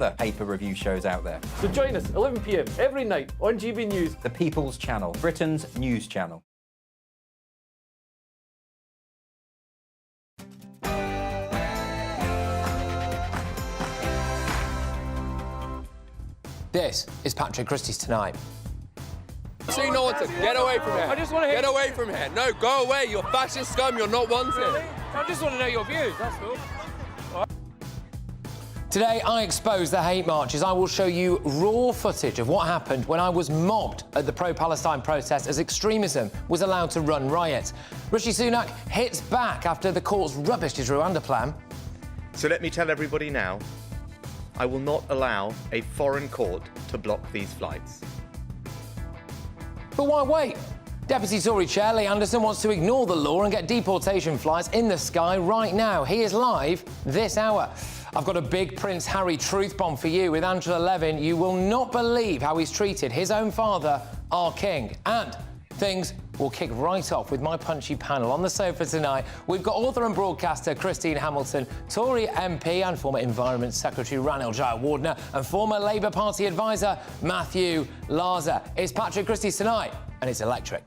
other paper review shows out there. So join us 11 p.m. every night on GB News. The People's Channel, Britain's news channel. This is Patrick Christys Tonight. So you know what to get away from here. I just want to get away from here. No, go away. You're fascist scum. You're not wanted. Really? I just want to know your views, that's all. Today, I expose the hate marches. I will show you raw footage of what happened when I was mobbed at the pro-Palestine protest as extremism was allowed to run riot. Rishi Sunak hits back after the courts rubbished his Rwanda plan. So let me tell everybody now, I will not allow a foreign court to block these flights. But why wait? Deputy Tory Chair Lee Anderson wants to ignore the law and get deportation flights in the sky right now. He is live this hour. I've got a big Prince Harry truth bomb for you with Angela Levin. You will not believe how he's treated his own father, our king. And things will kick right off with my punchy panel. On the sofa tonight, we've got author and broadcaster Christine Hamilton, Tory MP and former Environment Secretary Ranil Jayawardena, and former Labour Party advisor Matthew Larzer. It's Patrick Christys Tonight, and it's electric.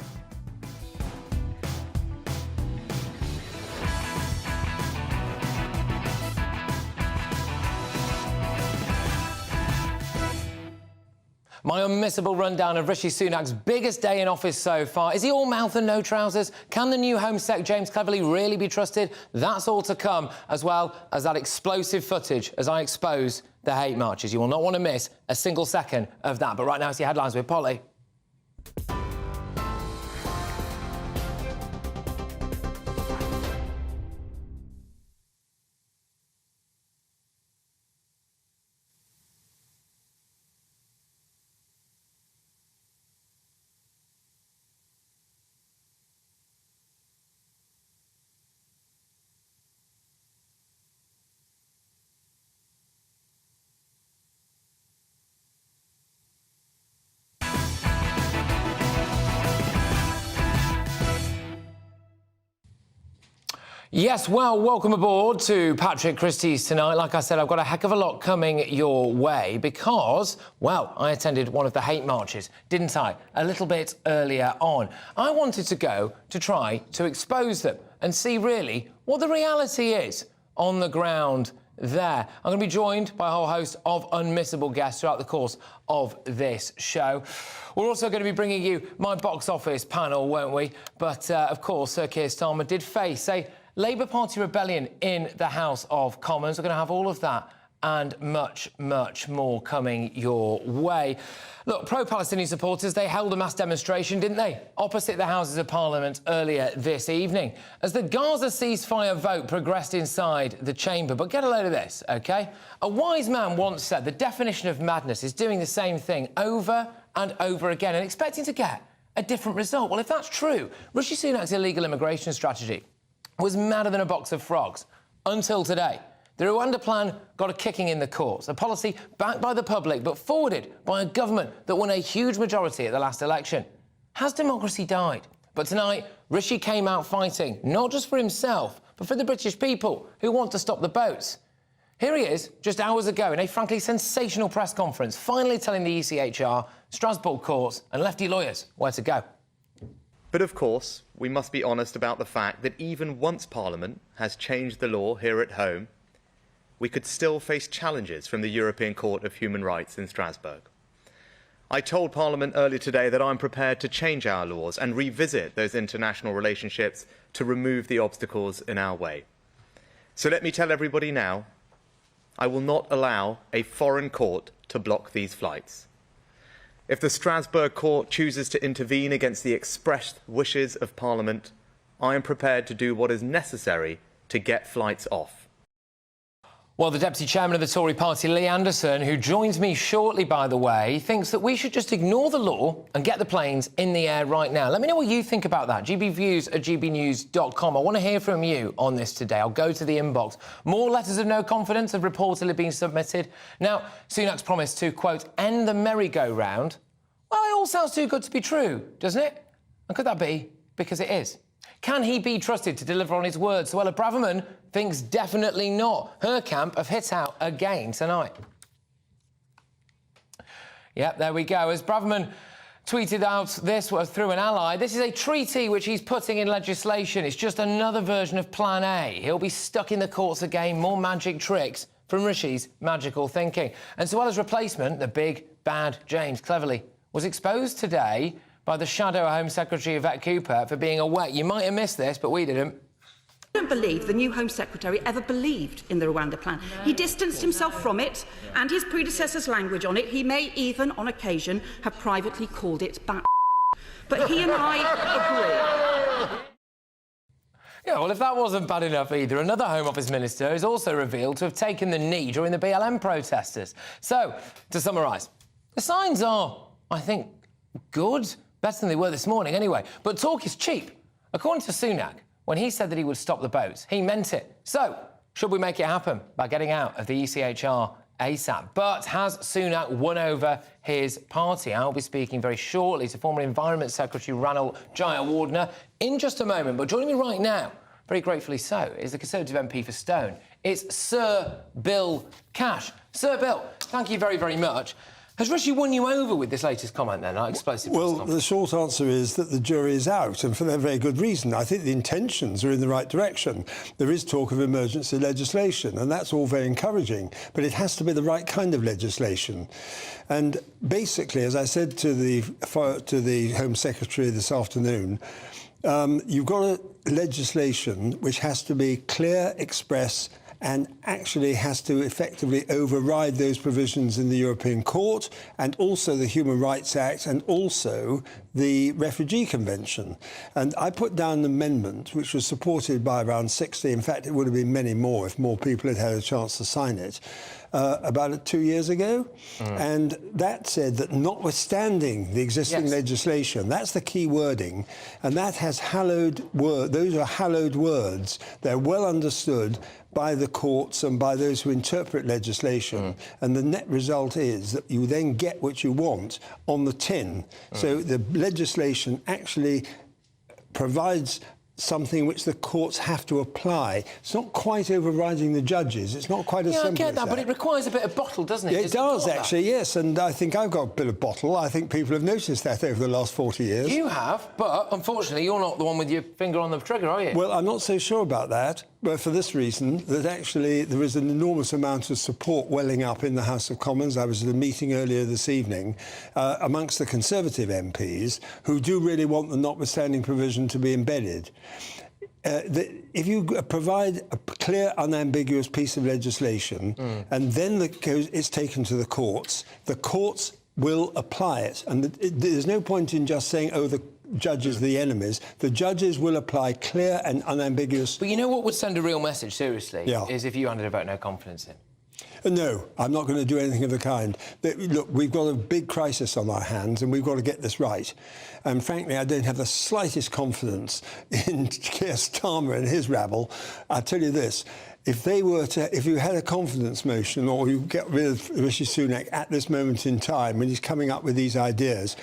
My unmissable rundown of Rishi Sunak's biggest day in office so far. Is he all mouth and no trousers? Can the new Home Sec James Cleverly really be trusted? That's all to come, as well as that explosive footage as I expose the hate marches. You will not want to miss a single second of that. But right now, it's your headlines with Polly. Yes, well, welcome aboard to Patrick Christys Tonight. Like I said, I've got a heck of a lot coming your way because, well, I attended one of the hate marches, didn't I, a little bit earlier on. I wanted to go to try to expose them and see really what the reality is on the ground there. I'm going to be joined by a whole host of unmissable guests throughout the course of this show. We're also going to be bringing you my box office panel, won't we? But, of course, Sir Keir Starmer did face a Labour Party rebellion in the House of Commons. We're going to have all of that and much, much more coming your way. Look, pro-Palestinian supporters, they held a mass demonstration, didn't they, opposite the Houses of Parliament earlier this evening as the Gaza ceasefire vote progressed inside the chamber. But get a load of this, OK? A wise man once said the definition of madness is doing the same thing over and over again and expecting to get a different result. Well, if that's true, Rishi Sunak's illegal immigration strategy was madder than a box of frogs until today. The Rwanda plan got a kicking in the courts, a policy backed by the public but forwarded by a government that won a huge majority at the last election. Has democracy died? But tonight, Rishi came out fighting, not just for himself, but for the British people who want to stop the boats. Here he is, just hours ago, in a frankly sensational press conference, finally telling the ECHR, Strasbourg courts and lefty lawyers where to go. But of course, we must be honest about the fact that even once Parliament has changed the law here at home, we could still face challenges from the European Court of Human Rights in Strasbourg. I told Parliament earlier today that I'm prepared to change our laws and revisit those international relationships to remove the obstacles in our way. So let me tell everybody now, I will not allow a foreign court to block these flights. If the Strasbourg court chooses to intervene against the expressed wishes of Parliament, I am prepared to do what is necessary to get flights off. Well, the Deputy Chairman of the Tory party, Lee Anderson, who joins me shortly, by the way, thinks that we should just ignore the law and get the planes in the air right now. Let me know what you think about that. gbviews@gbnews.com. I want to hear from you on this today. I'll go to the inbox. More letters of no confidence have reportedly been submitted. Now, Sunak's promise to, quote, end the merry-go-round. Well, it all sounds too good to be true, doesn't it? And could that be because it is? Can he be trusted to deliver on his words? Suella Braverman thinks definitely not. Her camp have hit out again tonight. Yep, there we go. As Braverman tweeted out this was through an ally, this is a treaty which he's putting in legislation. It's just another version of Plan A. He'll be stuck in the courts again, more magic tricks from Rishi's magical thinking. And so, his replacement, the big, bad James Cleverly, was exposed today by the shadow Home Secretary Yvette Cooper for being a wet. You might have missed this, but we didn't. I don't believe the new Home Secretary ever believed in the Rwanda plan. He distanced himself from it and his predecessor's language on it. He may even, on occasion, have privately called it bat. But he and I agree. Yeah, well, if that wasn't bad enough either, another Home Office minister is also revealed to have taken the knee during the BLM protesters. So, to summarise, the signs are, I think, good, better than they were this morning anyway. But talk is cheap. According to Sunak, when he said that he would stop the boats, he meant it. So, should we make it happen by getting out of the ECHR ASAP? But has Sunak won over his party? I'll be speaking very shortly to former Environment Secretary Ranil Jayawardena in just a moment. But joining me right now, very gratefully so, is the Conservative MP for Stone. It's Sir Bill Cash. Sir Bill, thank you very, very much. Has Rishi won you over with this latest comment, then, explosive? Well, the short answer is that the jury is out, and for that very good reason. I think the intentions are in the right direction. There is talk of emergency legislation, and that's all very encouraging, but it has to be the right kind of legislation. And basically, as I said to the Home Secretary this afternoon, you've got a legislation which has to be clear, express, and actually has to effectively override those provisions in the European Court and also the Human Rights Act and also the Refugee Convention. And I put down an amendment which was supported by around 60, in fact it would have been many more if more people had had a chance to sign it, about 2 years ago. And that said that notwithstanding the existing legislation, that's the key wording, and that has hallowed words, those are hallowed words, they're well understood by the courts and by those who interpret legislation. And the net result is that you then get what you want on the tin. So the legislation actually provides something which the courts have to apply. It's not quite overriding the judges. It's not quite as simple as that. Yeah, I get that, but it requires a bit of bottle, doesn't it? It does, actually, yes. And I think I've got a bit of bottle. I think people have noticed that over the last 40 years. You have, but unfortunately, you're not the one with your finger on the trigger, are you? Well, I'm not so sure about that, but for this reason, that actually there is an enormous amount of support welling up in the House of Commons. I was at a meeting earlier this evening amongst the Conservative MPs who do really want the notwithstanding provision to be embedded. If you provide a clear, unambiguous piece of legislation and then it's taken to the courts will apply it. And there's no point in just saying, oh, the judges are the enemies. The judges will apply clear and unambiguous... But you know what would send a real message, seriously, Yeah. is if you handed a vote no confidence in. No, I'm not going to do anything of the kind. Look, we've got a big crisis on our hands and we've got to get this right. And frankly, I don't have the slightest confidence in Keir Starmer and his rabble. I'll tell you this, if you had a confidence motion or you get rid of Rishi Sunak at this moment in time when he's coming up with these ideas,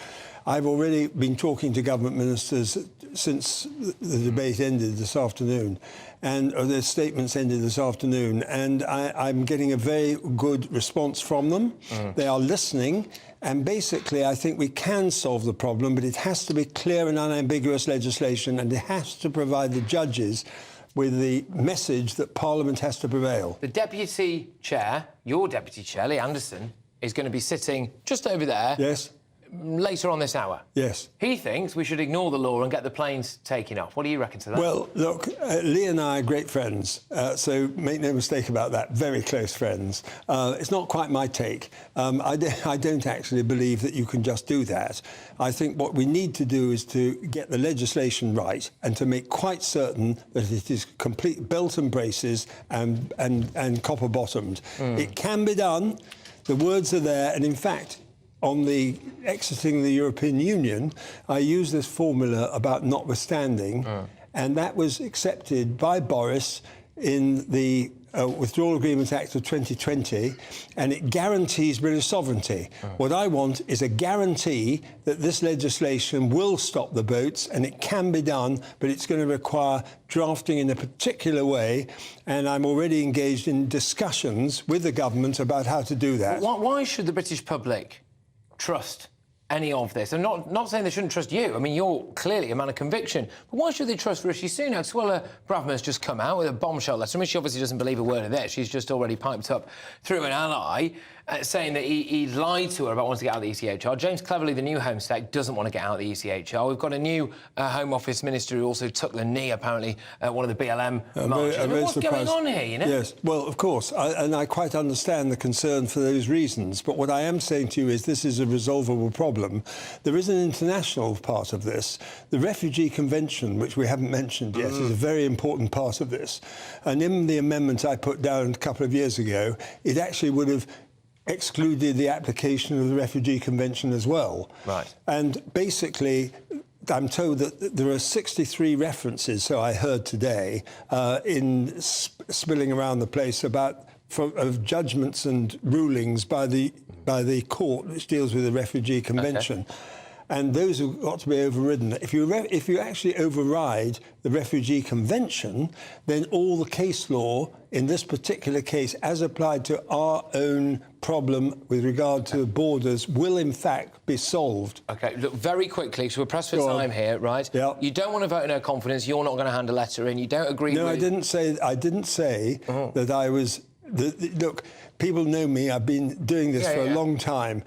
I've already been talking to government ministers since the debate ended this afternoon, or the statements ended this afternoon, and I'm getting a very good response from them. They are listening, and basically I think we can solve the problem, but it has to be clear and unambiguous legislation, and it has to provide the judges with the message that Parliament has to prevail. The Deputy Chair, your Deputy Chair, Lee Anderson, is going to be sitting just over there. Yes. Later on this hour. Yes. He thinks we should ignore the law and get the planes taken off. What do you reckon to that? Well, look, Lee and I are great friends, so make no mistake about that, very close friends. It's not quite my take. I don't actually believe that you can just do that. I think what we need to do is to get the legislation right and to make quite certain that it is complete belt and braces and copper-bottomed. It can be done. The words are there, and in fact, on the exiting the European Union, I used this formula about notwithstanding, and that was accepted by Boris in the Withdrawal Agreement Act of 2020, and it guarantees British sovereignty. What I want is a guarantee that this legislation will stop the boats, and it can be done, but it's going to require drafting in a particular way, and I'm already engaged in discussions with the government about how to do that. Why should the British public trust any of this. I'm not saying they shouldn't trust you. I mean, you're clearly a man of conviction. But why should they trust Rishi Sunak? Suella Braverman's just come out with a bombshell letter. I mean, she obviously doesn't believe a word of this. She's just already piped up through an ally saying that he lied to her about wanting to get out of the ECHR. James Cleverly, the new Home Sec, doesn't want to get out of the ECHR. We've got a new Home Office minister who also took the knee, apparently, at one of the BLM marches. What's going on here, you know? Yes, well, of course, and I quite understand the concern for those reasons, but what I am saying to you is this is a resolvable problem. There is an international part of this. The Refugee Convention, which we haven't mentioned yet, is a very important part of this. And in the amendment I put down a couple of years ago, it actually would have excluded the application of the Refugee Convention as well. Right. And basically, I'm told that there are 63 references, so I heard today, spilling around the place of judgments and rulings by the court which deals with the Refugee Convention. Okay. And those have got to be overridden. If you actually override the Refugee Convention, then all the case law in this particular case, as applied to our own problem with regard to borders, will in fact be solved. OK, look, very quickly, so we're pressed for time here, right? Yeah. You don't want to vote in her confidence. You're not going to hand a letter in. You don't agree with... No, I didn't say that I was... Look, people know me. I've been doing this for a long time.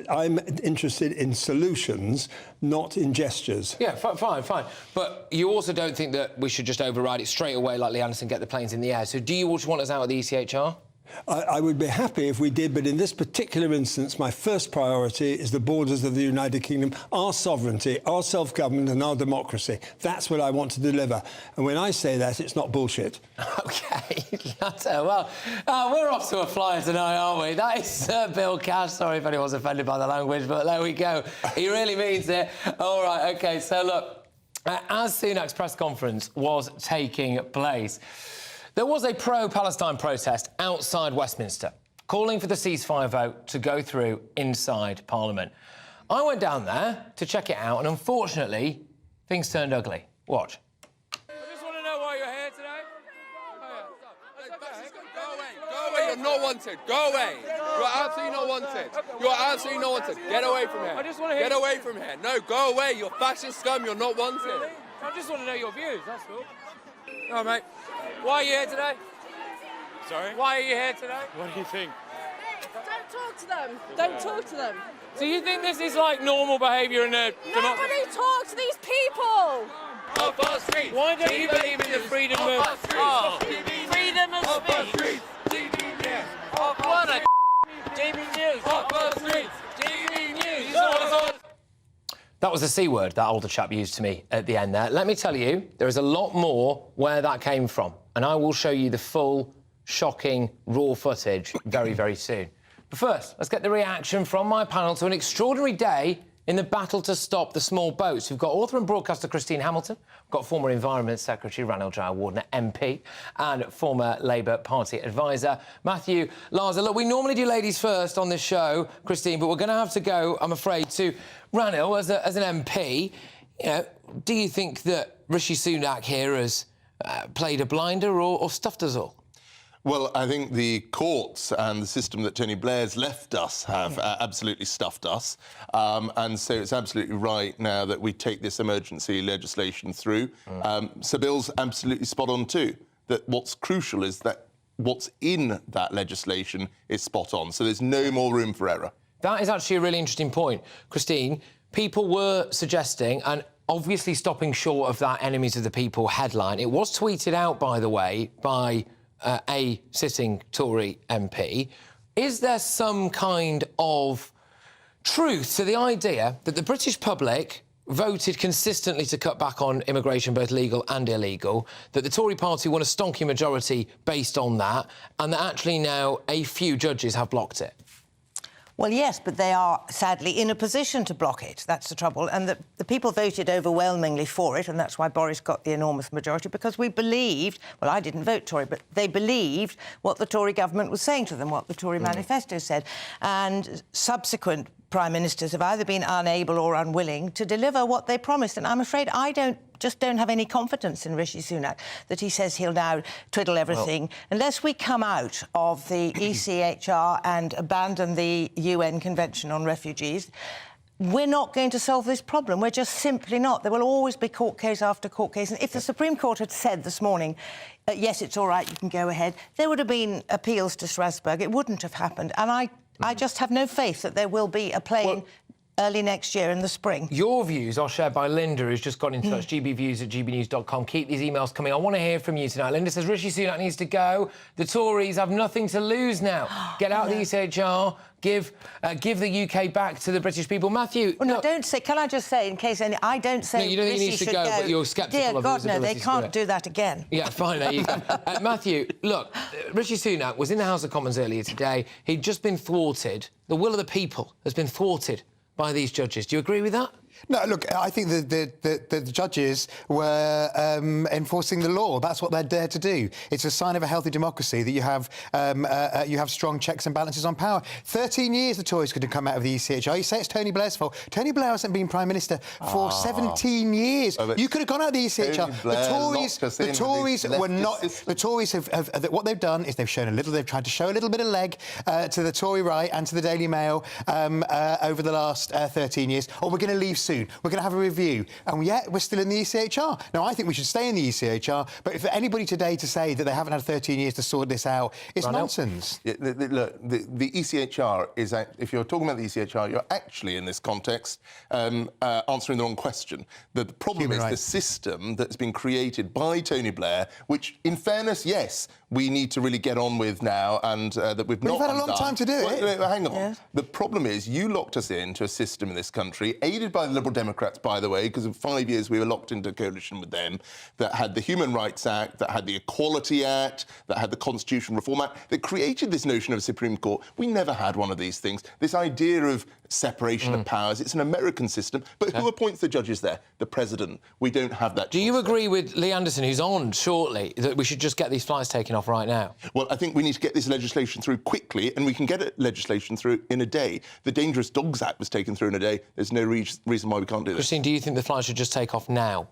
I'm interested in solutions, not in gestures. Yeah, fine. But you also don't think that we should just override it straight away like Lee Anderson, get the planes in the air. So do you also want us out of the ECHR? I would be happy if we did, but in this particular instance, my first priority is the borders of the United Kingdom, our sovereignty, our self-government and our democracy. That's what I want to deliver. And when I say that, it's not bullshit. OK, well, we're off to a flyer tonight, aren't we? That is Sir Bill Cash. Sorry if anyone's offended by the language, but there we go. He really means it. All right, OK, so look, as Sunak's press conference was taking place, there was a pro-Palestine protest outside Westminster, calling for the ceasefire vote to go through inside Parliament. I went down there to check it out, and unfortunately, things turned ugly. Watch. I just want to know why you're here today. Go away, you're not wanted. Go away. You're absolutely not wanted. You're absolutely not wanted. Get away from here. I just want to hear... Get away from here. No, go away. You're fascist scum. You're not wanted. Really? I just want to know your views, that's all. All right, mate. Why are you here today? Sorry? Why are you here today? What do you think? Don't talk to them. Don't talk to them. So you think this is like normal behaviour in a democracy? Nobody talks to these people. Off our streets. Why don't you believe in the freedom of... Freedom of speech. GBNews. What a... GBNews. Off our streets. GBNews. That was the C word that older chap used to me at the end there. Let me tell you, there is a lot more where that came from, and I will show you the full, shocking, raw footage very, very soon. But first, let's get the reaction from my panel to an extraordinary day in the battle to stop the small boats. We've got author and broadcaster Christine Hamilton, we've got former Environment Secretary Ranil Jayawardena MP, and former Labour Party advisor Matthew Larser. Look, we normally do ladies first on this show, Christine, but we're going to have to go, I'm afraid, to Ranil as an MP. You know, do you think that Rishi Sunak here has played a blinder or stuffed us all? Well, I think the courts and the system that Tony Blair's left us have absolutely stuffed us. And so it's absolutely right now that we take this emergency legislation through. Sir Bill's absolutely spot on too, that what's crucial is that what's in that legislation is spot on. So there's no more room for error. That is actually a really interesting point. Christine, people were suggesting, and obviously stopping short of that enemies of the people headline, it was tweeted out, by the way, by a sitting Tory MP. Is there some kind of truth to the idea that the British public voted consistently to cut back on immigration, both legal and illegal, that the Tory party won a stonking majority based on that, and that actually now a few judges have blocked it? Well, yes, but they are, sadly, in a position to block it. That's the trouble. And the people voted overwhelmingly for it, and that's why Boris got the enormous majority, because we believed... Well, I didn't vote Tory, but they believed what the Tory government was saying to them, what the Tory manifesto said. And subsequent prime ministers have either been unable or unwilling to deliver what they promised. And I'm afraid I don't have any confidence in Rishi Sunak that he says he'll now twiddle everything. Unless we come out of the ECHR and abandon the UN Convention on Refugees, we're not going to solve this problem. We're just simply not. There will always be court case after court case. And if the Supreme Court had said this morning, yes, it's all right, you can go ahead, there would have been appeals to Strasbourg. It wouldn't have happened. And I just have no faith that there will be a plane early next year in the spring. Your views are shared by Linda, who's just got in touch, gbviews@gbnews.com. Keep these emails coming. I want to hear from you tonight. Linda says Rishi Sunak needs to go. The Tories have nothing to lose now. Get out of the ECHR, give the UK back to the British people. Matthew... Well, no, don't say... Can I just say, in case any... I don't say... No, you don't think he needs to go, but you're sceptical Dear of God, his no, ability they to can't do that again. Yeah, fine, there you go. Matthew, look, Rishi Sunak was in the House of Commons earlier today. He'd just been thwarted. The will of the people has been thwarted by these judges. Do you agree with that? No, look, I think the judges were enforcing the law. That's what they're there to do. It's a sign of a healthy democracy that you have strong checks and balances on power. 13 years the Tories could have come out of the ECHR. You say it's Tony Blair's fault. Tony Blair hasn't been Prime Minister for 17 years. You could have gone out of the ECHR. The Tories have what they've done is they've tried to show a little bit of leg to the Tory right and to the Daily Mail over the last 13 years. Or we're going to leave soon. We're going to have a review. And yet, we're still in the ECHR. Now, I think we should stay in the ECHR, but if anybody today to say that they haven't had 13 years to sort this out, it's nonsense. Yeah, look, the ECHR is... If you're talking about the ECHR, you're actually, in this context, answering the wrong question. The problem is the system that's been created by Tony Blair, which, in fairness, yes, we need to really get on with now, and that we've not had a long time to do it. Wait, hang on. Yeah. The problem is you locked us into a system in this country, aided by the Liberal Democrats, by the way, because in 5 years we were locked into a coalition with them, that had the Human Rights Act, that had the Equality Act, that had the Constitutional Reform Act, that created this notion of a Supreme Court. We never had one of these things. This idea of separation of powers, it's an American system, but who appoints the judges there? The President. We don't have that. Do you agree with Lee Anderson, who's on shortly, that we should just get these flights taken off right now? Well, I think we need to get this legislation through quickly, and we can get legislation through in a day. The Dangerous Dogs Act was taken through in a day. There's no reason why we can't do this. Christine, do you think the flights should just take off now?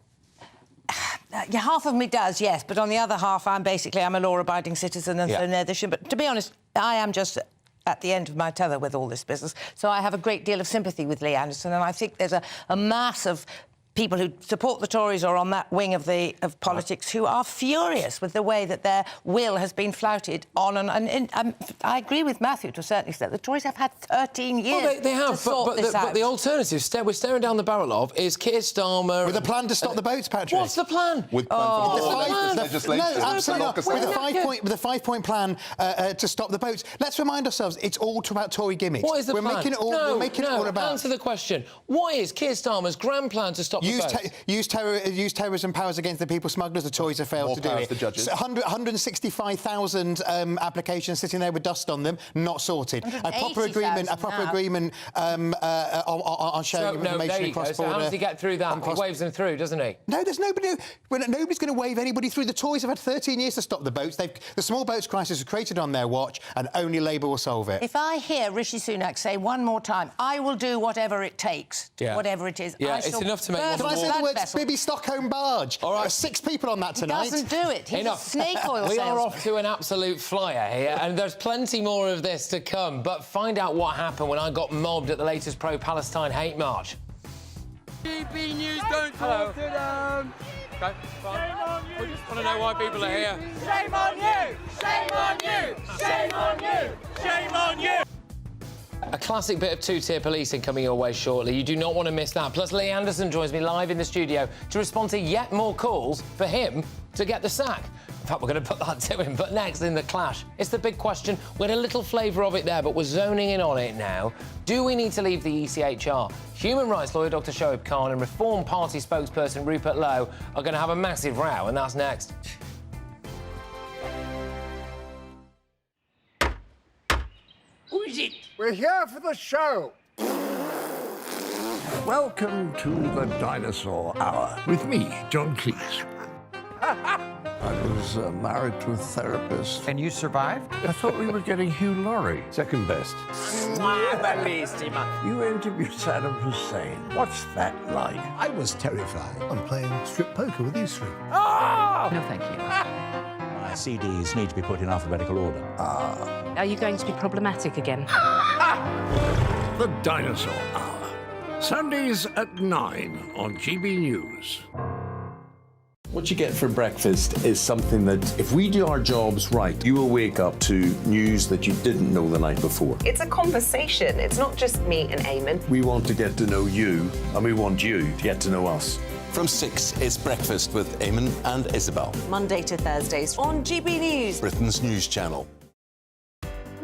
Yeah, half of me does, yes, but on the other half, I'm a law-abiding citizen, and so no, they should. But to be honest, I am just at the end of my tether with all this business, so I have a great deal of sympathy with Lee Anderson, and I think there's a mass of people who support the Tories or on that wing of politics who are furious with the way that their will has been flouted on and I agree with Matthew to a certain extent. The Tories have had 13 years to sort this out. But the alternative we're staring down the barrel of is Keir Starmer... With a plan to stop the boats, Patrick. What's the plan? With legislation. No, absolutely not. With a five-point plan to stop the boats. Let's remind ourselves, it's all about Tory gimmicks. What is the plan? We're making it all about... Answer the question. What is Keir Starmer's grand plan to stop Use terrorism powers against the people smugglers. The Tories have failed to do it. The judges. 165,000 applications sitting there with dust on them, not sorted. A proper agreement on sharing of information across border. So how does he get through that? He waves them through, doesn't he? No, there's nobody. Nobody's going to wave anybody through. The Tories have had 13 years to stop the boats. The small boats crisis was created on their watch, and only Labour will solve it. If I hear Rishi Sunak say one more time, I will do whatever it takes, whatever it is. Yeah, it's enough to make one Can I say the words Bibby Stockholm barge? All right. There are 6 people on that tonight. He doesn't do it. He's a snake oil salesman. We are off to an absolute flyer here, and there's plenty more of this to come. But find out what happened when I got mobbed at the latest Pro-Palestine hate march. GBNews, don't talk to them. Okay, fine. We just want to know why people are here. Shame on you! Shame on you! Shame on you! Shame on you! A classic bit of two-tier policing coming your way shortly. You do not want to miss that. Plus, Lee Anderson joins me live in the studio to respond to yet more calls for him to get the sack. In fact, we're going to put that to him. But next in The Clash, it's the big question. We had a little flavour of it there, but we're zoning in on it now. Do we need to leave the ECHR? Human rights lawyer Dr Shoaib Khan and Reform Party spokesperson Rupert Lowe are going to have a massive row, and that's next. Who is it? We're here for the show. Welcome to the Dinosaur Hour with me, John Cleese. I was married to a therapist. And you survived? I thought we were getting Hugh Laurie. Second best. You interviewed Saddam Hussein. What's that like? I was terrified. I'm playing strip poker with these three. Oh! No, thank you. My CDs need to be put in alphabetical order. Are you going to be problematic again? The Dinosaur Hour. Sundays at 9 on GB News. What you get for breakfast is something that, if we do our jobs right, you will wake up to news that you didn't know the night before. It's a conversation. It's not just me and Eamon. We want to get to know you, and we want you to get to know us. From 6, it's Breakfast with Eamon and Isabel. Monday to Thursdays on GB News, Britain's news channel.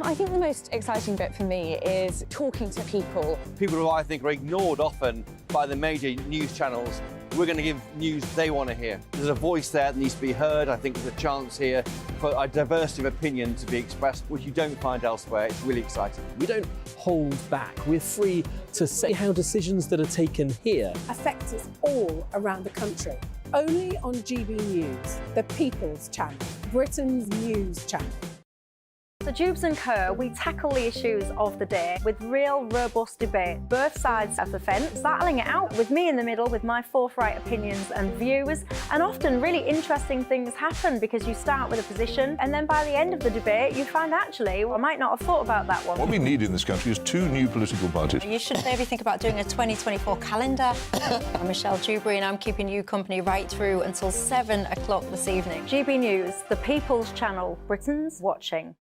I think the most exciting bit for me is talking to people. People who I think are ignored often by the major news channels. We're going to give news they want to hear. There's a voice there that needs to be heard. I think there's a chance here for a diversity of opinion to be expressed, which you don't find elsewhere. It's really exciting. We don't hold back. We're free to say how decisions that are taken here affect us all around the country. Only on GB News, the People's Channel, Britain's news channel. The Jubes and Kerr, we tackle the issues of the day with real, robust debate, both sides of the fence, battling it out with me in the middle with my forthright opinions and views. And often really interesting things happen because you start with a position and then by the end of the debate you find actually, well, I might not have thought about that one. What we need in this country is 2 new political parties. You should maybe think about doing a 2024 calendar. I'm Michelle Dewberry and I'm keeping you company right through until 7 o'clock this evening. GB News, the People's Channel, Britain's watching.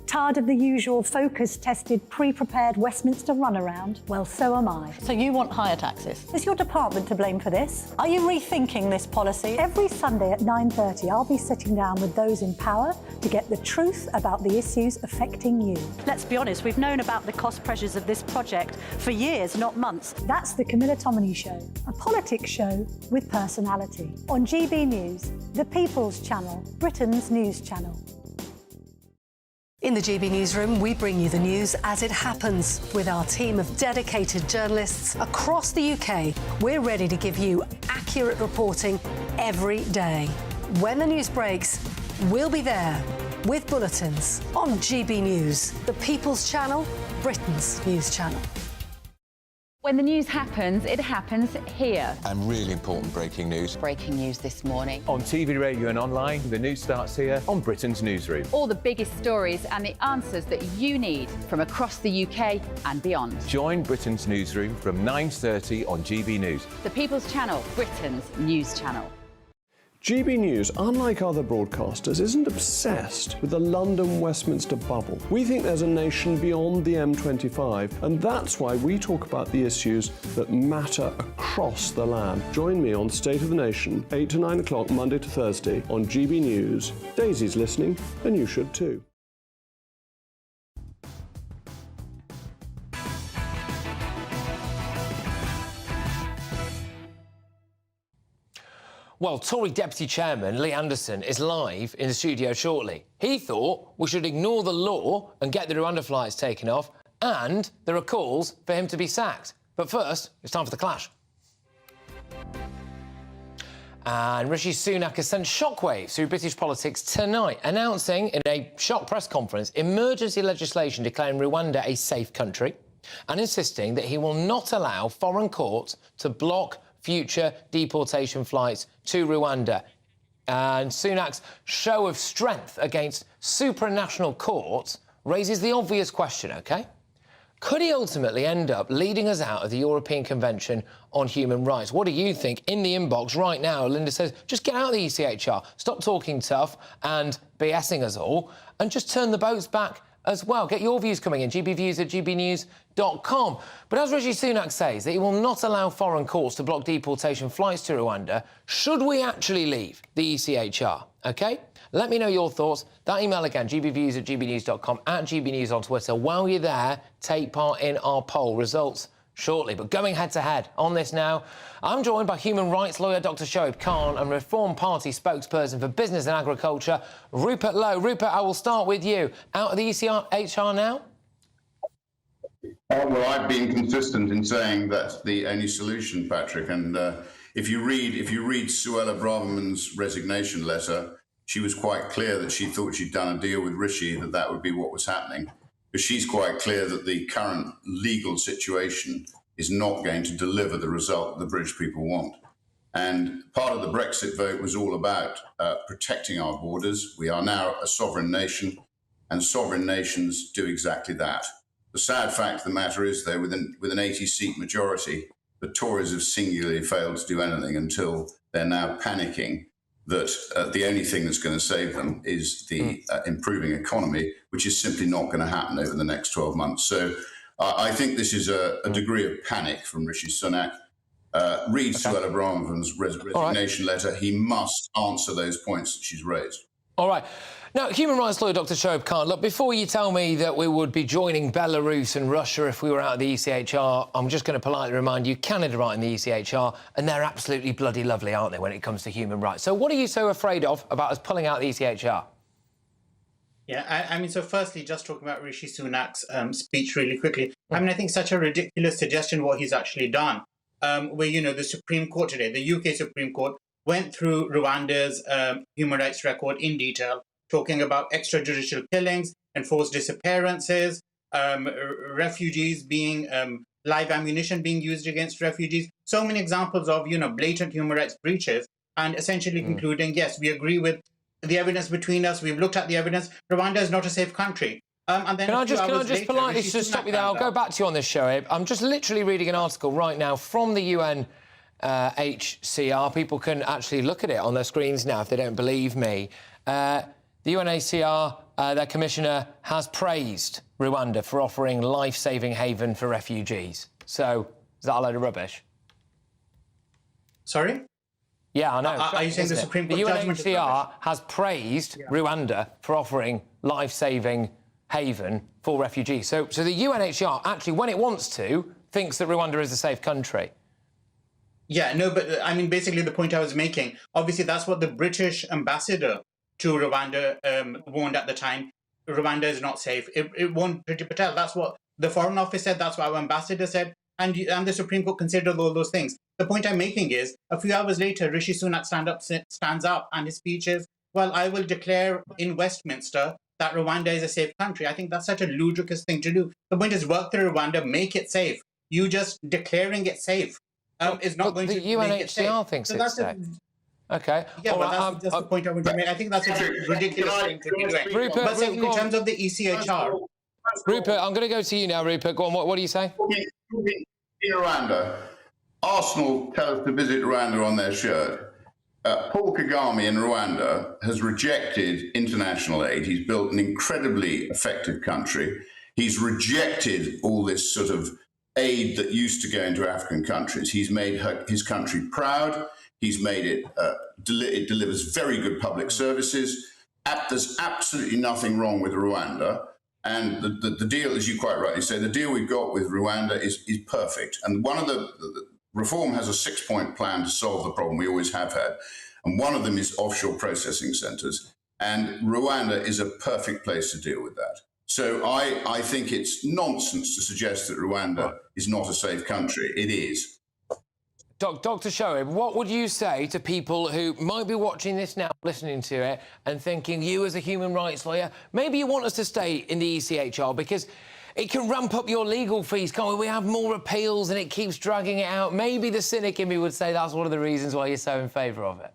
Tired of the usual focus-tested, pre-prepared Westminster runaround? Well, so am I. So you want higher taxes? Is your department to blame for this? Are you rethinking this policy? Every Sunday at 9:30, I'll be sitting down with those in power to get the truth about the issues affecting you. Let's be honest, we've known about the cost pressures of this project for years, not months. That's the Camilla Tominey Show, a politics show with personality. On GB News, the People's Channel, Britain's news channel. In the GB Newsroom, we bring you the news as it happens. With our team of dedicated journalists across the UK, we're ready to give you accurate reporting every day. When the news breaks, we'll be there with bulletins on GB News, the People's Channel, Britain's news channel. When the news happens, it happens here. And really important breaking news. Breaking news this morning. On TV, radio and online, the news starts here on Britain's Newsroom. All the biggest stories and the answers that you need from across the UK and beyond. Join Britain's Newsroom from 9:30 on GB News. The People's Channel, Britain's news channel. GB News, unlike other broadcasters, isn't obsessed with the London-Westminster bubble. We think there's a nation beyond the M25, and that's why we talk about the issues that matter across the land. Join me on State of the Nation, 8 to 9 o'clock, Monday to Thursday, on GB News. Daisy's listening, and you should too. Well, Tory Deputy Chairman Lee Anderson is live in the studio shortly. He thought we should ignore the law and get the Rwanda flights taken off, and there are calls for him to be sacked. But first, it's time for the clash. And Rishi Sunak has sent shockwaves through British politics tonight, announcing in a shock press conference emergency legislation declaring Rwanda a safe country and insisting that he will not allow foreign courts to block future deportation flights to Rwanda. And Sunak's show of strength against supranational courts raises the obvious question, OK? Could he ultimately end up leading us out of the European Convention on Human Rights? What do you think? In the inbox right now, Linda says, just get out of the ECHR, stop talking tough and BSing us all, and just turn the boats back as well. Get your views coming in, gbviews@gbnews.com. But as Rishi Sunak says that he will not allow foreign courts to block deportation flights to Rwanda, should we actually leave the ECHR? OK? Let me know your thoughts. That email again, gbviews@gbnews.com, @gbnews on Twitter. While you're there, take part in our poll. Results shortly. But going head-to-head on this now, I'm joined by human rights lawyer Dr Shoaib Khan and Reform Party spokesperson for business and agriculture, Rupert Lowe. Rupert, I will start with you. Out of the ECHR now? Well, I've been consistent in saying that's the only solution, Patrick. And if you read Suella Braverman's resignation letter, she was quite clear that she thought she'd done a deal with Rishi, that would be what was happening. But she's quite clear that the current legal situation is not going to deliver the result the British people want. And part of the Brexit vote was all about protecting our borders. We are now a sovereign nation, and sovereign nations do exactly that. The sad fact of the matter is, though, with an 80-seat majority, the Tories have singularly failed to do anything until they're now panicking that the only thing that's going to save them is the improving economy, which is simply not going to happen over the next 12 months. So I think this is a degree of panic from Rishi Sunak. Read Suella Braverman's resignation letter. He must answer those points that she's raised. All right. Now, human rights lawyer Dr. Shoaib Khan, look, before you tell me that we would be joining Belarus and Russia if we were out of the ECHR, I'm just going to politely remind you, Canada are in the ECHR, and they're absolutely bloody lovely, aren't they, when it comes to human rights? So what are you so afraid of about us pulling out the ECHR? Yeah, I mean, so firstly, just talking about Rishi Sunak's speech really quickly. I mean, I think such a ridiculous suggestion what he's actually done, where, you know, the Supreme Court today, the UK Supreme Court, went through Rwanda's human rights record in detail, talking about extrajudicial killings, enforced disappearances, refugees being, live ammunition being used against refugees. So many examples of, you know, blatant human rights breaches, and essentially concluding, yes, we agree with the evidence between us. We've looked at the evidence. Rwanda is not a safe country. And then can I just politely just stop you there? I'll go back to you on this, Shoaib. I'm just literally reading an article right now from the UNHCR. People can actually look at it on their screens now if they don't believe me. The UNHCR, their commissioner, has praised Rwanda for offering life-saving haven for refugees. So, is that a load of rubbish? Sorry? Yeah, I know. Are you saying the Supreme Court judgment? The UNHCR has praised Rwanda for offering life-saving haven for refugees. So the UNHCR, actually, when it wants to, thinks that Rwanda is a safe country. Yeah, no, but I mean, basically the point I was making, obviously that's what the British ambassador to Rwanda warned at the time. Rwanda is not safe. It warned Priti Patel. That's what the Foreign Office said. That's what our ambassador said. And the Supreme Court considered all those things. The point I'm making is, a few hours later, Rishi Sunak stands up and his speech is, well, I will declare in Westminster that Rwanda is a safe country. I think that's such a ludicrous thing to do. The point is, work through Rwanda, make it safe. You just declaring it safe is not going to make it safe. The UNHCR thinks it's safe. Okay. Yeah, but that's just the point I want to make. I think that's a ridiculous thing to be doing. Rupert, but in terms of the ECHR... Rupert, I'm going to go to you now, Rupert. Go on, what do you say? In Rwanda, Arsenal tell us to visit Rwanda on their shirt. Paul Kagame in Rwanda has rejected international aid. He's built an incredibly effective country. He's rejected all this sort of aid that used to go into African countries. He's made his country proud. He's made it, it delivers very good public services. There's absolutely nothing wrong with Rwanda. And the deal, as you quite rightly say, the deal we've got with Rwanda is perfect. And one of the reform has a 6-point plan to solve the problem we always have had. And one of them is offshore processing centres. And Rwanda is a perfect place to deal with that. So I think it's nonsense to suggest that Rwanda is not a safe country. It is. Dr. Shoaib, what would you say to people who might be watching this now, listening to it, and thinking, you as a human rights lawyer, maybe you want us to stay in the ECHR because it can ramp up your legal fees, can't we? We have more appeals and it keeps dragging it out. Maybe the cynic in me would say that's one of the reasons why you're so in favour of it.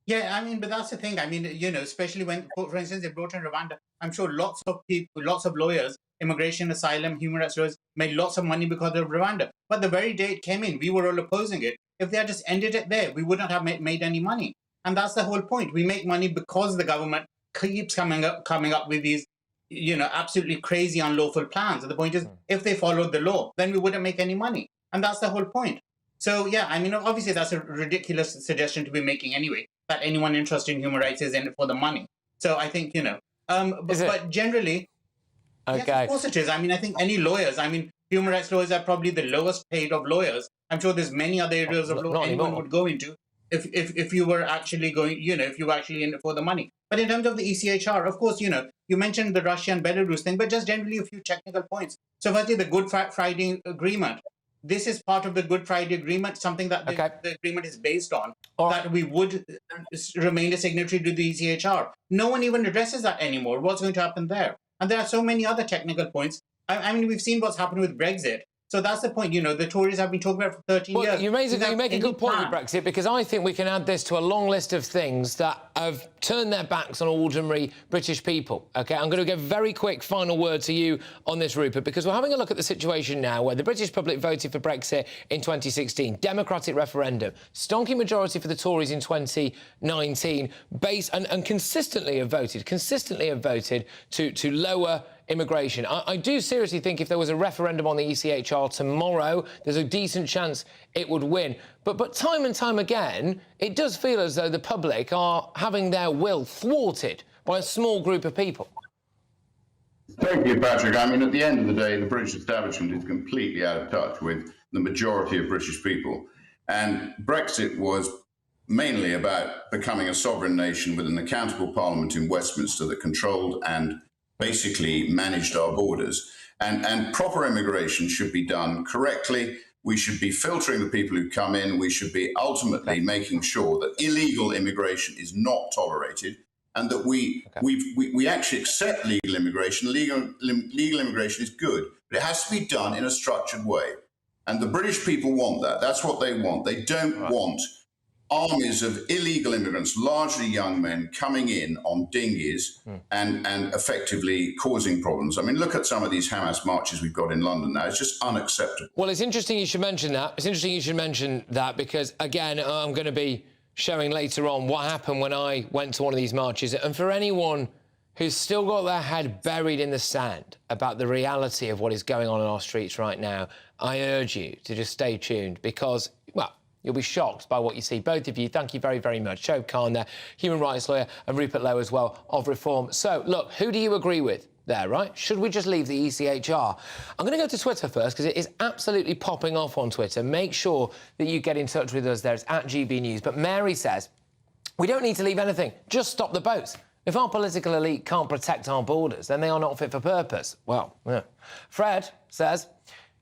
Yeah, I mean, but that's the thing. I mean, you know, especially when, for instance, they brought in Rwanda, I'm sure lots of people, lots of lawyers, immigration, asylum, human rights lawyers, made lots of money because of Rwanda. But the very day it came in, we were all opposing it. If they had just ended it there, we wouldn't have made any money. And that's the whole point. We make money because the government keeps coming up with these, you know, absolutely crazy, unlawful plans. And the point is, if they followed the law, then we wouldn't make any money. And that's the whole point. So, yeah, I mean, obviously, that's a ridiculous suggestion to be making anyway, that anyone interested in human rights is in it for the money. So I think, you know, but generally, okay. Yes, of course it is. I mean, I think any lawyers, I mean, human rights lawyers are probably the lowest paid of lawyers. I'm sure there's many other areas of law anyone would go into if you were actually going, you know, if you were actually in it for the money. But in terms of the ECHR, of course, you know, you mentioned the Russia and Belarus thing, but just generally a few technical points. So firstly, the Good Friday Agreement. this is part of the Good Friday Agreement, something that the agreement is based on, that we would remain a signatory to the ECHR. No one even addresses that anymore. What's going to happen there? And there are so many other technical points. I mean, we've seen what's happened with Brexit. So that's the point. You know, the Tories have been talking about it for 13 years. You make a good point with Brexit, because I think we can add this to a long list of things that have turned their backs on ordinary British people. OK, I'm going to give a very quick final word to you on this, Rupert, because we're having a look at the situation now where the British public voted for Brexit in 2016, democratic referendum, stonking majority for the Tories in 2019, and consistently have voted to lower immigration. I do seriously think if there was a referendum on the ECHR tomorrow, there's a decent chance it would win. But time and time again, it does feel as though the public are having their will thwarted by a small group of people. Thank you, Patrick. I mean, at the end of the day, the British establishment is completely out of touch with the majority of British people. And Brexit was mainly about becoming a sovereign nation with an accountable parliament in Westminster that controlled and basically managed our borders. And proper immigration should be done correctly. We should be filtering the people who come in. We should be ultimately making sure that illegal immigration is not tolerated, and that we actually accept legal immigration. Legal immigration is good, but it has to be done in a structured way. And the British people want that. That's what they want. They don't want armies of illegal immigrants, largely young men, coming in on dinghies and effectively causing problems. I mean, look at some of these Hamas marches we've got in London now. It's just unacceptable. Well, it's interesting you should mention that. Because, again, I'm going to be showing later on what happened when I went to one of these marches. And for anyone who's still got their head buried in the sand about the reality of what is going on in our streets right now, I urge you to just stay tuned, because, well, you'll be shocked by what you see. Both of you, thank you very, very much. Shoaib Khan there, human rights lawyer, and Rupert Lowe as well, of Reform. So, look, who do you agree with there, right? Should we just leave the ECHR? I'm going to go to Twitter first, because it is absolutely popping off on Twitter. Make sure that you get in touch with us there. It's at GBNews. But Mary says, we don't need to leave anything. Just stop the boats. If our political elite can't protect our borders, then they are not fit for purpose. Well, yeah. Fred says,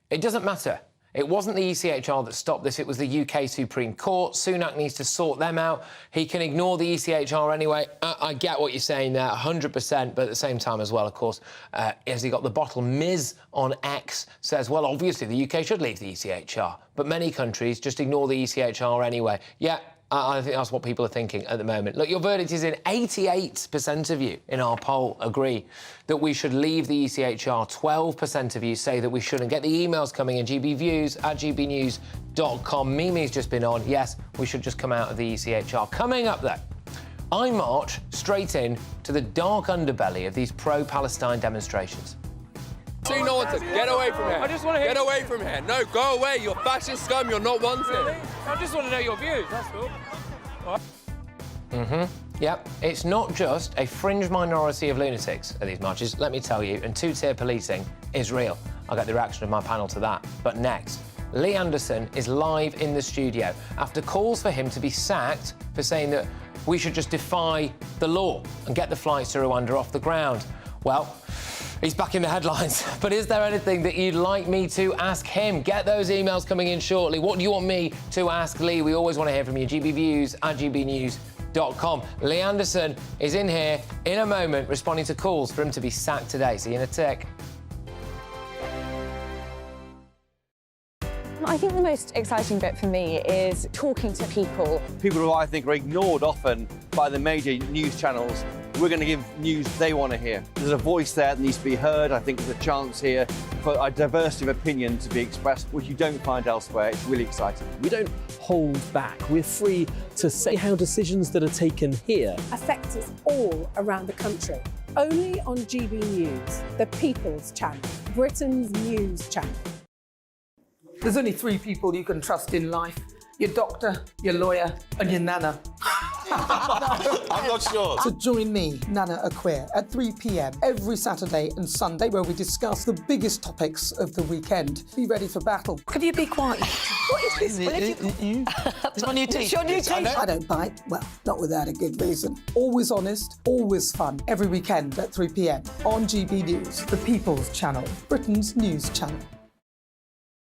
it doesn't matter. It wasn't the ECHR that stopped this, it was the UK Supreme Court. Sunak needs to sort them out. He can ignore the ECHR anyway. I get what you're saying there, 100%, but at the same time as well, of course, as he got the bottle, Ms on X says, well, obviously the UK should leave the ECHR, but many countries just ignore the ECHR anyway. Yeah, I think that's what people are thinking at the moment. Look, your verdict is in. 88% of you in our poll agree that we should leave the ECHR. 12% of you say that we shouldn't. Get the emails coming in, gbviews@gbnews.com. Mimi's just been on. Yes, we should just come out of the ECHR. Coming up, though, I march straight in to the dark underbelly of these pro-Palestine demonstrations. So you know what to get away from here. I just want to get away from here. No, go away. You're fascist scum. You're not wanted. Really? I just want to know your views. That's all. Yep, it's not just a fringe minority of lunatics at these marches, let me tell you, and two-tier policing is real. I'll get the reaction of my panel to that. But next, Lee Anderson is live in the studio after calls for him to be sacked for saying that we should just defy the law and get the flights to Rwanda off the ground. Well, he's back in the headlines. But is there anything that you'd like me to ask him? Get those emails coming in shortly. What do you want me to ask Lee? We always want to hear from you. gbviews@gbnews.com. Lee Anderson is in here in a moment responding to calls for him to be sacked today. See you in a tick. I think the most exciting bit for me is talking to people. People who I think are ignored often by the major news channels. We're going to give news they want to hear. There's a voice there that needs to be heard. I think there's a chance here for a diversity of opinion to be expressed, which you don't find elsewhere. It's really exciting. We don't hold back. We're free to say how decisions that are taken here affect us all around the country. Only on GB News, the People's Channel, Britain's news channel. There's only 3 people you can trust in life. Your doctor, your lawyer, and your nana. I'm not sure. So join me, Nana Acquare, at 3 p.m. every Saturday and Sunday, where we discuss the biggest topics of the weekend. Be ready for battle. Could you be quiet? What is this? It's my new teeth. It's your new teeth. I don't bite. Well, not without a good reason. Always honest, always fun. Every weekend at 3 p.m. on GB News, the People's Channel, Britain's news channel.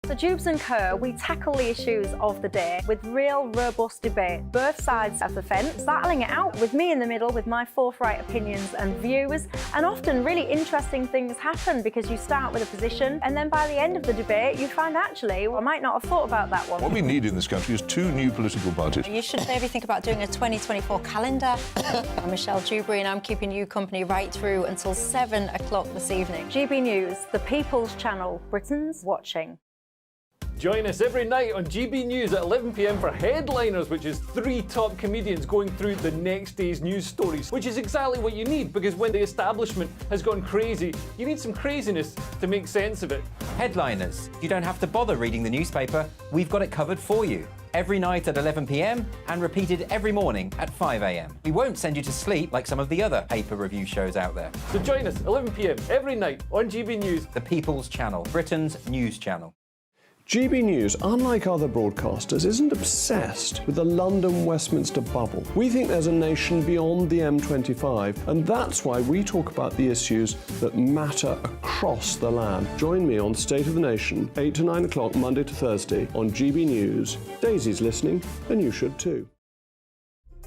So Jubes and Kerr, we tackle the issues of the day with real robust debate, both sides of the fence, battling it out with me in the middle with my forthright opinions and views. And often really interesting things happen because you start with a position and then by the end of the debate you find actually, well, I might not have thought about that one. What we need in this country is two new political parties. You should maybe think about doing a 2024 calendar. I'm Michelle Dewberry and I'm keeping you company right through until 7 o'clock this evening. GB News, the People's Channel, Britain's watching. Join us every night on GB News at 11 p.m. for Headliners, which is 3 top comedians going through the next day's news stories, which is exactly what you need, because when the establishment has gone crazy, you need some craziness to make sense of it. Headliners. You don't have to bother reading the newspaper. We've got it covered for you. Every night at 11 p.m. and repeated every morning at 5 a.m. We won't send you to sleep like some of the other paper review shows out there. So join us 11 p.m. every night on GB News. The People's Channel, Britain's news channel. GB News, unlike other broadcasters, isn't obsessed with the London-Westminster bubble. We think there's a nation beyond the M25, and that's why we talk about the issues that matter across the land. Join me on State of the Nation, 8 to 9 o'clock, Monday to Thursday, on GB News. Daisy's listening, and you should too.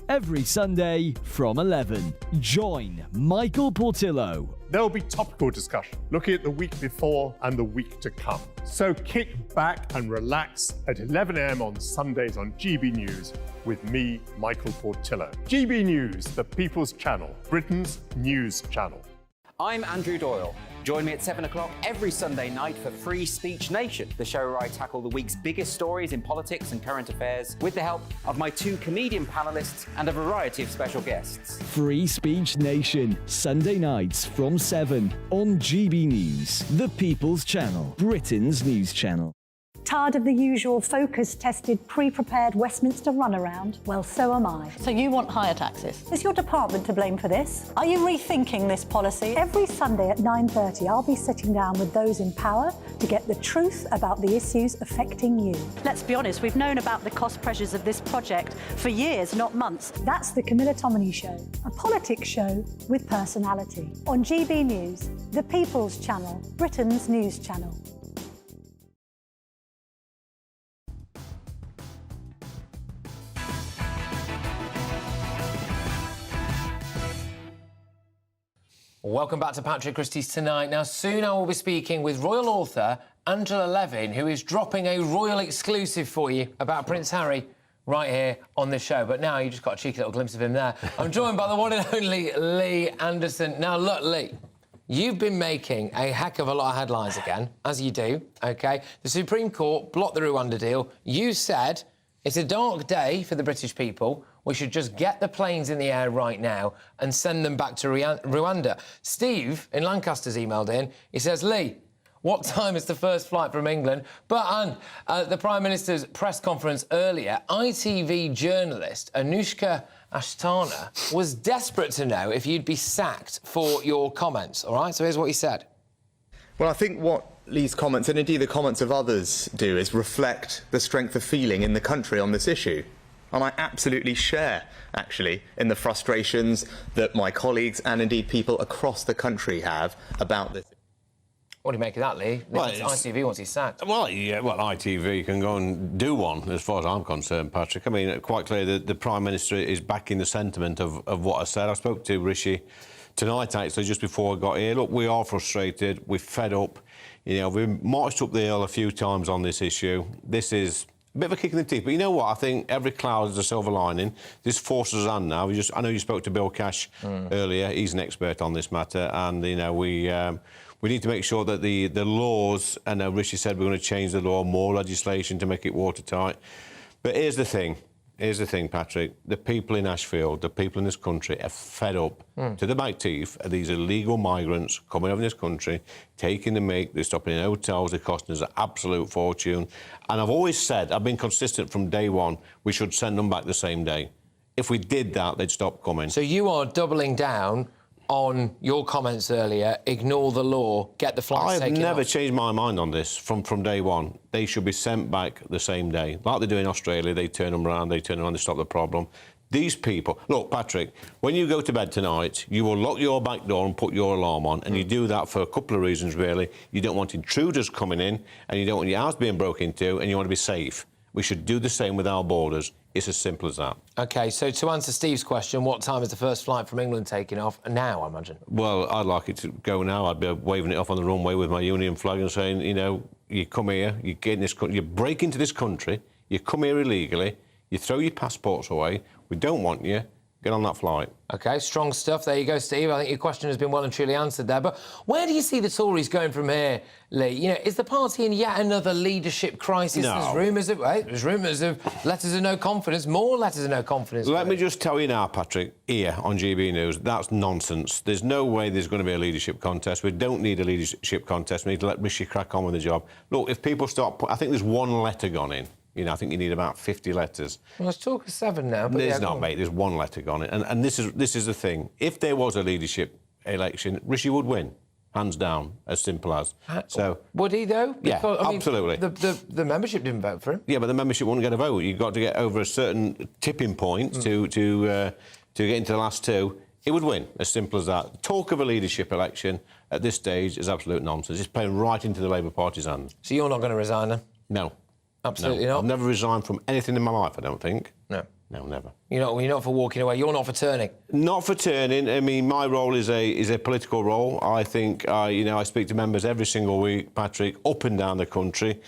Every Sunday from 11, join Michael Portillo. There will be topical discussion, looking at the week before and the week to come. So kick back and relax at 11 a.m. on Sundays on GB News with me, Michael Portillo. GB News, the People's Channel, Britain's news channel. I'm Andrew Doyle. Join me at 7 o'clock every Sunday night for Free Speech Nation, the show where I tackle the week's biggest stories in politics and current affairs with the help of my 2 comedian panellists and a variety of special guests. Free Speech Nation, Sunday nights from 7 on GB News, the People's Channel, Britain's news channel. Tired of the usual focus-tested, pre-prepared Westminster runaround? Well, so am I. So you want higher taxes? Is your department to blame for this? Are you rethinking this policy? Every Sunday at 9:30, I'll be sitting down with those in power to get the truth about the issues affecting you. Let's be honest, we've known about the cost pressures of this project for years, not months. That's the Camilla Tominey Show, a politics show with personality. On GB News, the People's Channel, Britain's news channel. Welcome back to Patrick Christys Tonight. Now, soon I will be speaking with royal author Angela Levin, who is dropping a royal exclusive for you about Prince Harry right here on this show. But now you just got a cheeky little glimpse of him there. I'm joined by the one and only Lee Anderson. Now, look, Lee, you've been making a heck of a lot of headlines again, as you do, OK? The Supreme Court blocked the Rwanda deal. You said it's a dark day for the British people. We should just get the planes in the air right now and send them back to Rwanda. Steve in Lancaster's emailed in. He says, Lee, what time is the first flight from England? But at the Prime Minister's press conference earlier, ITV journalist Anushka Ashtana was desperate to know if you'd be sacked for your comments, all right? So here's what he said. Well, I think what Lee's comments, and indeed the comments of others, do is reflect the strength of feeling in the country on this issue. And I absolutely share, actually, in the frustrations that my colleagues and indeed people across the country have about this. What do you make of that, Lee? Well, ITV wants his sacked. Well, yeah, well, ITV can go and do one, as far as I'm concerned, Patrick. I mean, quite clear that the Prime Minister is backing the sentiment of what I said. I spoke to Rishi tonight, actually, just before I got here. Look, we are frustrated. We're fed up. You know, we've marched up the hill a few times on this issue. This is a bit of a kick in the teeth. But you know what? I think every cloud is a silver lining. This forces us on now. I know you spoke to Bill Cash earlier. He's an expert on this matter. And, you know, we need to make sure that the laws, and Rishi said we're going to change the law, more legislation to make it watertight. But here's the thing. Here's the thing, Patrick. The people in Ashfield, the people in this country are fed up to the back teeth of these illegal migrants coming over this country, taking the mick, they're stopping in hotels, they're costing us an absolute fortune. And I've always said, I've been consistent from day one, we should send them back the same day. If we did that, they'd stop coming. So you are doubling down on your comments earlier, ignore the law, get the flights taken off. I've never changed my mind on this from day one. They should be sent back the same day. Like they do in Australia, they turn them around, they stop the problem. These people... Look, Patrick, when you go to bed tonight, you will lock your back door and put your alarm on, and you do that for a couple of reasons, really. You don't want intruders coming in, and you don't want your house being broken into, and you want to be safe. We should do the same with our borders. It's as simple as that. OK, so to answer Steve's question, what time is the first flight from England taking off? Now, I imagine. Well, I'd like it to go now. I'd be waving it off on the runway with my union flag and saying, you know, you come here, you get in this country, you break into this country, you come here illegally, you throw your passports away, we don't want you, get on that flight. OK, strong stuff. There you go, Steve. I think your question has been well and truly answered there. But where do you see the Tories going from here, Lee? You know, is the party in yet another leadership crisis? No. There's rumours of letters of no confidence, more letters of no confidence. Let me just tell you now, Patrick, here on GB News, that's nonsense. There's no way there's going to be a leadership contest. We don't need a leadership contest. We need to let Rishi crack on with the job. Look, if people start... I think there's one letter gone in. You know, I think you need about 50 letters. Well, let's talk of 7 now. But there's not, mate. There's one letter gone in. And this is the thing. If there was a leadership election, Rishi would win. Hands down, as simple as. So would he, though? Because, yeah, absolutely. The membership didn't vote for him. Yeah, but the membership wouldn't get a vote. You've got to get over a certain tipping point to get into the last 2. It would win, as simple as that. Talk of a leadership election at this stage is absolute nonsense. It's playing right into the Labour Party's hands. So you're not going to resign, then? No. Absolutely no. not? I've never resigned from anything in my life, I don't think. No. No, never. You're not for walking away. You're not for turning. Not for turning. I mean, my role is a political role. I think, I speak to members every single week, Patrick, up and down the country.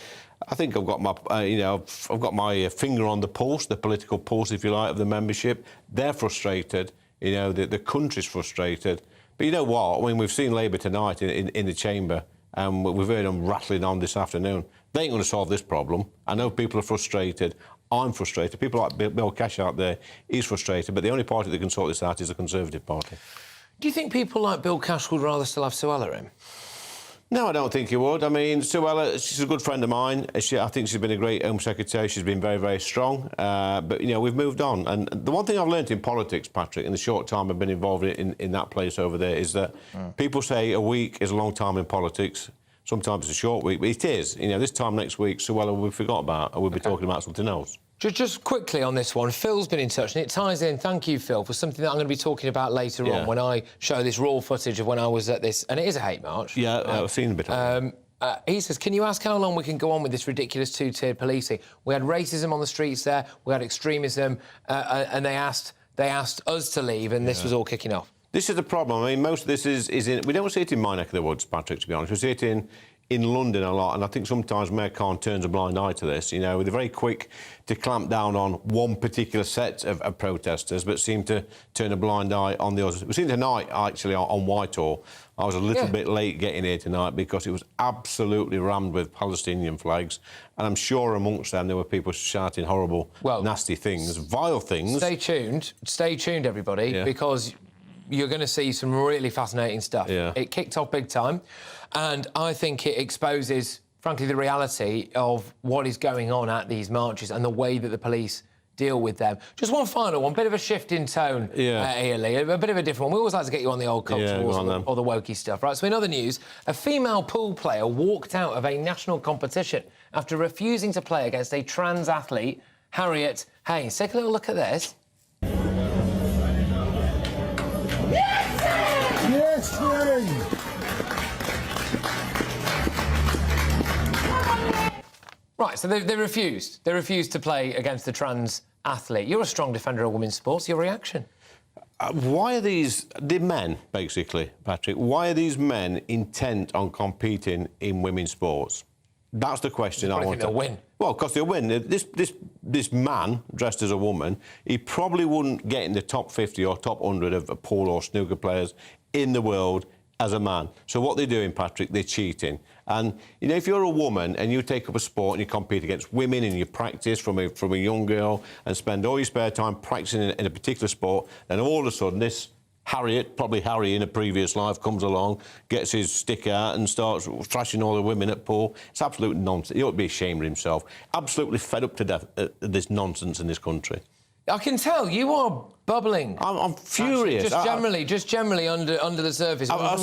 I think I've got my, I've got my finger on the pulse, the political pulse, if you like, of the membership. They're frustrated. You know, the country's frustrated. But you know what? I mean, we've seen Labour tonight in the chamber, and we've heard them rattling on this afternoon. They ain't going to solve this problem. I know people are frustrated. I'm frustrated. People like Bill Cash out there, he's frustrated. But the only party that can sort this out is the Conservative Party. Do you think people like Bill Cash would rather still have Suella in? No, I don't think he would. I mean, Suella, she's a good friend of mine. I think she's been a great Home Secretary. She's been very, very strong. But, you know, we've moved on. And the one thing I've learnt in politics, Patrick, in the short time I've been involved in that place over there, is that people say a week is a long time in politics. Sometimes it's a short week, but it is. You know, this time next week, Suella will be forgot about, and we'll be talking about something else. Just quickly on this one, Phil's been in touch, and it ties in, thank you, Phil, for something that I'm going to be talking about later on when I show this raw footage of when I was at this, and it is a hate march. Yeah, I've seen a bit of it. He says, can you ask how long we can go on with this ridiculous two-tiered policing? We had racism on the streets there, we had extremism, and they asked us to leave, and this was all kicking off. This is the problem. I mean, most of this is in... We don't see it in my neck of the woods, Patrick, to be honest. We see it in London a lot, and I think sometimes Mayor Khan turns a blind eye to this. You know, they're very quick to clamp down on one particular set of protesters, but seem to turn a blind eye on the others. We've seen tonight, actually, on Whitehall. I was a little bit late getting here tonight because it was absolutely rammed with Palestinian flags, and I'm sure amongst them there were people shouting horrible, nasty things, vile things. Stay tuned, everybody, because you're going to see some really fascinating stuff. It kicked off big time, and I think it exposes, frankly, the reality of what is going on at these marches and the way that the police deal with them. Just one final one, bit of a shift in tone here, Lee, a bit of a different one. We always like to get you on the old culture or the wokey stuff, right? So in other news, a female pool player walked out of a national competition after refusing to play against a trans athlete, Harriet Haynes. Take a little look at this. Yes, Right, so they refused. They refused to play against the trans athlete. You're a strong defender of women's sports. Your reaction? Why are the men, basically, Patrick, why are these men intent on competing in women's sports? That's the question I want to... they'll win? Well, because they'll win. This man, dressed as a woman, he probably wouldn't get in the top 50 or top 100 of pool or snooker players in the world as a man. So what they're doing, Patrick, they're cheating. And, you know, if you're a woman and you take up a sport and you compete against women and you practice from a young girl and spend all your spare time practicing in a particular sport, then all of a sudden this Harriet, probably Harry in a previous life, comes along, gets his stick out and starts thrashing all the women at pool. It's absolute nonsense. He ought to be ashamed of himself. Absolutely fed up to death at this nonsense in this country. I can tell you are bubbling. I'm furious. Actually, just generally under the surface. I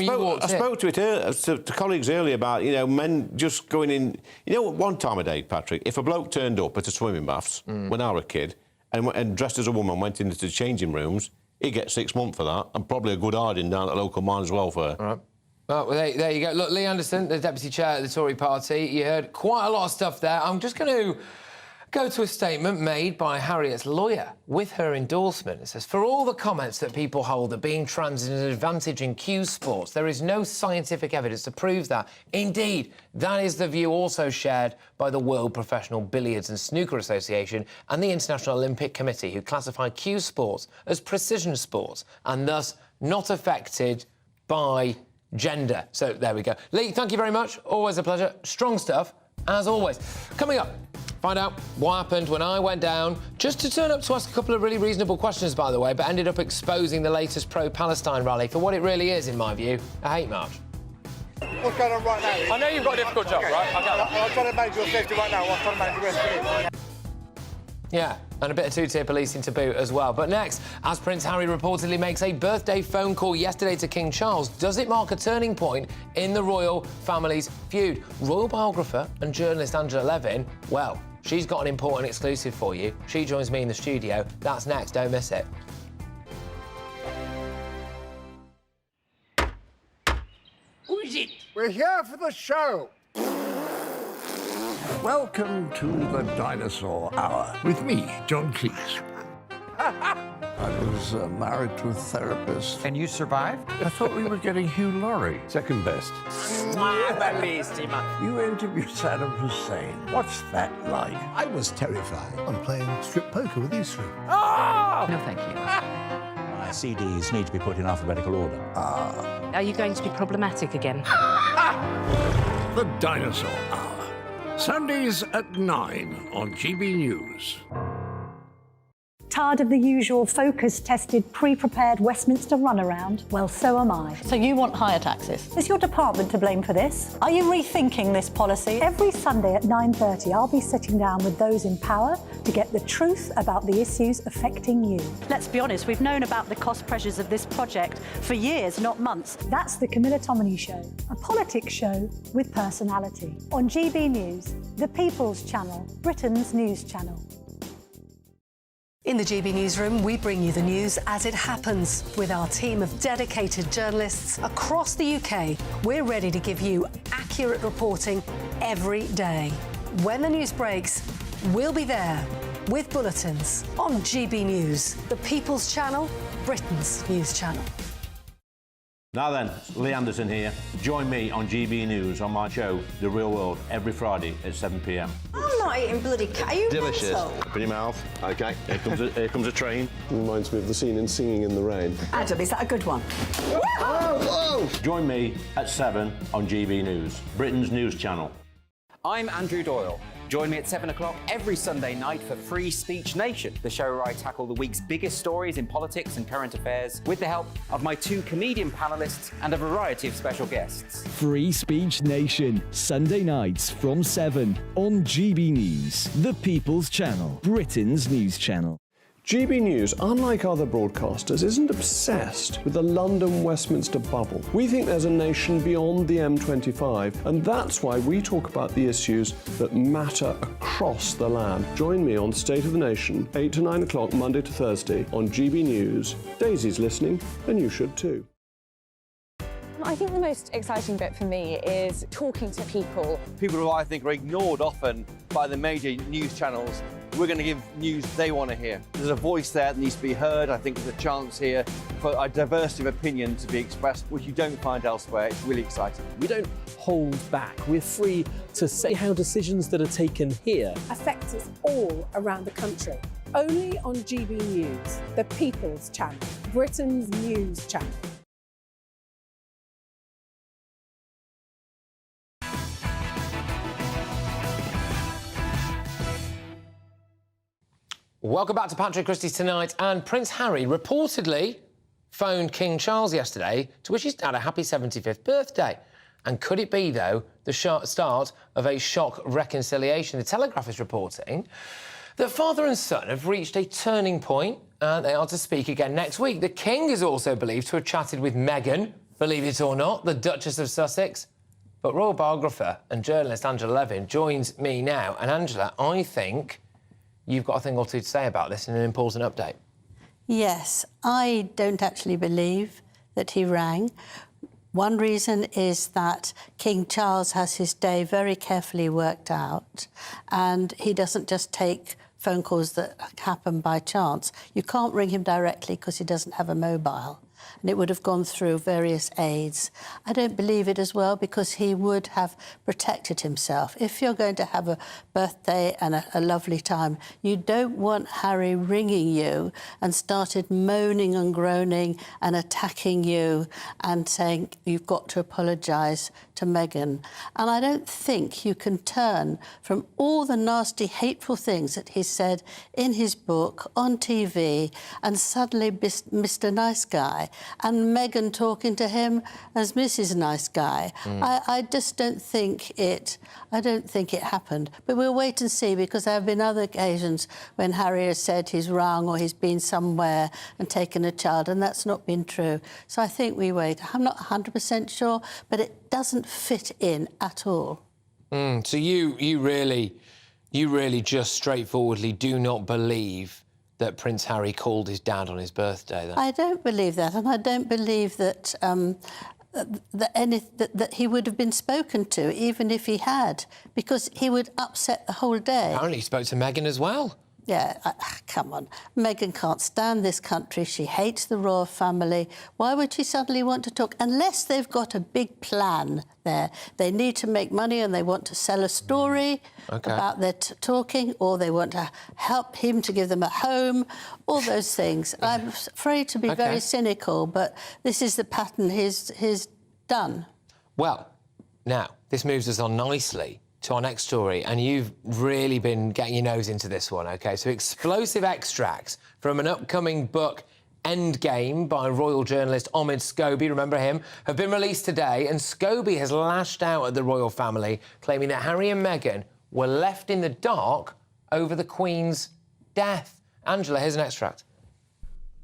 spoke to colleagues earlier about, you know, men just going in. You know, one time a day, Patrick, if a bloke turned up at a swimming baths when I was a kid and dressed as a woman went into the changing rooms, he'd get 6 months for that, and probably a good hiding down at local miners' welfare. All right. Well, there you go. Look, Lee Anderson, the Deputy Chair of the Tory party, you heard quite a lot of stuff there. I'm just going to go to a statement made by Harriet's lawyer with her endorsement. It says, for all the comments that people hold that being trans is an advantage in cue sports, there is no scientific evidence to prove that. Indeed, that is the view also shared by the World Professional Billiards and Snooker Association and the International Olympic Committee, who classify cue sports as precision sports and thus not affected by gender. So there we go. Lee, thank you very much. Always a pleasure. Strong stuff, as always. Coming up, find out what happened when I went down just to turn up to ask a couple of really reasonable questions, by the way, but ended up exposing the latest pro-Palestine rally for what it really is, in my view, a hate march. What's going on right now? I know you've got a difficult job, right? I'm trying to manage your safety right now. I'm trying to manage the rest of it. Yeah, and a bit of two-tier policing to boot as well. But next, as Prince Harry reportedly makes a birthday phone call yesterday to King Charles, does it mark a turning point in the royal family's feud? Royal biographer and journalist Angela Levin, well, she's got an important exclusive for you. She joins me in the studio. That's next, don't miss it. Who is it? We're here for the show. Welcome to the Dinosaur Hour with me, John Cleese. I was married to a therapist. And you survived? I thought we were getting Hugh Laurie. Second best. You interviewed Saddam Hussein. What's that like? I was terrified. I'm playing strip poker with these three. Oh! No, thank you. My CDs need to be put in alphabetical order. Are you going to be problematic again? The Dinosaur Hour. Sundays at 9 on GB News. Tired of the usual focus-tested, pre-prepared Westminster runaround? Well, so am I. So you want higher taxes? Is your department to blame for this? Are you rethinking this policy? Every Sunday at 9:30, I'll be sitting down with those in power to get the truth about the issues affecting you. Let's be honest, we've known about the cost pressures of this project for years, not months. That's the Camilla Tominey Show, a politics show with personality. On GB News, the People's Channel, Britain's news channel. In the GB Newsroom, we bring you the news as it happens. With our team of dedicated journalists across the UK, we're ready to give you accurate reporting every day. When the news breaks, we'll be there with bulletins on GB News, the People's Channel, Britain's news channel. Now then, Lee Anderson here. Join me on GB News on my show, The Real World, every Friday at 7 p.m. I'm not eating bloody cat. Are you Delicious. mental? Open your mouth. OK, here comes a train. Reminds me of the scene in Singing in the Rain. Adam, is that a good one? Whoa! Join me at 7 on GB News, Britain's news channel. I'm Andrew Doyle. Join me at 7 o'clock every Sunday night for Free Speech Nation, the show where I tackle the week's biggest stories in politics and current affairs with the help of my two comedian panellists and a variety of special guests. Free Speech Nation, Sunday nights from 7 on GB News, the People's Channel, Britain's news channel. GB News, unlike other broadcasters, isn't obsessed with the London-Westminster bubble. We think there's a nation beyond the M25, and that's why we talk about the issues that matter across the land. Join me on State of the Nation, 8 to 9 o'clock, Monday to Thursday, on GB News. Daisy's listening, and you should too. I think the most exciting bit for me is talking to people. People who I think are ignored often by the major news channels. We're going to give news they want to hear. There's a voice there that needs to be heard. I think there's a chance here for a diversity of opinion to be expressed, which you don't find elsewhere. It's really exciting. We don't hold back. We're free to say how decisions that are taken here affect us all around the country. Only on GB News, the People's Channel, Britain's news channel. Welcome back to Patrick Christys Tonight. And Prince Harry reportedly phoned King Charles yesterday to wish his dad a happy 75th birthday. And could it be, though, the start of a shock reconciliation? The Telegraph is reporting that father and son have reached a turning point and they are to speak again next week. The King is also believed to have chatted with Meghan, believe it or not, the Duchess of Sussex. But royal biographer and journalist Angela Levin joins me now. And Angela, I think you've got a thing or two to say about this in an important update. Yes, I don't actually believe that he rang. One reason is that King Charles has his day very carefully worked out, and he doesn't just take phone calls that happen by chance. You can't ring him directly because he doesn't have a mobile, and it would have gone through various aides. I don't believe it as well because he would have protected himself. If you're going to have a birthday and a lovely time, you don't want Harry ringing you and started moaning and groaning and attacking you and saying you've got to apologise to Meghan. And I don't think you can turn from all the nasty, hateful things that he said in his book, on TV, and suddenly Mr. Nice Guy, and Meghan talking to him as Mrs. Nice Guy. I just don't think it happened. But we'll wait and see, because there have been other occasions when Harry has said he's wrong or he's been somewhere and taken a child, and that's not been true. So I think we wait. I'm not 100% sure, but it doesn't fit in at all. So you really just straightforwardly do not believe that Prince Harry called his dad on his birthday, then? I don't believe that, and I don't believe that that he would have been spoken to, even if he had, because he would upset the whole day. Apparently he spoke to Meghan as well. Yeah, come on. Meghan can't stand this country. She hates the royal family. Why would she suddenly want to talk? Unless they've got a big plan there. They need to make money and they want to sell a story about their talking, or they want to help him to give them a home, all those things. I'm afraid to be very cynical, but this is the pattern he's done. Well, now, this moves us on nicely to our next story, and you've really been getting your nose into this one, OK? So explosive extracts from an upcoming book, Endgame, by royal journalist Omid Scobie, remember him, have been released today, and Scobie has lashed out at the royal family, claiming that Harry and Meghan were left in the dark over the Queen's death. Angela, here's an extract.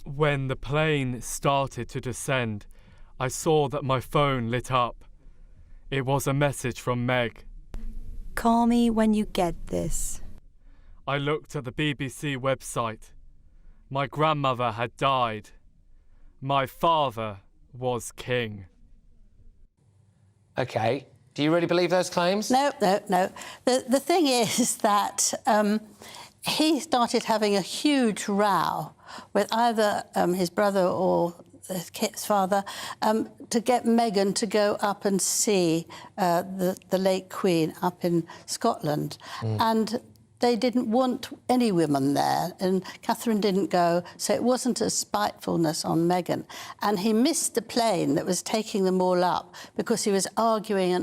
When the plane started to descend, I saw that my phone lit up. It was a message from Meg. Call me when you get this. I looked at the BBC website. My grandmother had died. My father was king. OK. Do you really believe those claims? No. The thing is that he started having a huge row with either his brother or his father to get Meghan to go up and see the late Queen up in Scotland. And they didn't want any women there, and Catherine didn't go, so it wasn't a spitefulness on Meghan. And he missed the plane that was taking them all up because he was arguing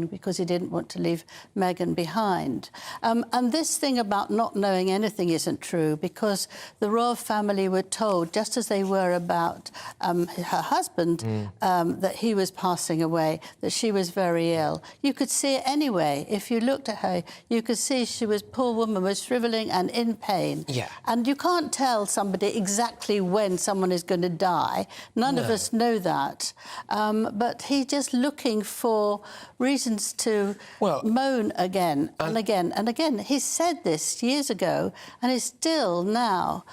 because he didn't want to leave Meghan behind. And this thing about not knowing anything isn't true, because the royal family were told, just as they were about her husband, that he was passing away, that she was very ill. You could see it anyway. If you looked at her, you could see she was, poor woman, was shrivelling and in pain. Yeah. And you can't tell somebody exactly when someone is going to die. None of us know that. But he's just looking for reasons to moan again and again and again. He said this years ago and is still now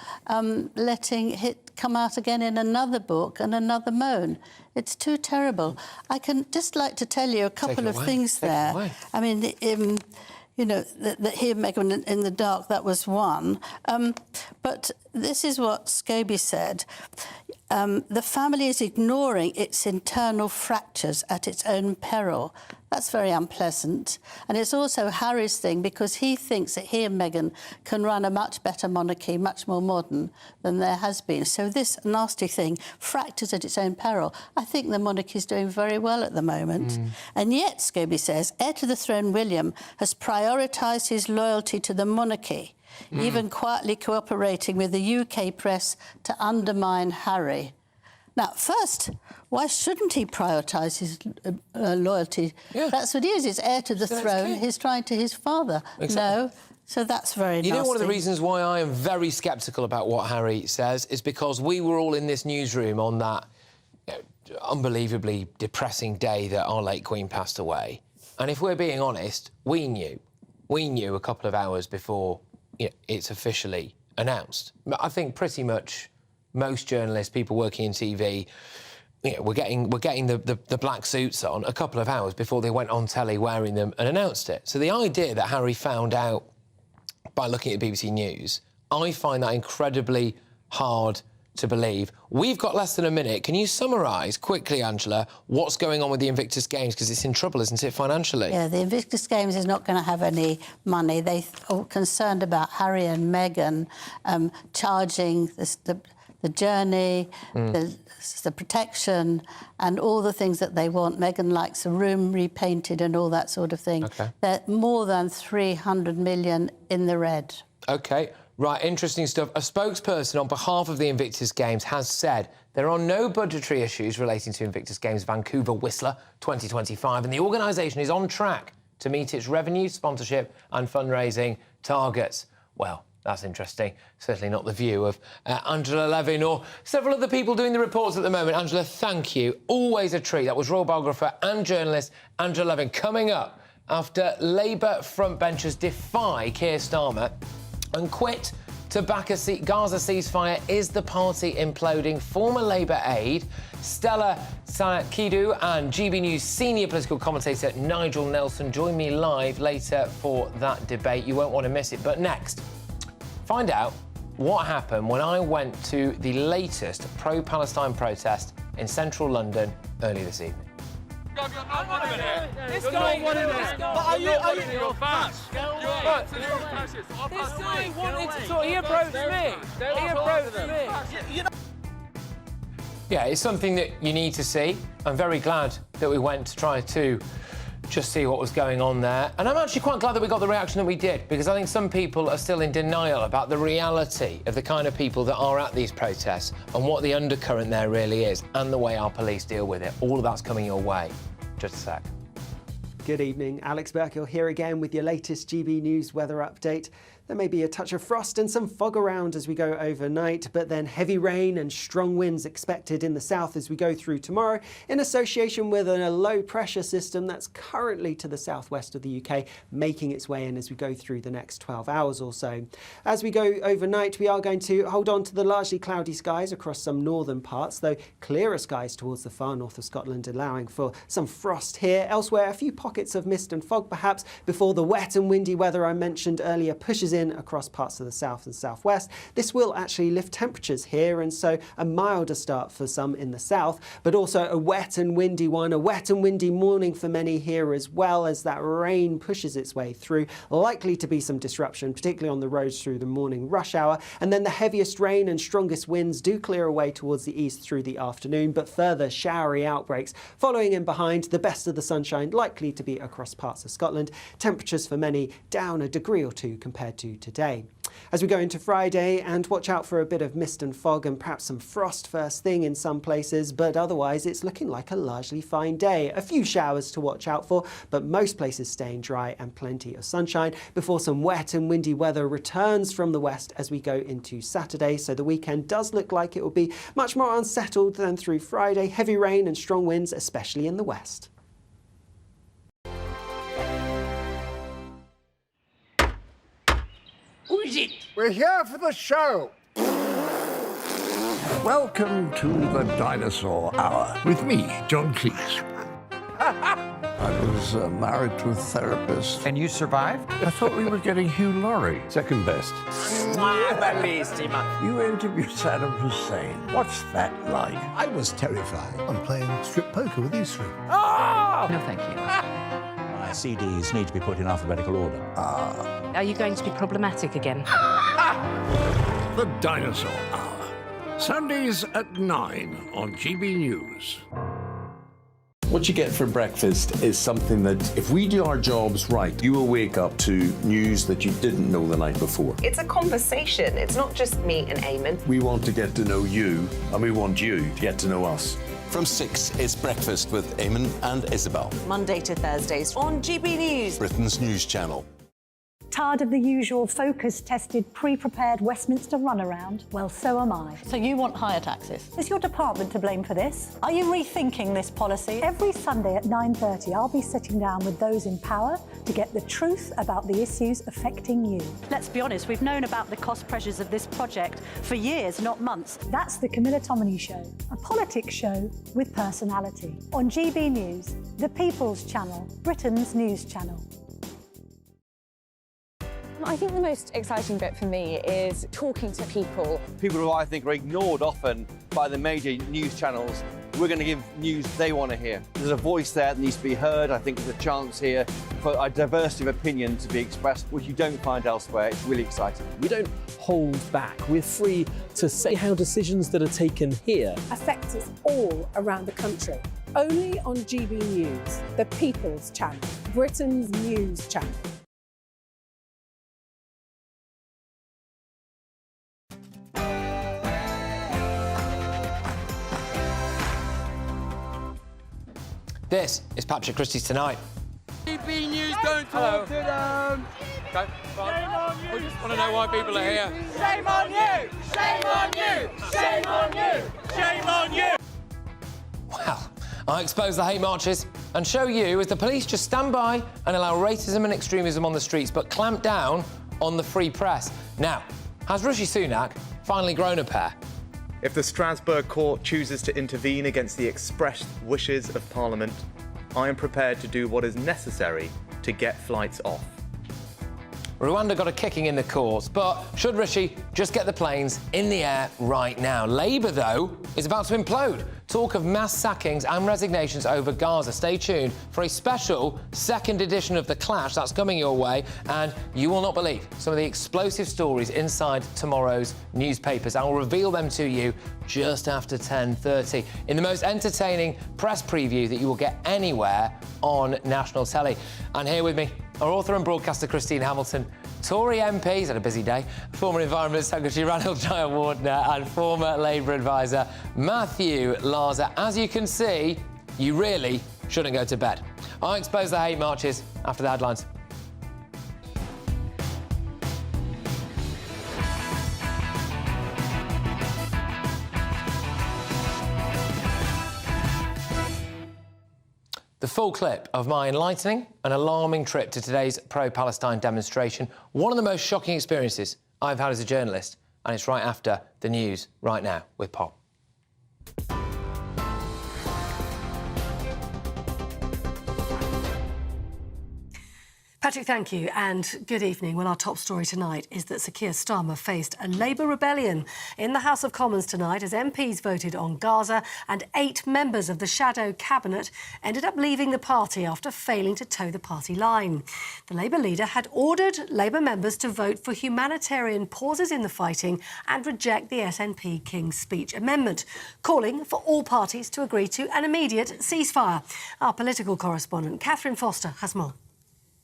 letting it come out again in another book and another moan. It's too terrible. I can just like to tell you a couple of things there. I mean, you know, that he and Meghan in the dark, that was one. But this is what Scobie said. The family is ignoring its internal fractures at its own peril. That's very unpleasant. And it's also Harry's thing, because he thinks that he and Meghan can run a much better monarchy, much more modern than there has been. So this nasty thing, fractures at its own peril. I think the monarchy is doing very well at the moment. And yet, Scobie says, heir to the throne William has prioritised his loyalty to the monarchy, even quietly cooperating with the UK press to undermine Harry. Now, first, why shouldn't he prioritise his loyalty? That's what he is. He's heir to the throne. He's trying to his father. Exactly. No. So that's very nasty. You know, one of the reasons why I am very sceptical about what Harry says is because we were all in this newsroom on that unbelievably depressing day that our late Queen passed away. And if we're being honest, we knew a couple of hours before it's officially announced. I think pretty much most journalists, people working in TV, we're getting the black suits on a couple of hours before they went on telly wearing them and announced it. So the idea that Harry found out by looking at BBC News, I find that incredibly hard to believe. We've got less than a minute. Can you summarise quickly, Angela, what's going on with the Invictus Games? Because it's in trouble, isn't it, financially? Yeah, the Invictus Games is not going to have any money. They are concerned about Harry and Meghan charging the journey, the protection and all the things that they want. Meghan likes a room repainted and all that sort of thing. OK. They're more than 300 million in the red. OK. Right, interesting stuff. A spokesperson on behalf of the Invictus Games has said there are no budgetary issues relating to Invictus Games Vancouver Whistler 2025 and the organisation is on track to meet its revenue, sponsorship and fundraising targets. Well, that's interesting. Certainly not the view of Angela Levin or several other people doing the reports at the moment. Angela, thank you. Always a treat. That was royal biographer and journalist Angela Levin. Coming up, after Labour frontbenchers defy Keir Starmer and quit to back a Gaza ceasefire, is the party imploding? Former Labour aide Stella Kidu and GB News senior political commentator Nigel Nelson join me live later for that debate. You won't want to miss it. But next, find out what happened when I went to the latest pro-Palestine protest in central London early this evening. You're not one of it. This guy wanted it. But are you? You're fascist. This guy wanted to talk. He approached me. He approached me. Yeah, it's something that you need to see. I'm very glad that we went to try to just see what was going on there. And I'm actually quite glad that we got the reaction that we did, because I think some people are still in denial about the reality of the kind of people that are at these protests and what the undercurrent there really is and the way our police deal with it. All of that's coming your way. Just a sec. Good evening, Alex Burkill here again with your latest GB News weather update. There may be a touch of frost and some fog around as we go overnight, but then heavy rain and strong winds expected in the south as we go through tomorrow, in association with a low pressure system that's currently to the southwest of the UK, making its way in as we go through the next 12 hours or so. As we go overnight, we are going to hold on to the largely cloudy skies across some northern parts, though clearer skies towards the far north of Scotland, allowing for some frost here. Elsewhere, a few pockets of mist and fog perhaps before the wet and windy weather I mentioned earlier pushes in across parts of the south and southwest. This will actually lift temperatures here, and so a milder start for some in the south, but also a wet and windy one, a wet and windy morning for many here as well as that rain pushes its way through. Likely to be some disruption, particularly on the roads through the morning rush hour, and then the heaviest rain and strongest winds do clear away towards the east through the afternoon, but further showery outbreaks following in behind. The best of the sunshine likely to be across parts of Scotland. Temperatures for many down a degree or two compared to today. As we go into Friday, and watch out for a bit of mist and fog and perhaps some frost first thing in some places, but otherwise it's looking like a largely fine day. A few showers to watch out for, but most places staying dry and plenty of sunshine before some wet and windy weather returns from the west as we go into Saturday. So the weekend does look like it will be much more unsettled than through Friday. Heavy rain and strong winds, especially in the west. Who is it? We're here for the show. Welcome to the Dinosaur Hour with me, John Cleese. I was married to a therapist. And you survived? I thought we were getting Hugh Laurie. Second best. You interviewed Saddam Hussein. What's that like? I was terrified. I'm playing strip poker with these three. No, thank you. My CDs need to be put in alphabetical order. Are you going to be problematic again? The Dinosaur Hour. Sundays at 9 on GB News. What you get for breakfast is something that, if we do our jobs right, you will wake up to news that you didn't know the night before. It's a conversation. It's not just me and Eamon. We want to get to know you, and we want you to get to know us. From 6, it's Breakfast with Eamon and Isabel. Monday to Thursdays on GB News. Britain's news channel. Tired of the usual focus-tested, pre-prepared Westminster runaround? Well, so am I. So you want higher taxes? Is your department to blame for this? Are you rethinking this policy? Every Sunday at 9:30, I'll be sitting down with those in power to get the truth about the issues affecting you. Let's be honest, we've known about the cost pressures of this project for years, not months. That's the Camilla Tominey Show, a politics show with personality. On GB News, the People's Channel, Britain's news channel. I think the most exciting bit for me is talking to people. People who I think are ignored often by the major news channels. We're going to give news they want to hear. There's a voice there that needs to be heard. I think there's a chance here for a diversity of opinion to be expressed, which you don't find elsewhere. It's really exciting. We don't hold back. We're free to say how decisions that are taken here affect us all around the country. Only on GB News, the People's Channel, Britain's news channel. This is Patrick Christys Tonight. GBNews, don't talk to them. Okay, fine. We just want to know why people are here. Shame on you! Shame on you! Shame on you! Shame on you! Well, I expose the hate marches and show you as the police just stand by and allow racism and extremism on the streets, but clamp down on the free press. Now, has Rishi Sunak finally grown a pair? If the Strasbourg court chooses to intervene against the expressed wishes of Parliament, I am prepared to do what is necessary to get flights off. Rwanda got a kicking in the courts, but should Rishi just get the planes in the air right now? Labour, though, is about to implode. Talk of mass sackings and resignations over Gaza. Stay tuned for a special second edition of The Clash that's coming your way, and you will not believe some of the explosive stories inside tomorrow's newspapers. I will reveal them to you just after 10:30 in the most entertaining press preview that you will get anywhere on national telly. And here with me, our author and broadcaster Christine Hamilton, Tory MP, he's had a busy day, former Environment Secretary Ranald Jayawardena and former Labour advisor Matthew Larser. As you can see, you really shouldn't go to bed. I expose the hate marches after the headlines. The full clip of my enlightening and alarming trip to today's pro-Palestine demonstration, one of the most shocking experiences I've had as a journalist, and it's right after the news right now with Pop. Patrick, thank you, and good evening. Well, our top story tonight is that Sir Keir Starmer faced a Labour rebellion in the House of Commons tonight as MPs voted on Gaza, and 8 members of the shadow cabinet ended up leaving the party after failing to toe the party line. The Labour leader had ordered Labour members to vote for humanitarian pauses in the fighting and reject the SNP King's Speech Amendment, calling for all parties to agree to an immediate ceasefire. Our political correspondent, Catherine Foster, has more.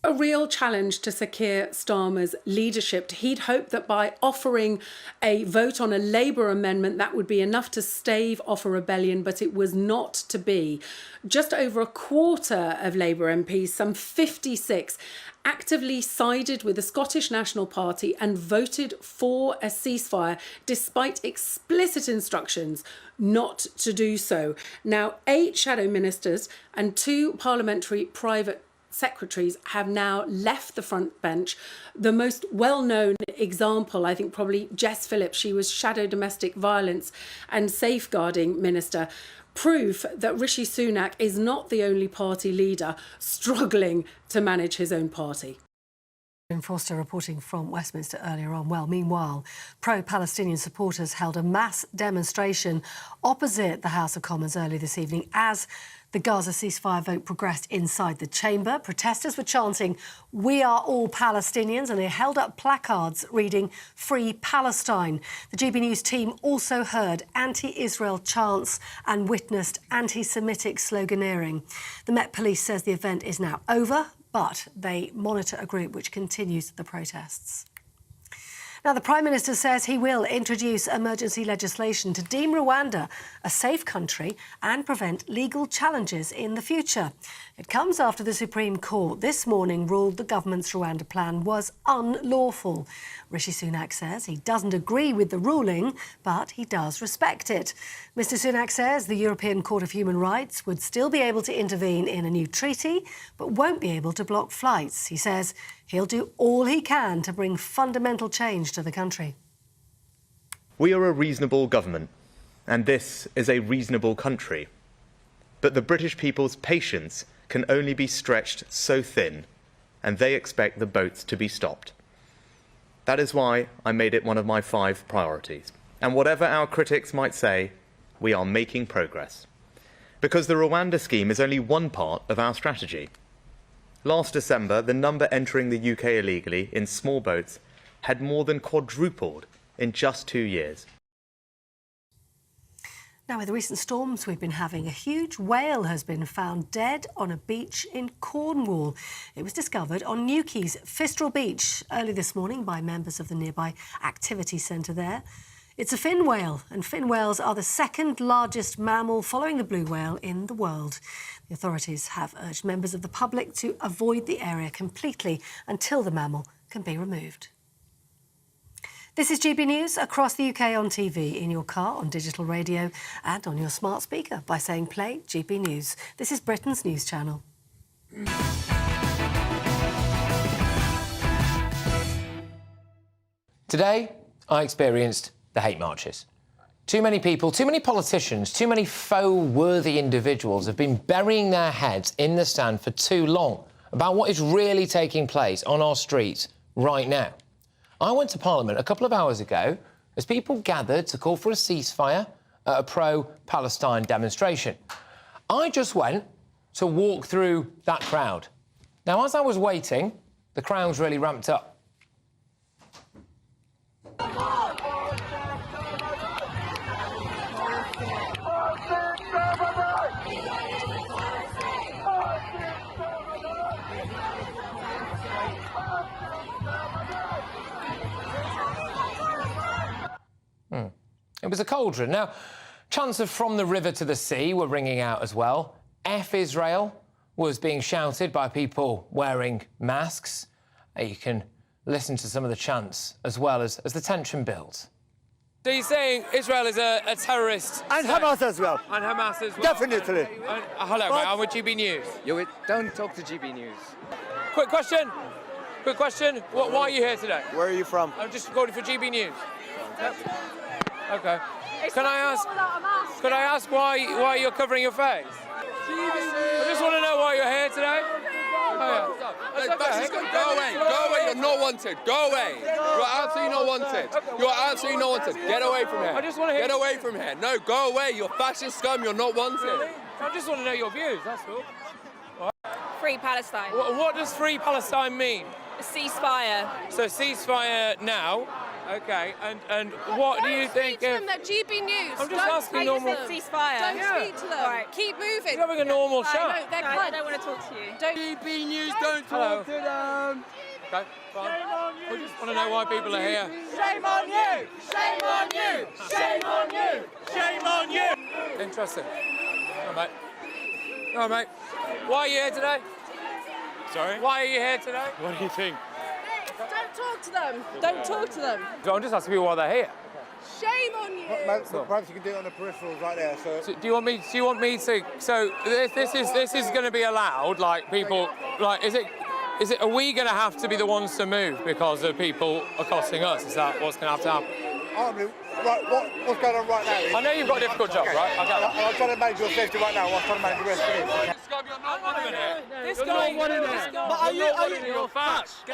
A real challenge to Sir Keir Starmer's leadership. He'd hoped that by offering a vote on a Labour amendment, that would be enough to stave off a rebellion, but it was not to be. Just over a quarter of Labour MPs, some 56, actively sided with the Scottish National Party and voted for a ceasefire, despite explicit instructions not to do so. Now, 8 shadow ministers and 2 parliamentary private secretaries have now left the front bench. The most well-known example, I think, probably Jess Phillips. She was Shadow Domestic Violence and Safeguarding Minister. Proof that Rishi Sunak is not the only party leader struggling to manage his own party. Foster reporting from Westminster earlier on. Well, meanwhile, pro-Palestinian supporters held a mass demonstration opposite the House of Commons early this evening as the Gaza ceasefire vote progressed inside the chamber. Protesters were chanting, "We are all Palestinians," and they held up placards reading, "Free Palestine." The GB News team also heard anti-Israel chants and witnessed anti-Semitic sloganeering. The Met Police says the event is now over, but they monitor a group which continues the protests. Now, the Prime Minister says he will introduce emergency legislation to deem Rwanda a safe country and prevent legal challenges in the future. It comes after the Supreme Court this morning ruled the government's Rwanda plan was unlawful. Rishi Sunak says he doesn't agree with the ruling, but he does respect it. Mr Sunak says the European Court of Human Rights would still be able to intervene in a new treaty, but won't be able to block flights. He says he'll do all he can to bring fundamental change to the country. We are a reasonable government, and this is a reasonable country. But the British people's patience can only be stretched so thin, and they expect the boats to be stopped. That is why I made it one of my 5 priorities. And whatever our critics might say, we are making progress. Because the Rwanda scheme is only one part of our strategy. Last December, the number entering the UK illegally in small boats had more than quadrupled in just 2 years. Now, with the recent storms we've been having, a huge whale has been found dead on a beach in Cornwall. It was discovered on Newquay's Fistral Beach early this morning by members of the nearby activity centre there. It's a fin whale, and fin whales are the second largest mammal following the blue whale in the world. The authorities have urged members of the public to avoid the area completely until the mammal can be removed. This is GB News across the UK on TV, in your car, on digital radio and on your smart speaker by saying play GB News. This is Britain's news channel. Today, I experienced the hate marches. Too many people, too many politicians, too many faux-worthy individuals have been burying their heads in the sand for too long about what is really taking place on our streets right now. I went to Parliament a couple of hours ago as people gathered to call for a ceasefire at a pro-Palestine demonstration. I just went to walk through that crowd. Now, as I was waiting, the crowds really ramped up. It was a cauldron. Now, chants of "From the River to the Sea" were ringing out as well. F Israel was being shouted by people wearing masks. You can listen to some of the chants as well as the tension builds. So you're saying Israel is a terrorist And state? Hamas as well. And Hamas as well? Definitely. Hello, mate, I'm with GB News. Don't talk to GB News. Quick question. Why are you here today? Where are you from? I'm just recording for GB News. Yep. Okay. Can I ask why you're covering your face? I just want to know why you're here today. Oh, yeah. Go away, you're not wanted. Go away. You're absolutely not wanted. You're absolutely not wanted. Get away from here. I just want to hear. Get away from here. No, go away. You're fascist scum. You're not wanted. Really? I just want to know your views, that's all. Free Palestine. What does Free Palestine mean? A ceasefire. So ceasefire now. Okay, and what do you think? Don't speak to them, they're GB News. I'm just asking normal. Ceasefire. Don't speak to them. Right. Keep moving. You're having a normal chat. No, they're kind. I don't want to talk to you. GB News, don't talk to them. Okay, fine. We just want to know why people are here. Shame on you! Shame on you! Shame on you! Shame on you! Interesting. All right, mate. All right, mate. Why are you here today? Sorry? Why are you here today? What do you think? Don't talk to them. Don't talk to them. I'm just asking people why they're here. Shame on you. Perhaps you can do it on the peripherals right there. So do you want me to? So this is going to be allowed. Like people, like is it? Are we going to have to be the ones to move because of people accosting us? Is that what's going to have to happen? what's going on right now? I know you've got a difficult job, right? I'm trying to manage your safety right now. I'm trying to manage the rest of it. This guy wanted it. But are you? You're fat. This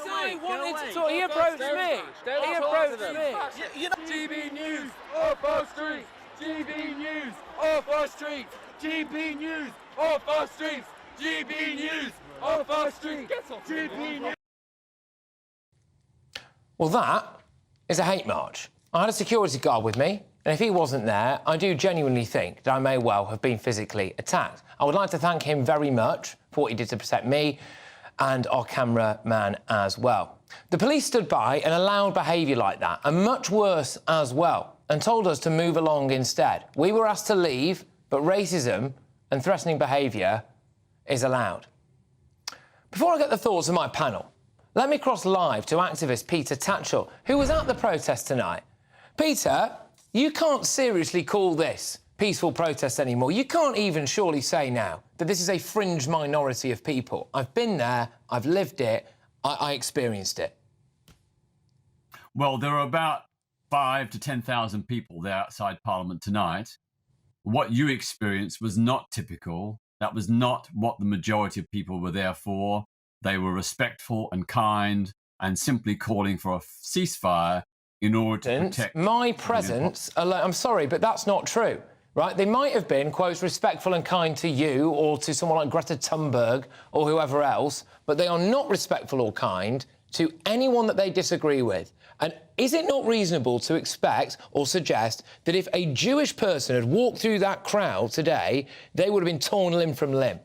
guy wanted to talk. He approached me. He approached me. GB News off our streets. GB News off our streets. GB News off our streets. GB News off our streets. GB News. Well, that is a hate march. I had a security guard with me, and if he wasn't there, I do genuinely think that I may well have been physically attacked. I would like to thank him very much for what he did to protect me and our cameraman as well. The police stood by and allowed behaviour like that, and much worse as well, and told us to move along instead. We were asked to leave, but racism and threatening behaviour is allowed. Before I get the thoughts of my panel, let me cross live to activist Peter Tatchell, who was at the protest tonight. Peter, you can't seriously call this peaceful protest anymore. You can't even surely say now that this is a fringe minority of people. I've been there, I've lived it, I experienced it. Well, there are about 5,000 to 10,000 people there outside Parliament tonight. What you experienced was not typical. That was not what the majority of people were there for. They were respectful and kind and simply calling for a ceasefire in order to protect... My presence alone... I'm sorry, but that's not true, right? They might have been, quote, respectful and kind to you or to someone like Greta Thunberg or whoever else, but they are not respectful or kind to anyone that they disagree with. And is it not reasonable to expect or suggest that if a Jewish person had walked through that crowd today, they would have been torn limb from limb?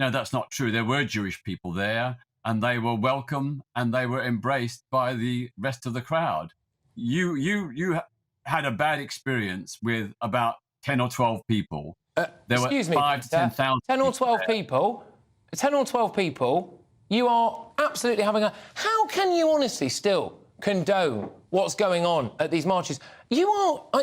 No, that's not true. There were Jewish people there, and they were welcome, and they were embraced by the rest of the crowd. You had a bad experience with about 10 or 12 people. There were 5,000 to 10,000. 10 or 12 people. 10 or 12 people. You are absolutely having a... How can you honestly still condone what's going on at these marches? You are...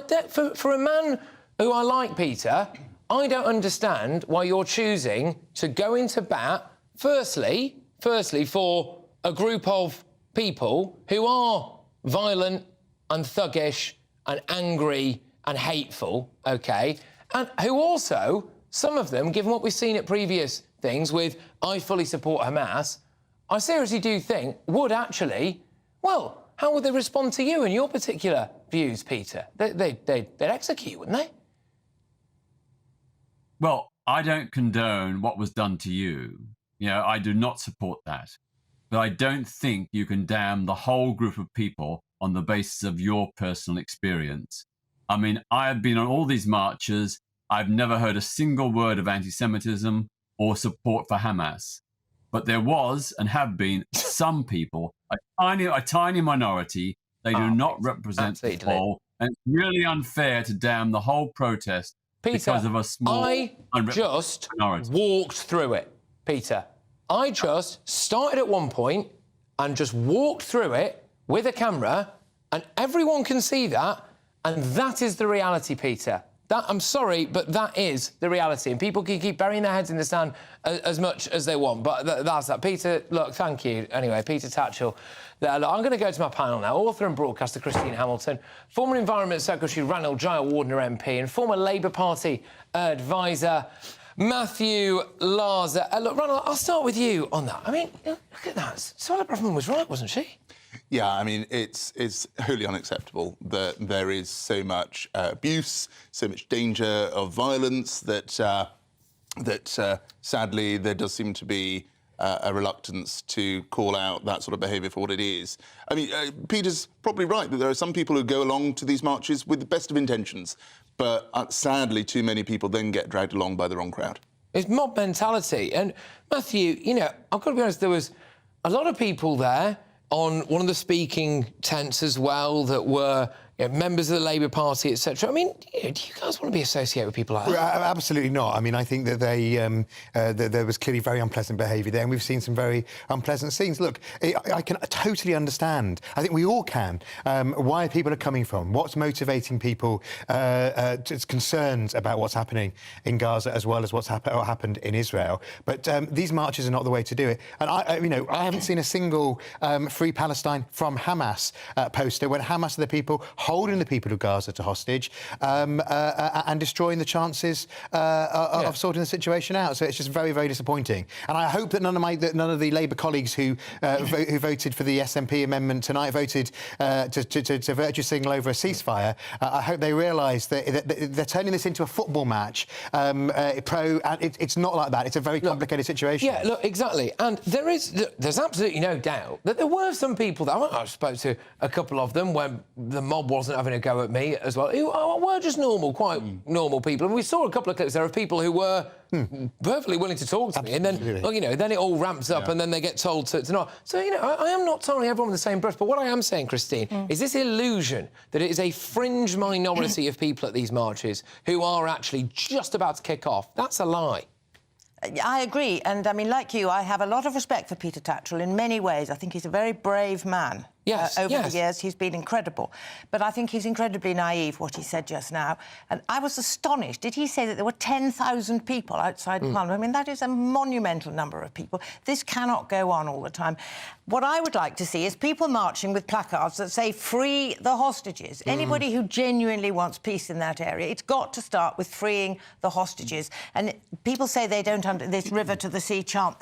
For a man who I like, Peter, I don't understand why you're choosing to go into bat, firstly, for a group of people who are violent and thuggish and angry and hateful, OK, and who also, some of them, given what we've seen at previous things with I fully support Hamas, I seriously do think would actually, well, how would they respond to you and your particular views, Peter? They'd execute, wouldn't they? Well, I don't condone what was done to you. You know, I do not support that. But I don't think you can damn the whole group of people on the basis of your personal experience. I mean, I have been on all these marches. I've never heard a single word of anti-Semitism or support for Hamas. But there was and have been some people, a tiny minority. They do not represent the whole. And it's really unfair to damn the whole protest because of a small I just minority. Walked through it, Peter. I just started at one point and just walked through it with a camera, and everyone can see that, and that is the reality, Peter. I'm sorry, but that is the reality, and people can keep burying their heads in the sand as much as they want, but that's that. Peter, look, thank you. Anyway, Peter Tatchell. Look, I'm going to go to my panel now. Author and broadcaster Christine Hamilton, former Environment Secretary Ranald Jayawardena MP, and former Labour Party advisor Matthew Larser. Look, Ranald, I'll start with you on that. I mean, look at that. Suella Braverman was right, wasn't she? Yeah, I mean, it's wholly unacceptable that there is so much abuse, so much danger of violence that sadly there does seem to be a reluctance to call out that sort of behaviour for what it is. I mean, Peter's probably right that there are some people who go along to these marches with the best of intentions, but sadly too many people then get dragged along by the wrong crowd. It's mob mentality. And, Matthew, you know, I've got to be honest, there was a lot of people there on one of the speaking tents as well that were members of the Labour Party, etc. I mean, do you guys want to be associated with people like that? Well, absolutely not. I mean, I think that there was clearly very unpleasant behaviour there, and we've seen some very unpleasant scenes. Look, I can totally understand. I think we all can. Where people are coming from, what's motivating people, concerns about what's happening in Gaza as well as what's happened in Israel. But these marches are not the way to do it. And I haven't seen a single Free Palestine from Hamas poster when Hamas are the people holding the people of Gaza to hostage and destroying the chances of sorting the situation out. So it's just very, very disappointing. And I hope that none of the Labour colleagues who voted for the SNP amendment tonight voted to virtue signal over a ceasefire. I hope they realise that they're turning this into a football match. It's not like that. It's a very complicated situation. Yeah, look, exactly. And there's absolutely no doubt that there were some people that I spoke to a couple of them when the mob wasn't having a go at me as well, who were just normal, quite normal people. And we saw a couple of clips there of people who were perfectly willing to talk to me, and then, well, you know, then it all ramps up, and then they get told to not. So, you know, I am not tarring everyone with the same brush, but what I am saying, Christine, is this illusion that it is a fringe minority of people at these marches who are actually just about to kick off. That's a lie. I agree, and I mean, like you, I have a lot of respect for Peter Tatchell in many ways. I think he's a very brave man. Yes, over the years, he's been incredible. But I think he's incredibly naive, what he said just now. And I was astonished. Did he say that there were 10,000 people outside Parliament? I mean, that is a monumental number of people. This cannot go on all the time. What I would like to see is people marching with placards that say, free the hostages. Anybody who genuinely wants peace in that area, it's got to start with freeing the hostages. And people say they don't this river to the sea chant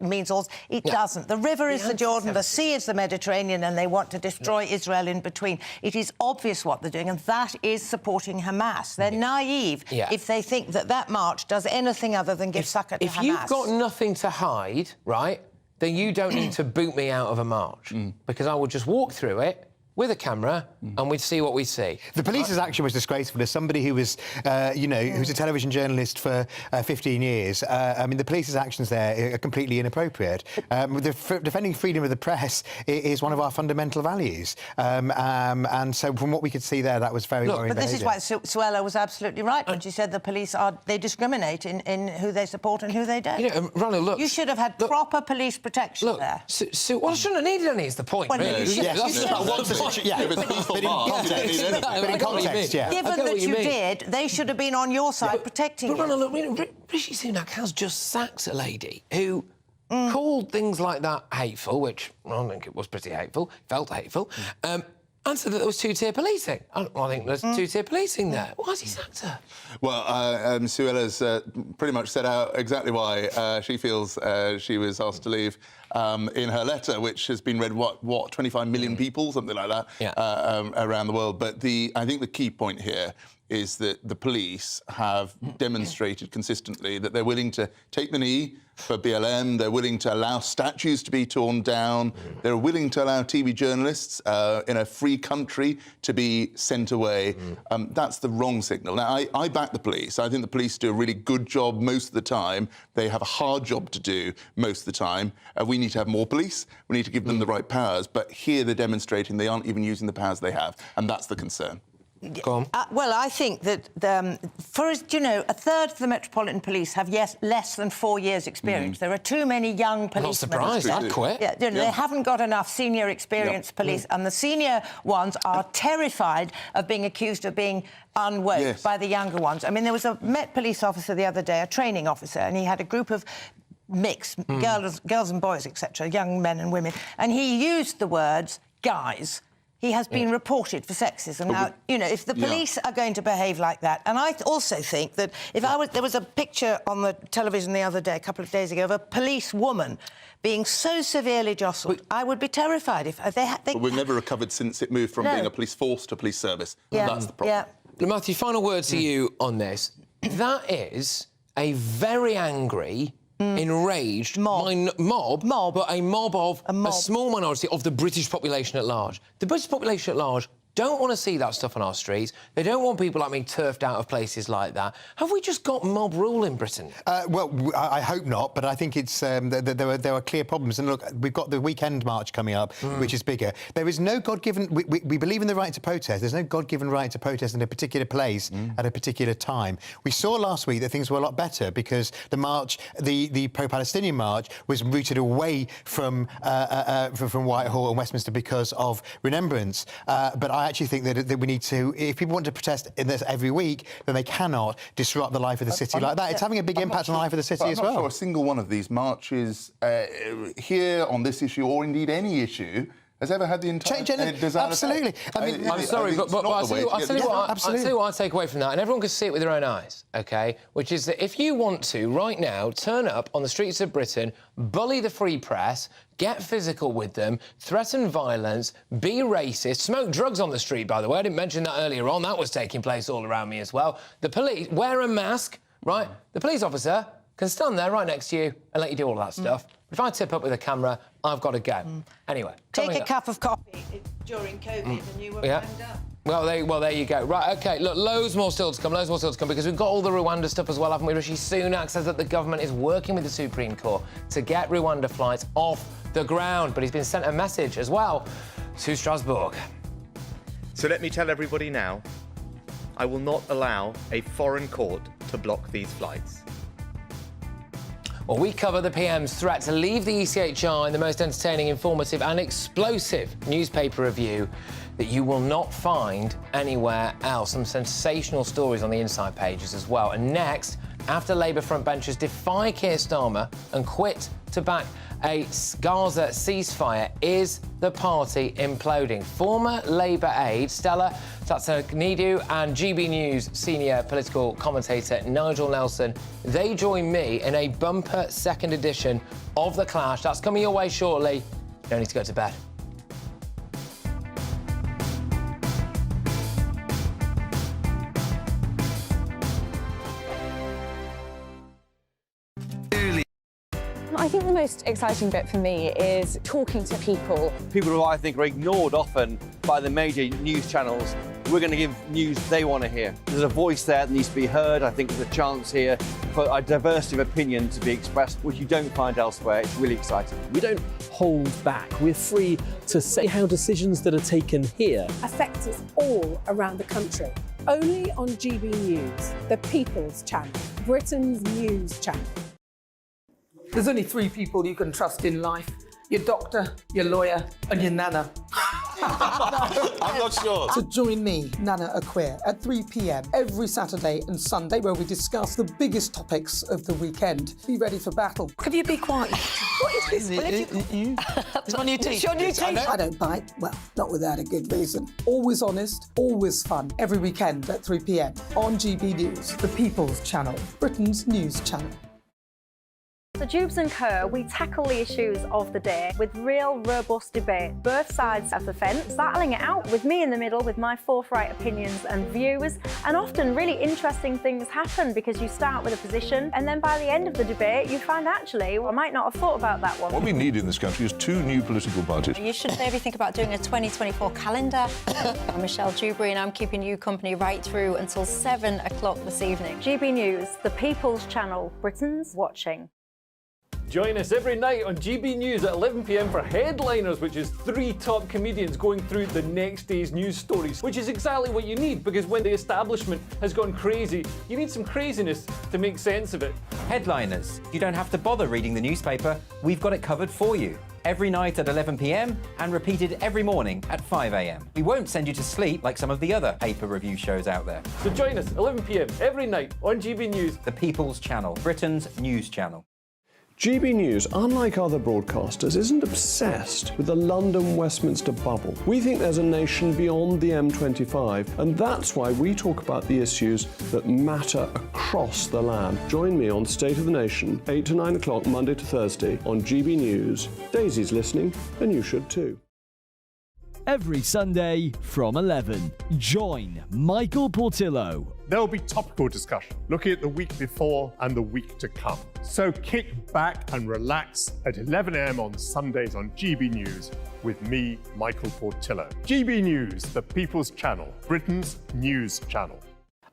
means all. It doesn't. The river is the Jordan, the sea is the Mediterranean, and they want to destroy Israel in between. It is obvious what they're doing, and that is supporting Hamas. They're naive if they think that that march does anything other than give succor to Hamas. If you've got nothing to hide, right, then you don't need to boot me out of a march, because I will just walk through it with a camera, and we'd see what we see. The police's action was disgraceful. As somebody who was, you know, who's a television journalist for 15 years, I mean, the police's actions there are completely inappropriate. Defending freedom of the press is one of our fundamental values. And so from what we could see there, that was very worrying But this is why Suella was absolutely right when she said the police they discriminate in who they support and who they don't. You know, Ronald, look... You should have had proper police protection there. Well, I shouldn't have needed any, is the point, Well, really. Given that you did, they should have been on your side protecting you. But Ronald, look, Rishi Sunak has just sacked a lady who called things like that hateful, which I don't think it was pretty hateful, felt hateful, and said that there was two-tier policing. I think there's two-tier policing there. Why has he sacked her? Well, Suella's pretty much set out exactly why she feels she was asked to leave in her letter, which has been read, what 25 million people, something like that, around the world. But I think the key point here is that the police have demonstrated consistently that they're willing to take the knee for BLM, they're willing to allow statues to be torn down, they're willing to allow TV journalists in a free country to be sent away. That's the wrong signal. Now, I back the police. I think the police do a really good job most of the time. They have a hard job to do most of the time. We need to have more police. We need to give them the right powers. But here they're demonstrating they aren't even using the powers they have, and that's the concern. Go on. Well, I think that, you know, a third of the Metropolitan Police have less than 4 years' experience. There are too many young policemen. Not surprised, I'd quit. They haven't got enough senior experienced police, and the senior ones are terrified of being accused of being unwoke by the younger ones. I mean, there was a Met police officer the other day, a training officer, and he had a group of mixed girls and boys, etc., young men and women, and he used the words guys. He has been reported for sexism. Now, you know, if the police are going to behave like that, and I also think that if there was a picture on the television the other day, a couple of days ago, of a police woman being so severely jostled, I would be terrified if they But we've never recovered since it moved from being a police force to police service. That's the problem. Matthew, final word to you on this. That is a very angry, enraged mob, but a mob of a small minority of the British population at large. The British population at large don't want to see that stuff on our streets. They don't want people like me turfed out of places like that. Have we just got mob rule in Britain? Well, I hope not, but I think it's there are clear problems. And look, we've got the weekend march coming up, which is bigger. There is no God-given... We believe in the right to protest. There's no God-given right to protest in a particular place at a particular time. We saw last week that things were a lot better because the march, the pro-Palestinian march, was routed away from Whitehall and Westminster because of remembrance. But I actually think that we need to, if people want to protest in this every week, then they cannot disrupt the life of the city like that. It's having a big impact on the life of the city as well. I'm not sure a single one of these marches here on this issue, or indeed any issue, has ever had the entire design. Absolutely. I mean, I'm sorry, but I'll tell you what I take away from that, and everyone can see it with their own eyes, OK? Which is that if you want to, right now, turn up on the streets of Britain, bully the free press, get physical with them, threaten violence, be racist, smoke drugs on the street, by the way. I didn't mention that earlier on. That was taking place all around me as well. The police, wear a mask, right? The police officer can stand there right next to you and let you do all that stuff. If I tip up with a camera, I've got to go. Anyway. Take a cup of coffee during COVID and you were wound up. Well, there you go. Right, OK, look, loads more still to come, because we've got all the Rwanda stuff as well, haven't we? Rishi Sunak says that the government is working with the Supreme Court to get Rwanda flights off the ground, but he's been sent a message as well to Strasbourg. So let me tell everybody now, I will not allow a foreign court to block these flights. Well, we cover the PM's threat to leave the ECHR in the most entertaining, informative and explosive newspaper review that you will not find anywhere else. Some sensational stories on the inside pages as well. And next, after Labour frontbenchers defy Keir Starmer and quit to back a Gaza ceasefire, is the party imploding? Former Labour aide Stella Tatchell and GB News senior political commentator Nigel Nelson, they join me in a bumper second edition of The Clash. That's coming your way shortly. No need to go to bed. I think the most exciting bit for me is talking to people. People who I think are ignored often by the major news channels. We're going to give news they want to hear. There's a voice there that needs to be heard. I think there's a chance here for a diversity of opinion to be expressed, which you don't find elsewhere. It's really exciting. We don't hold back. We're free to say how decisions that are taken here affect us all around the country. Only on GB News, the People's Channel, Britain's news channel. There's only 3 people you can trust in life: your doctor, your lawyer, and your nana. I'm not sure. So join me, Nana Aquare, at 3 p.m. every Saturday and Sunday, where we discuss the biggest topics of the weekend. Be ready for battle. Could you be quiet? What is this? It's my new teeth. It's your new teeth. I don't bite. Well, not without a good reason. Always honest, always fun. Every weekend at 3 p.m. on GB News, the People's Channel, Britain's news channel. The Jubes and Kerr, we tackle the issues of the day with real, robust debate, both sides of the fence, battling it out with me in the middle with my forthright opinions and views. And often really interesting things happen because you start with a position and then by the end of the debate you find actually, well, I might not have thought about that one. What we need in this country is 2 new political parties. You should maybe think about doing a 2024 calendar. I'm Michelle Dewberry and I'm keeping you company right through until 7 o'clock this evening. GB News, the People's Channel, Britain's watching. Join us every night on GB News at 11 p.m. for Headliners, which is 3 top comedians going through the next day's news stories, which is exactly what you need, because when the establishment has gone crazy, you need some craziness to make sense of it. Headliners. You don't have to bother reading the newspaper. We've got it covered for you. Every night at 11 p.m. and repeated every morning at 5 a.m. We won't send you to sleep like some of the other paper review shows out there. So join us 11 p.m. every night on GB News. The People's Channel, Britain's news channel. GB News, unlike other broadcasters, isn't obsessed with the London-Westminster bubble. We think there's a nation beyond the M25, and that's why we talk about the issues that matter across the land. Join me on State of the Nation, 8 to 9 o'clock, Monday to Thursday, on GB News. Daisy's listening, and you should too. Every Sunday from 11, join Michael Portillo. There will be topical discussion, looking at the week before and the week to come. So kick back and relax at 11 a.m. on Sundays on GB News with me, Michael Portillo. GB News, the People's Channel, Britain's news channel.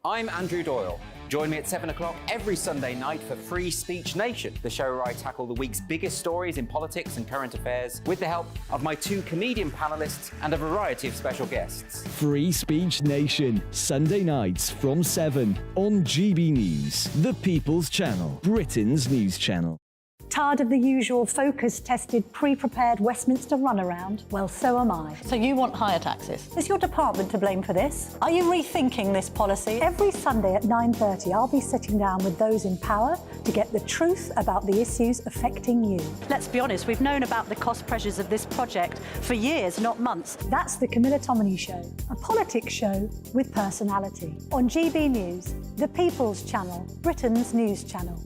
I'm Andrew Doyle. Join me at 7 o'clock every Sunday night for Free Speech Nation, the show where I tackle the week's biggest stories in politics and current affairs with the help of my 2 comedian panellists and a variety of special guests. Free Speech Nation, Sunday nights from 7 on GB News, the People's Channel, Britain's news channel. Tired of the usual focus-tested, pre-prepared Westminster runaround? Well, so am I. So you want higher taxes? Is your department to blame for this? Are you rethinking this policy? Every Sunday at 9:30, I'll be sitting down with those in power to get the truth about the issues affecting you. Let's be honest, we've known about the cost pressures of this project for years, not months. That's the Camilla Tominey Show, a politics show with personality. On GB News, the People's Channel, Britain's news channel.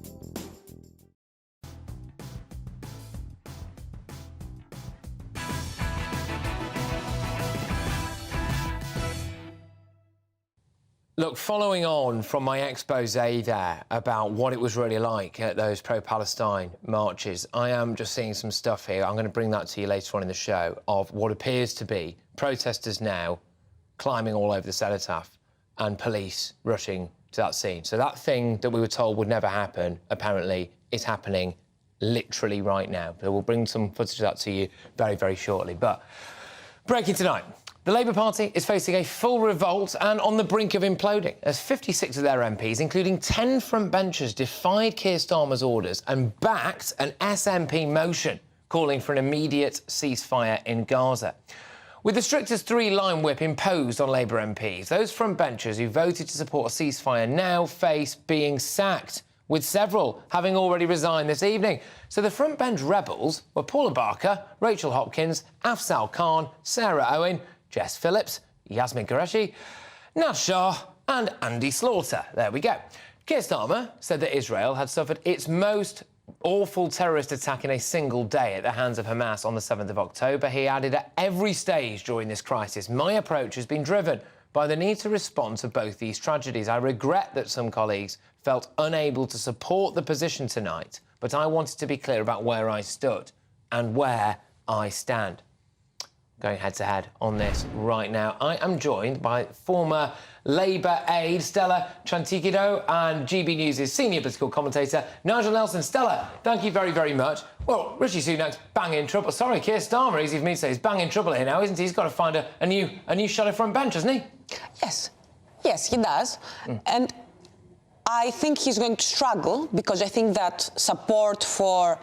Look, following on from my expose there about what it was really like at those pro-Palestine marches, I am just seeing some stuff here. I'm going to bring that to you later on in the show of what appears to be protesters now climbing all over the Cenotaph and police rushing to that scene. So that thing that we were told would never happen, apparently, is happening literally right now. So we'll bring some footage of that to you very, very shortly. But breaking tonight. The Labour Party is facing a full revolt and on the brink of imploding, as 56 of their MPs, including 10 frontbenchers, defied Keir Starmer's orders and backed an SNP motion calling for an immediate ceasefire in Gaza. With the strictest three-line whip imposed on Labour MPs, those frontbenchers who voted to support a ceasefire now face being sacked, with several having already resigned this evening. So the frontbench rebels were Paula Barker, Rachel Hopkins, Afzal Khan, Sarah Owen, Jess Phillips, Yasmin Qureshi, Naz Shah and Andy Slaughter. There we go. Keir Starmer said that Israel had suffered its most awful terrorist attack in a single day at the hands of Hamas on the 7th of October. He added, at every stage during this crisis, my approach has been driven by the need to respond to both these tragedies. I regret that some colleagues felt unable to support the position tonight, but I wanted to be clear about where I stood and where I stand. Going head-to-head on this right now. I am joined by former Labour aide Stella Chantikido and GB News' senior political commentator Nigel Nelson. Stella, thank you very, very much. Well, Rishi Sunak's bang in trouble. Sorry, Keir Starmer, easy for me to say, he's bang in trouble here now, isn't he? He's got to find a new shadow front bench, hasn't he? Yes, he does. And I think he's going to struggle because I think that support for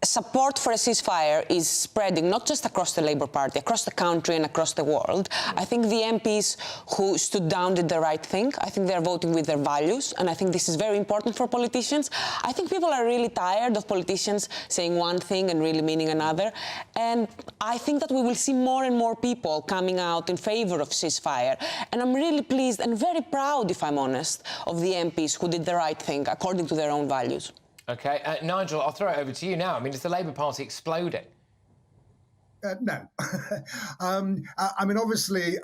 a ceasefire is spreading not just across the Labour Party, across the country and across the world. I think the MPs who stood down did the right thing. I think they're voting with their values, and I think this is very important for politicians. I think people are really tired of politicians saying one thing and really meaning another, and I think that we will see more and more people coming out in favour of ceasefire, and I'm really pleased and very proud, if I'm honest, of the MPs who did the right thing according to their own values. OK. Nigel, I'll throw it over to you now. I mean, is the Labour Party exploding? No. I mean, obviously,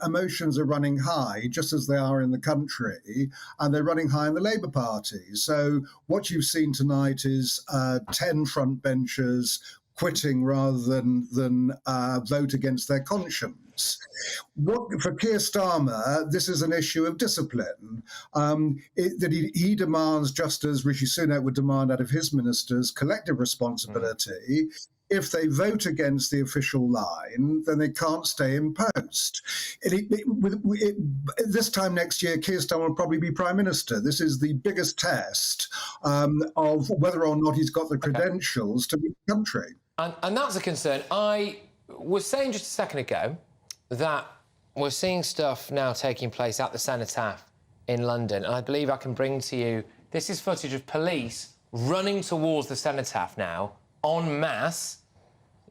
emotions are running high, just as they are in the country, and they're running high in the Labour Party. So what you've seen tonight is 10 frontbenchers quitting rather than vote against their conscience. For Keir Starmer, this is an issue of discipline, that he demands, just as Rishi Sunak would demand out of his ministers, collective responsibility. If they vote against the official line, then they can't stay in post. This time next year, Keir Starmer will probably be Prime Minister. This is the biggest test of whether or not he's got the credentials to lead the country. And that's a concern. I was saying just a second ago that we're seeing stuff now taking place at the Cenotaph in London, and I believe I can bring to you, this is footage of police running towards the Cenotaph now, en masse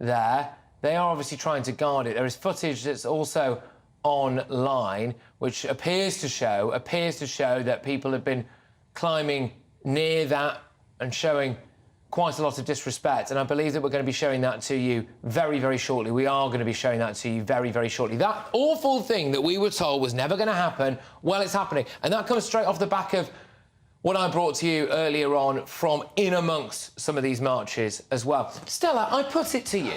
there. They are obviously trying to guard it. There is footage that's also online, which appears to show that people have been climbing near that and showing quite a lot of disrespect, and I believe that we're going to be showing that to you very, very shortly. We are going to be showing that to you very, very shortly. That awful thing that we were told was never going to happen, well, it's happening. And that comes straight off the back of what I brought to you earlier on from in amongst some of these marches as well. Stella, I put it to you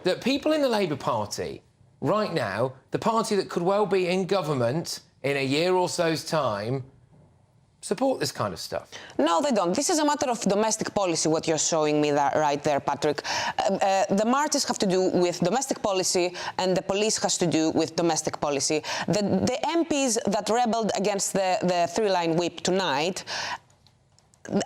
that people in the Labour Party right now, the party that could well be in government in a year or so's time, support this kind of stuff? No, they don't. This is a matter of domestic policy, what you're showing me right there, Patrick. The marches have to do with domestic policy and the police has to do with domestic policy. The MPs that rebelled against the three-line whip tonight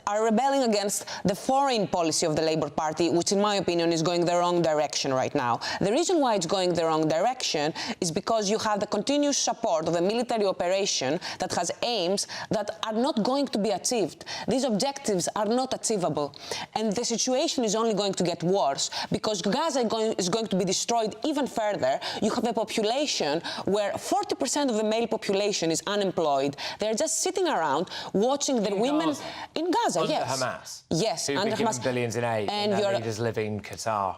are rebelling against the foreign policy of the Labour Party, which in my opinion is going the wrong direction right now. The reason why it's going the wrong direction is because you have the continuous support of a military operation that has aims that are not going to be achieved. These objectives are not achievable. And the situation is only going to get worse because Gaza is going to be destroyed even further. You have a population where 40% of the male population is unemployed. They're just sitting around watching their women... In Gaza, under yes. Hamas. Yes, who've under been given Hamas. billions in aid, and their leaders live in Qatar.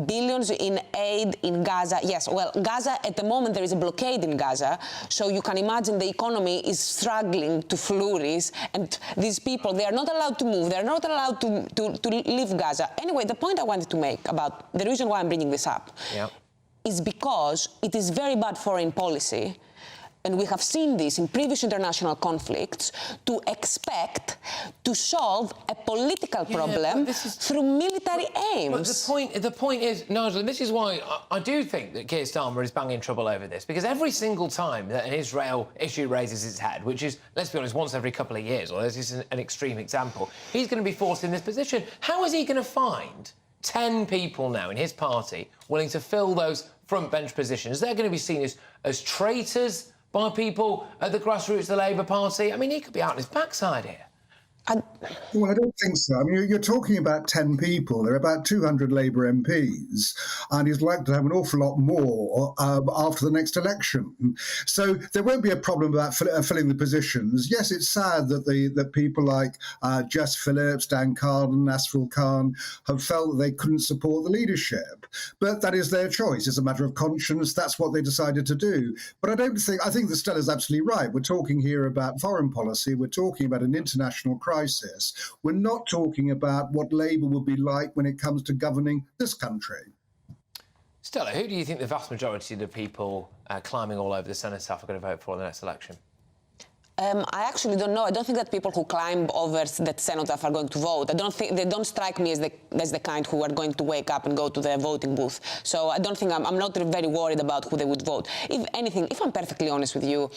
billions in aid in Gaza. Yes, well, Gaza, at the moment, there is a blockade in Gaza, so you can imagine the economy is struggling to flourish, and these people, they are not allowed to move, they are not allowed to leave Gaza. Anyway, the point I wanted to make about the reason why I'm bringing this up is because it is very bad foreign policy, and we have seen this in previous international conflicts, to expect to solve a political problem through military aims. But the point is, Nigel, and this is why I do think that Keir Starmer is banging trouble over this, because every single time that an Israel issue raises its head, which is, let's be honest, once every couple of years, or this is an extreme example, he's going to be forced in this position. How is he going to find 10 people now in his party willing to fill those front bench positions? They're going to be seen as traitors by people at the grassroots of the Labour Party. I mean, he could be out on his backside here. Well, I don't think so. I mean, you're talking about 10 people. There are about 200 Labour MPs, and he's likely to have an awful lot more after the next election. So there won't be a problem about filling the positions. Yes, it's sad that people like Jess Phillips, Dan Carden, Nasrul Khan have felt that they couldn't support the leadership, but that is their choice. It's a matter of conscience. That's what they decided to do. But I think that Stella's absolutely right. We're talking here about foreign policy. We're talking about an international crisis. We're not talking about what Labour will be like when it comes to governing this country. Stella, who do you think the vast majority of the people climbing all over the Cenotaph are going to vote for in the next election? I actually don't know. I don't think that people who climb over that Cenotaph are going to vote. They don't strike me as the kind who are going to wake up and go to the voting booth. So I don't think I'm not very worried about who they would vote. If anything, if I'm perfectly honest with you,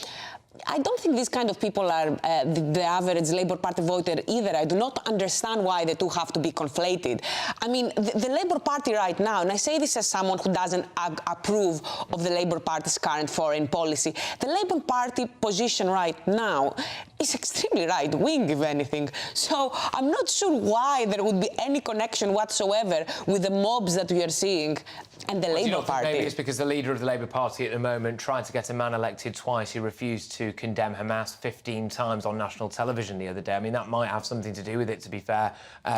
I don't think these kind of people are the average Labour Party voter either. I do not understand why the two have to be conflated. I mean, the Labour Party right now, and I say this as someone who doesn't approve of the Labour Party's current foreign policy, the Labour Party position right now is extremely right-wing, if anything. So I'm not sure why there would be any connection whatsoever with the mobs that we are seeing and the Labour Party. Maybe it's because the leader of the Labour Party at the moment tried to get a man elected twice. He refused to condemn Hamas 15 times on national television the other day. I mean, that might have something to do with it, to be fair,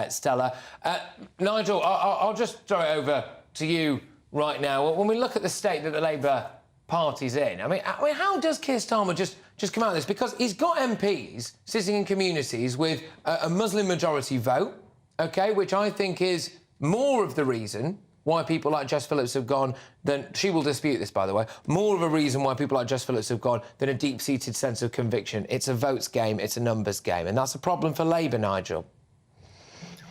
Stella. Nigel, I'll just throw it over to you right now. When we look at the state that the Labour Party's in, I mean, how does Keir Starmer just come out of this? Because he's got MPs sitting in communities with a Muslim majority vote, OK, which I think is more of the reason why people like Jess Phillips have gone than... She will dispute this, by the way. More of a reason why people like Jess Phillips have gone than a deep-seated sense of conviction. It's a votes game, it's a numbers game, and that's a problem for Labour, Nigel.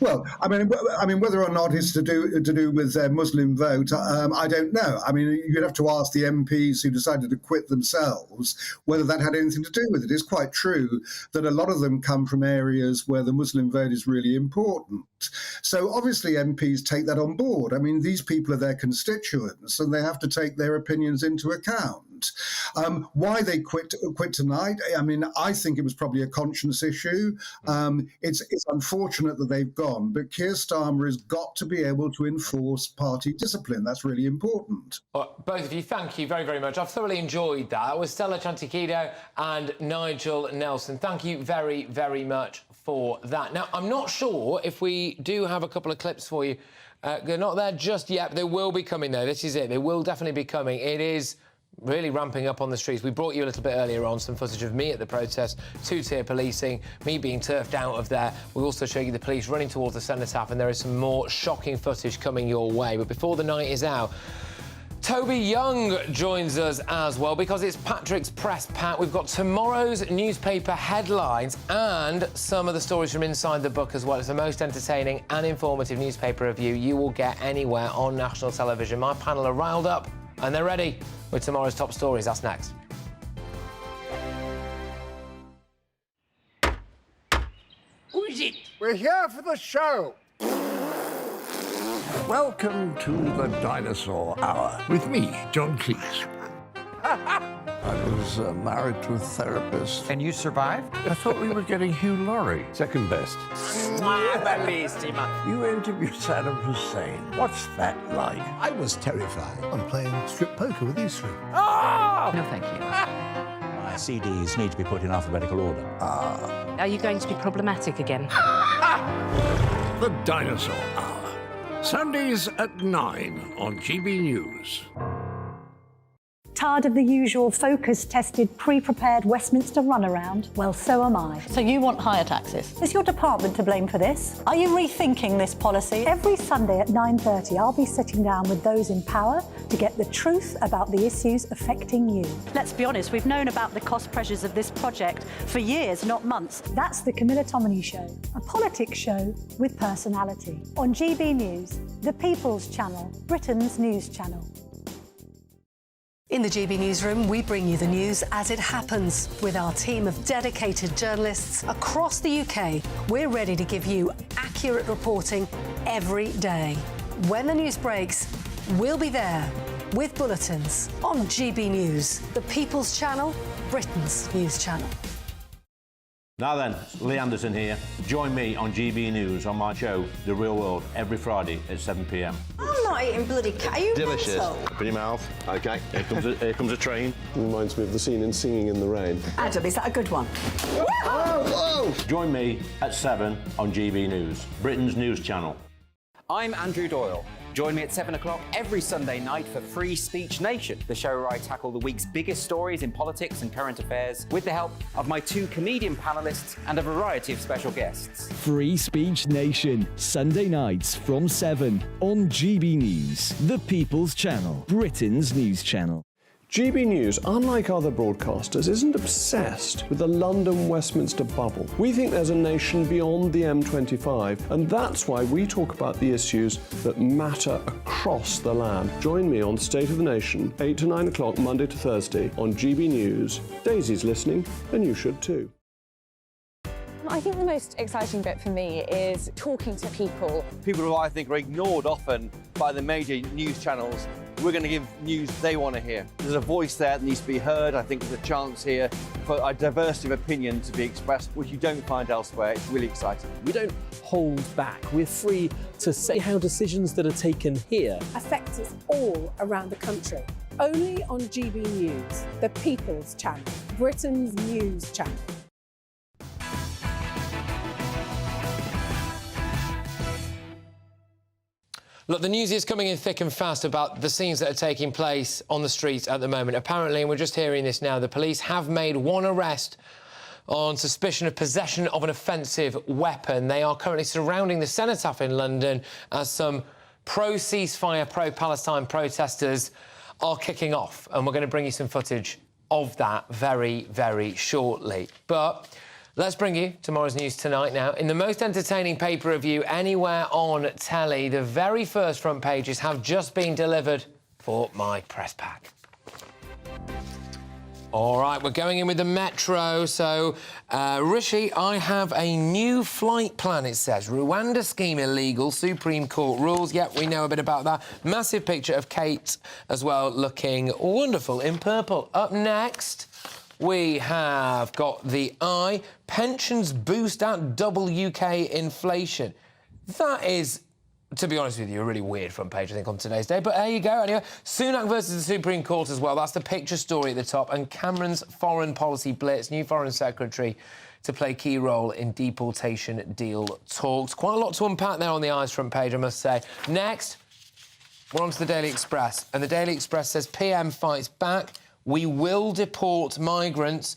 Well, I mean, whether or not it's to do with their Muslim vote, I don't know. I mean, you'd have to ask the MPs who decided to quit themselves whether that had anything to do with it. It's quite true that a lot of them come from areas where the Muslim vote is really important. So obviously MPs take that on board. I mean, these people are their constituents, and they have to take their opinions into account. Why they quit tonight? I mean, I think it was probably a conscience issue. It's unfortunate that they've gone, but Keir Starmer has got to be able to enforce party discipline. That's really important. Well, both of you, thank you very, very much. I've thoroughly enjoyed that. That was Stella Chantikido and Nigel Nelson. Thank you very, very much for that. Now, I'm not sure if we do have a couple of clips for you. They're not there just yet, but they will be coming, though. This is it. They will definitely be coming. It is really ramping up on the streets. We brought you a little bit earlier on some footage of me at the protest, two-tier policing, me being turfed out of there. We also show you the police running towards the Cenotaph, and there is some more shocking footage coming your way. But before the night is out, Toby Young joins us as well, because it's Patrick's Press Pat. We've got tomorrow's newspaper headlines and some of the stories from inside the book as well. It's the most entertaining and informative newspaper review you will get anywhere on national television. My panel are riled up and they're ready with tomorrow's top stories. That's next. Who is it? We're here for the show. Welcome to the Dinosaur Hour with me, John Cleese. I was married to a therapist. And you survived? I thought we were getting Hugh Laurie. Second best. You interviewed Saddam Hussein. What's that like? I was terrified. I'm playing strip poker with these three. Oh! No, thank you. My CDs need to be put in alphabetical order. Are you going to be problematic again? The Dinosaur Hour. Sundays at 9 on GB News. Tired of the usual focus-tested, pre-prepared Westminster runaround? Well, so am I. So you want higher taxes? Is your department to blame for this? Are you rethinking this policy? Every Sunday at 9:30, I'll be sitting down with those in power to get the truth about the issues affecting you. Let's be honest, we've known about the cost pressures of this project for years, not months. That's the Camilla Tominey Show, a politics show with personality. On GB News, the People's Channel, Britain's news channel. In the GB Newsroom, we bring you the news as it happens. With our team of dedicated journalists across the UK, we're ready to give you accurate reporting every day. When the news breaks, we'll be there with bulletins on GB News, the People's Channel, Britain's news channel. Now then, Lee Anderson here. Join me on GB News on my show, The Real World, every Friday at 7 p.m. I'm not eating bloody cat. Are you Delicious. mental? Open your mouth. OK, here comes a train. Reminds me of the scene in Singing in the Rain. Adam, is that a good one? Whoa! Join me at 7 on GB News, Britain's news channel. I'm Andrew Doyle. Join me at 7 o'clock every Sunday night for Free Speech Nation, the show where I tackle the week's biggest stories in politics and current affairs with the help of my two comedian panellists and a variety of special guests. Free Speech Nation, Sunday nights from 7 on GB News, the People's Channel, Britain's news channel. GB News, unlike other broadcasters, isn't obsessed with the London-Westminster bubble. We think there's a nation beyond the M25, and that's why we talk about the issues that matter across the land. Join me on State of the Nation, 8 to 9 o'clock, Monday to Thursday, on GB News. Daisy's listening, and you should too. I think the most exciting bit for me is talking to people. People who I think are ignored often by the major news channels. We're going to give news they want to hear. There's a voice there that needs to be heard. I think there's a chance here for a diversity of opinion to be expressed, which you don't find elsewhere. It's really exciting. We don't hold back. We're free to say how decisions that are taken here affect us all around the country. Only on GB News, the People's Channel, Britain's news channel. Look, the news is coming in thick and fast about the scenes that are taking place on the streets at the moment. Apparently, and we're just hearing this now, the police have made one arrest on suspicion of possession of an offensive weapon. They are currently surrounding the Cenotaph in London as some pro-ceasefire, pro-Palestine protesters are kicking off. And we're going to bring you some footage of that very, very shortly. But let's bring you tomorrow's news tonight now. In the most entertaining pay-per-view anywhere on telly, the very first front pages have just been delivered for my press pack. All right, we're going in with the Metro. So, Rishi, I have a new flight plan, it says. Rwanda scheme illegal, Supreme Court rules. Yep, we know a bit about that. Massive picture of Kate as well, looking wonderful in purple. Up next, we have got the Eye. Pensions boost at double UK inflation. That is, to be honest with you, a really weird front page, I think, on today's day. But there you go. Anyway, Sunak versus the Supreme Court as well. That's the picture story at the top. And Cameron's foreign policy blitz, new foreign secretary to play key role in deportation deal talks. Quite a lot to unpack there on the Eye's front page, I must say. Next, we're on to the Daily Express. And the Daily Express says PM fights back. We will deport migrants.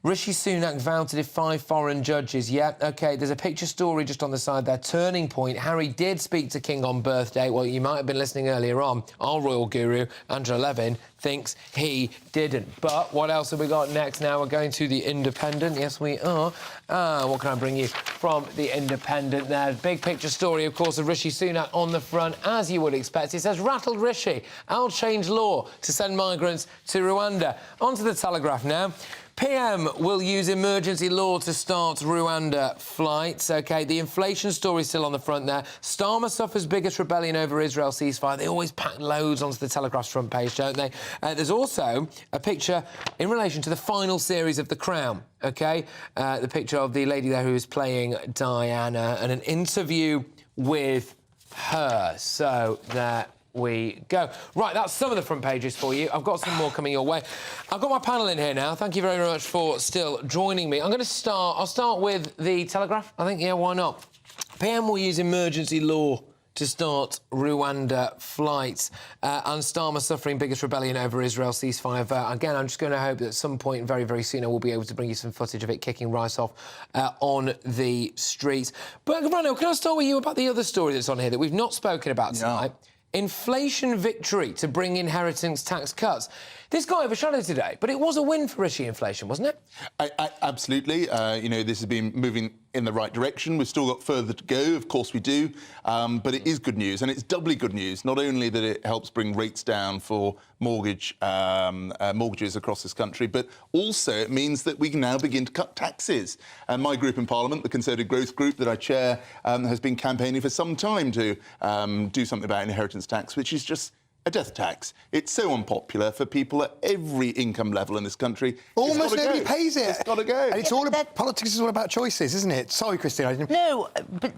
Rishi Sunak vowed to defy foreign judges. Yeah, OK, there's a picture story just on the side there. Turning point. Harry did speak to King on birthday. Well, you might have been listening earlier on. Our royal guru, Angela Levin, thinks he didn't. But what else have we got next now? We're going to The Independent. Yes, we are. What can I bring you from The Independent there? Big picture story, of course, of Rishi Sunak on the front, as you would expect. It says, rattled Rishi. I'll change law to send migrants to Rwanda. On to The Telegraph now. PM will use emergency law to start Rwanda flights. OK, the inflation story still on the front there. Starmer suffers biggest rebellion over Israel ceasefire. They always pack loads onto the Telegraph's front page, don't they? There's also a picture in relation to the final series of The Crown. OK, the picture of the lady there who is playing Diana and an interview with her. So there we go. Right, that's some of the front pages for you. I've got some more coming your way. I've got my panel in here now. Thank you very much for still joining me. I'll start with the Telegraph. I think, yeah, why not? PM will use emergency law to start Rwanda flights. And Starmer suffering biggest rebellion over Israel ceasefire vote. Again, I'm just going to hope that at some point very, very soon I will be able to bring you some footage of it kicking right off on the streets. But, Rano, can I start with you about the other story that's on here that we've not spoken about tonight? Inflation victory to bring inheritance tax cuts. This got overshadowed today, but it was a win for Rishi inflation, wasn't it? Absolutely. You know, this has been moving in the right direction. We've still got further to go, of course we do, but it is good news, and it's doubly good news. Not only that it helps bring rates down for mortgages across this country, but also it means that we can now begin to cut taxes. And my group in Parliament, the Conservative Growth Group that I chair, has been campaigning for some time to do something about inheritance tax, which is just a death tax. It's so unpopular for people at every income level in this country. Almost nobody pays it. It's got to go. And it's all about, politics is all about choices, isn't it? Sorry, Christine, I didn't... No, but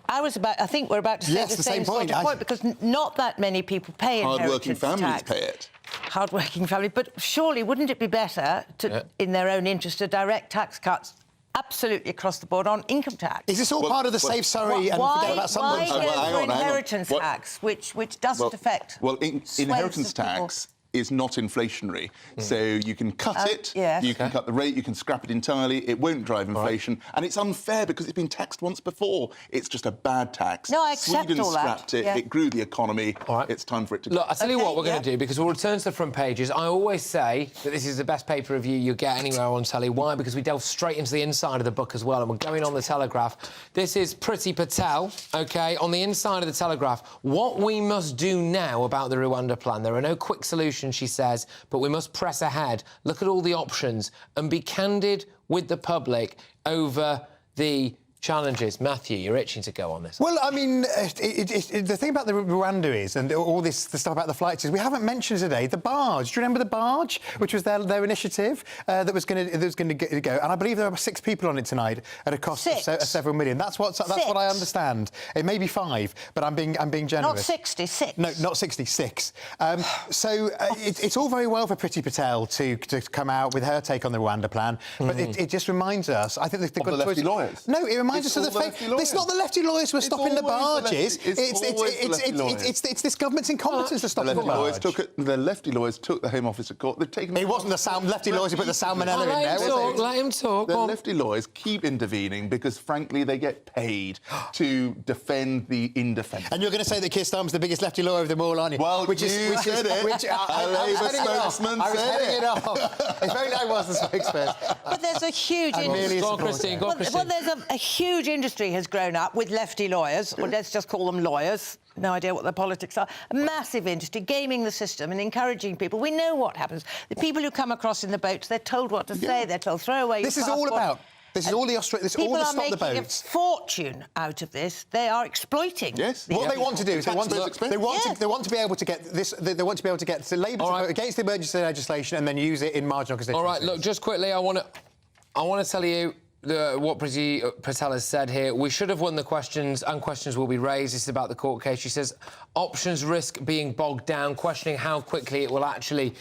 I think we're about to say the same sort of point, because not that many people pay inheritance tax. Hard-working families pay it. Hard-working families. But surely, wouldn't it be better, to, in their own interest, to direct tax cuts absolutely across the board on income tax? Is this all part of the Save Surrey and forget about someone? Why go for inheritance tax, which doesn't affect... Well, inheritance tax is not inflationary. So you can cut it, you can cut the rate, you can scrap it entirely, it won't drive inflation, and it's unfair because it's been taxed once before. It's just a bad tax. No, I accept Sweden all that. scrapped it, it grew the economy, it's time for it to go. Look, I'll tell you what we're going to do, because we'll return to the front pages. I always say that this is the best paper review you'll get anywhere on telly. Why? Because we delve straight into the inside of the book as well, and we're going on the Telegraph. This is Priti Patel, OK, on the inside of the Telegraph. What we must do now about the Rwanda plan. There are no quick solutions, she says, but we must press ahead, look at all the options and be candid with the public over the challenges. Matthew, you're itching to go on this. Well, I mean, the thing about the Rwanda is, and all the stuff about the flights is, we haven't mentioned today the barge. Do you remember the barge, which was their initiative that was going to go? And I believe there are 6 people on it tonight at a cost of several million. That's what I understand. It may be 5, but I'm being generous. Not 66. No, not 66. So it's all very well for Priti Patel to come out with her take on the Rwanda plan, but it just reminds us. I think the good lefty lawyers. No, it reminds us of the fact it's not the lefty lawyers who are stopping the barges. It's this government's incompetence to stop the barge. The lefty lawyers took the Home Office to court. They've taken. It wasn't the lefty lawyers who put the salmonella in there. Let him talk. The lefty lawyers keep intervening because, frankly, they get paid to defend the indefensible. And you're going to say that Keir Starmer's the biggest lefty lawyer of them all, aren't you? Well, you said it. A Labour spokesman said it. I was heading it off. It's very I was the spokesperson. But there's a huge industry. Go on, Christine. Well, there's a huge industry has grown up with lefty lawyers, or let's just call them lawyers. No idea what their politics are. A massive industry, gaming the system and encouraging people. We know what happens. The people who come across in the boats, they're told what to say. They're told, throw away your passport. This is all about... This is all the Australia. This is all to stop the boats. People are making a fortune out of this. They are exploiting. Yes. What they want to do is they want to be able to get this. They want to be able to get Labour to vote against the emergency legislation and then use it in marginal constituencies. All right. Look, just quickly, I want to tell you what Priti Patel has said here. We should have won the questions, and questions will be raised. This is about the court case. She says options risk being bogged down, questioning how quickly it will actually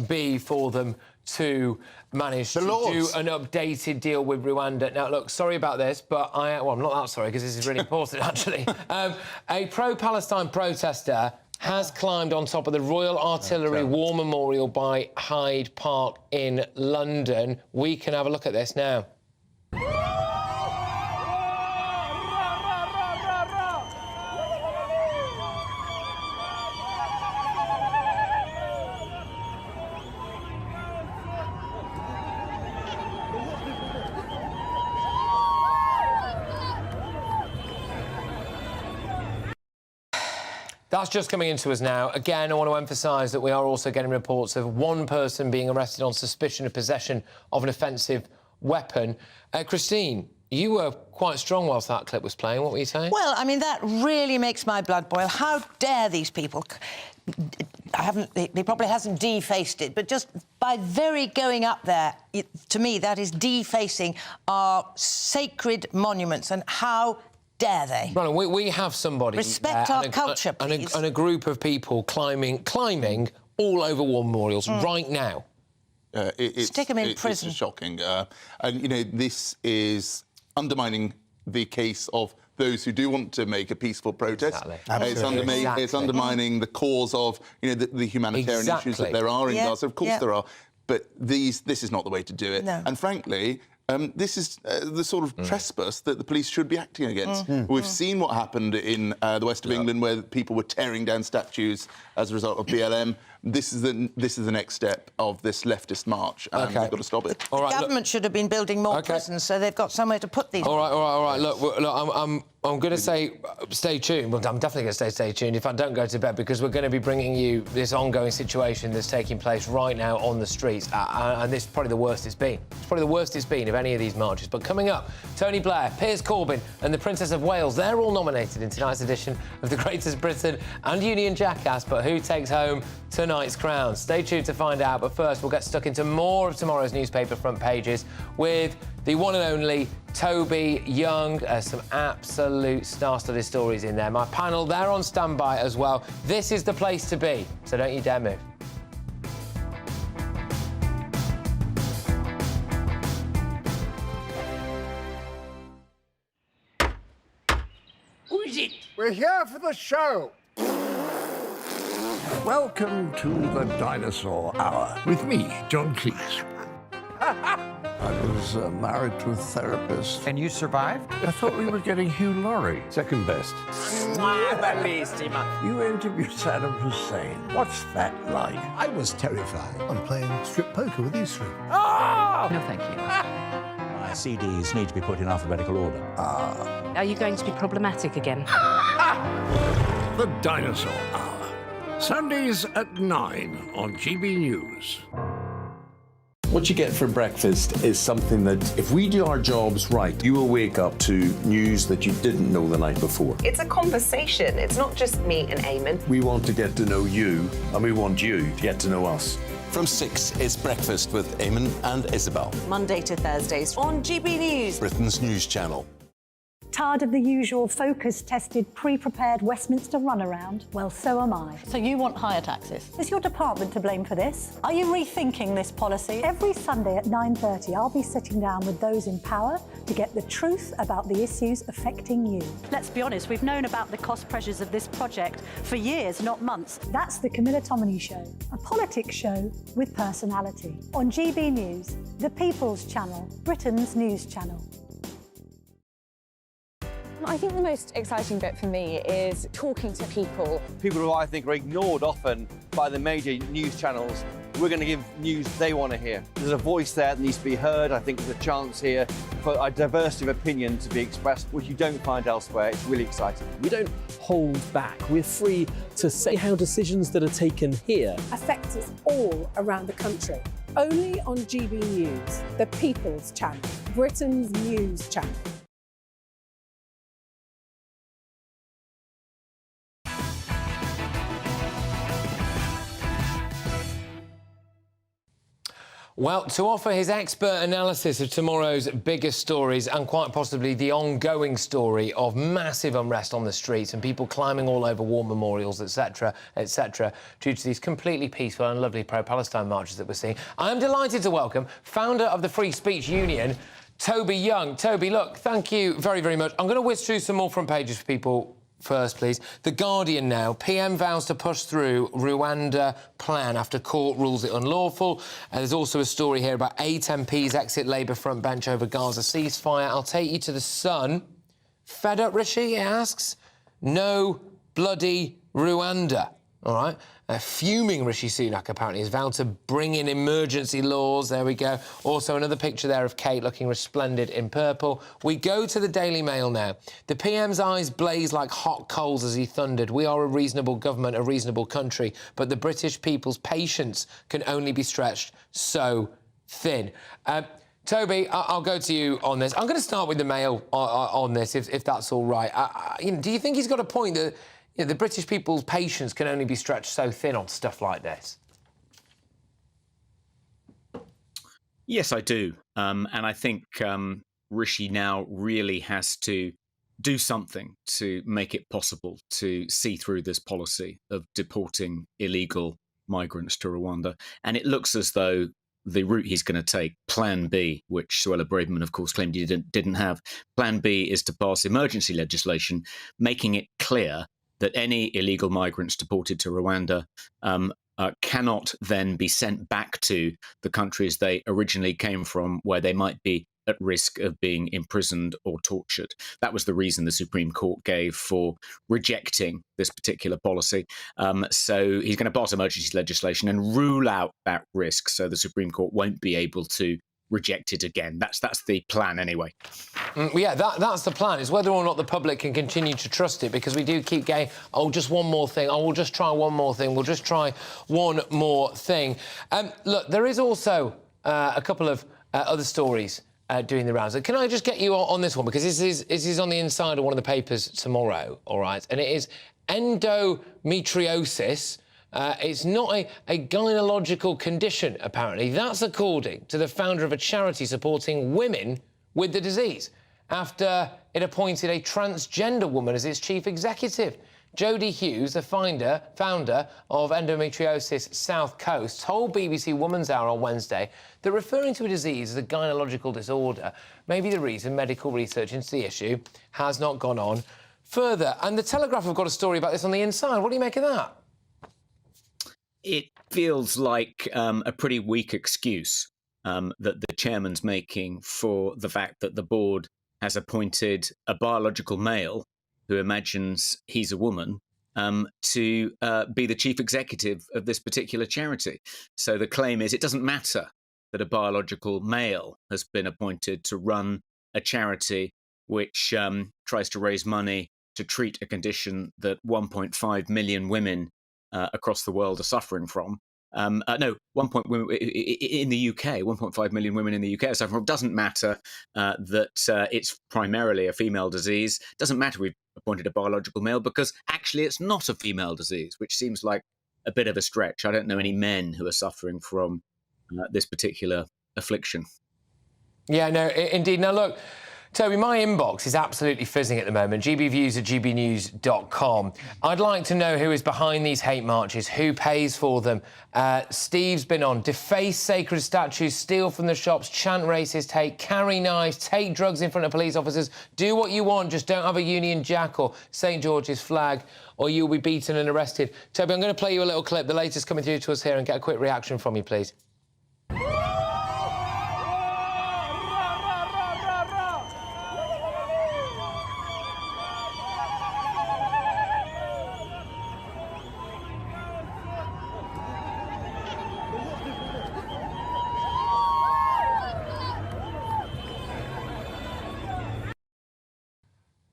be for them to manage to do an updated deal with Rwanda. Now, look, sorry about this, but I'm not that sorry, because this is really important, actually. A pro-Palestine protester has climbed on top of the Royal Artillery War Memorial by Hyde Park in London. We can have a look at this now. That's just coming into us now. Again, I want to emphasise that we are also getting reports of one person being arrested on suspicion of possession of an offensive weapon. Christine, you were quite strong whilst that clip was playing. What were you saying? Well, I mean, that really makes my blood boil. How dare these people... He probably hasn't defaced it, but just by very going up there, to me, that is defacing our sacred monuments, and how dare they? Right, we have somebody... Respect our culture, please. And a group of people climbing all over war memorials right now. Stick them in prison. It's shocking. And, you know, this is undermining the case of those who do want to make a peaceful protest. Exactly. It's undermining the cause of the humanitarian issues that there are in Gaza. Of course there are. But this is not the way to do it. No. And frankly, this is the sort of trespass that the police should be acting against. We've seen what happened in the west of England, where people were tearing down statues as a result of BLM. This is the next step of this leftist march, and we've got to stop it. The government should have been building more prisons, so they've got somewhere to put these. All right. Look, I'm going to say stay tuned. Well, I'm definitely going to stay tuned if I don't go to bed, because we're going to be bringing you this ongoing situation that's taking place right now on the streets, and this is probably the worst it's been. It's probably the worst it's been of any of these marches. But coming up, Tony Blair, Piers Corbyn and the Princess of Wales, they're all nominated in tonight's edition of The Greatest Britain and Union Jackass, but who takes home tonight's crown? Stay tuned to find out, but first we'll get stuck into more of tomorrow's newspaper front pages with the one and only Toby Young. Some absolute star-studded stories in there. My panel, they're on standby as well. This is the place to be, so don't you dare move. Who is it? We're here for the show. Welcome to the Dinosaur Hour with me, John Cleese. I was married to a therapist. And you survived? I thought we were getting Hugh Laurie. Second best. You interviewed Saddam Hussein. What's that like? I was terrified. I'm playing strip poker with these three. Oh! No, thank you. My CDs need to be put in alphabetical order. Are you going to be problematic again? The Dinosaur Hour. Sundays at 9 on GB News. What you get for breakfast is something that, if we do our jobs right, you will wake up to news that you didn't know the night before. It's a conversation. It's not just me and Eamon. We want to get to know you, and we want you to get to know us. From 6, it's Breakfast with Eamon and Isabel. Monday to Thursdays on GB News. Britain's news channel. Tired of the usual focus-tested, pre-prepared Westminster runaround? Well, so am I. So you want higher taxes? Is your department to blame for this? Are you rethinking this policy? Every Sunday at 9:30, I'll be sitting down with those in power to get the truth about the issues affecting you. Let's be honest, we've known about the cost pressures of this project for years, not months. That's the Camilla Tominey Show, a politics show with personality. On GB News, the People's Channel, Britain's news channel. I think the most exciting bit for me is talking to people. People who I think are ignored often by the major news channels. We're going to give news they want to hear. There's a voice there that needs to be heard. I think there's a chance here for a diversity of opinion to be expressed, which you don't find elsewhere. It's really exciting. We don't hold back. We're free to say how decisions that are taken here affect us all around the country. Only on GB News, the People's Channel, Britain's news channel. Well, to offer his expert analysis of tomorrow's biggest stories and quite possibly the ongoing story of massive unrest on the streets and people climbing all over war memorials, etc., due to these completely peaceful and lovely pro-Palestine marches that we're seeing, I am delighted to welcome founder of the Free Speech Union, Toby Young. Toby, look, thank you very, very much. I'm going to whiz through some more front pages for people first, please. The Guardian now. PM vows to push through Rwanda plan after court rules it unlawful. There's also a story here about 8 MPs exit Labour front bench over Gaza ceasefire. I'll take you to The Sun. Fed up, Rishi, he asks? No bloody Rwanda. All right. Fuming Rishi Sunak, apparently, has vowed to bring in emergency laws. There we go. Also, another picture there of Kate looking resplendent in purple. We go to the Daily Mail now. The PM's eyes blaze like hot coals as he thundered. We are a reasonable government, a reasonable country, but the British people's patience can only be stretched so thin. Toby, I'll go to you on this. I'm going to start with the Mail on this, if that's all right. Do you think he's got a point that the British people's patience can only be stretched so thin on stuff like this? Yes, I do. And I think Rishi now really has to do something to make it possible to see through this policy of deporting illegal migrants to Rwanda. And it looks as though the route he's going to take, Plan B, which Suella Braverman, of course, claimed he didn't have. Plan B is to pass emergency legislation, making it clear that any illegal migrants deported to Rwanda cannot then be sent back to the countries they originally came from, where they might be at risk of being imprisoned or tortured. That was the reason the Supreme Court gave for rejecting this particular policy. So he's going to pass emergency legislation and rule out that risk, so the Supreme Court won't be able to reject it again. That's the plan anyway. Yeah, that's the plan. It's whether or not the public can continue to trust it, because we do keep going, oh, just one more thing. Oh, we'll just try one more thing. We'll just try one more thing. Look, there is also a couple of other stories doing the rounds. Can I just get you on this one? Because this is on the inside of one of the papers tomorrow, all right? And it is endometriosis. It's not a gynecological condition, apparently. That's according to the founder of a charity supporting women with the disease, after it appointed a transgender woman as its chief executive. Jodie Hughes, the founder of Endometriosis South Coast, told BBC Woman's Hour on Wednesday that referring to a disease as a gynecological disorder may be the reason medical research into the issue has not gone on further. And the Telegraph have got a story about this on the inside. What do you make of that? It feels like a pretty weak excuse that the chairman's making for the fact that the board has appointed a biological male who imagines he's a woman to be the chief executive of this particular charity. So the claim is it doesn't matter that a biological male has been appointed to run a charity which tries to raise money to treat a condition that 1.5 million women across the world are suffering from. In the UK, 1.5 million women in the UK are suffering from. It doesn't matter that it's primarily a female disease. It doesn't matter we've appointed a biological male, because actually it's not a female disease, which seems like a bit of a stretch. I don't know any men who are suffering from this particular affliction. Yeah, no, indeed. Now, look, Toby, my inbox is absolutely fizzing at the moment. gbviews@gbnews.com. I'd like to know who is behind these hate marches, who pays for them. Steve's been on. Deface sacred statues, steal from the shops, chant racist hate, carry knives, take drugs in front of police officers. Do what you want, just don't have a Union Jack or St George's flag, or you'll be beaten and arrested. Toby, I'm going to play you a little clip, the latest coming through to us here, and get a quick reaction from you, please.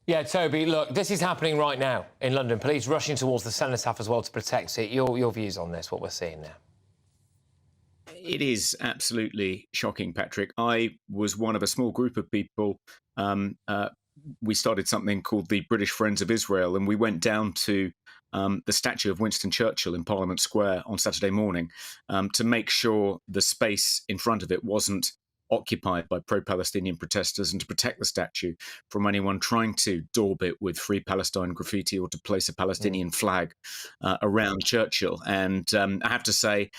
Yeah, Toby, look, this is happening right now in London. Police rushing towards the Cenotaph as well to protect it. Your views on this, what we're seeing now? It is absolutely shocking, Patrick. I was one of a small group of people. We started something called the British Friends of Israel, and we went down to the statue of Winston Churchill in Parliament Square on Saturday morning to make sure the space in front of it wasn't occupied by pro-Palestinian protesters, and to protect the statue from anyone trying to daub it with Free Palestine graffiti or to place a Palestinian flag around Churchill. And I have to say,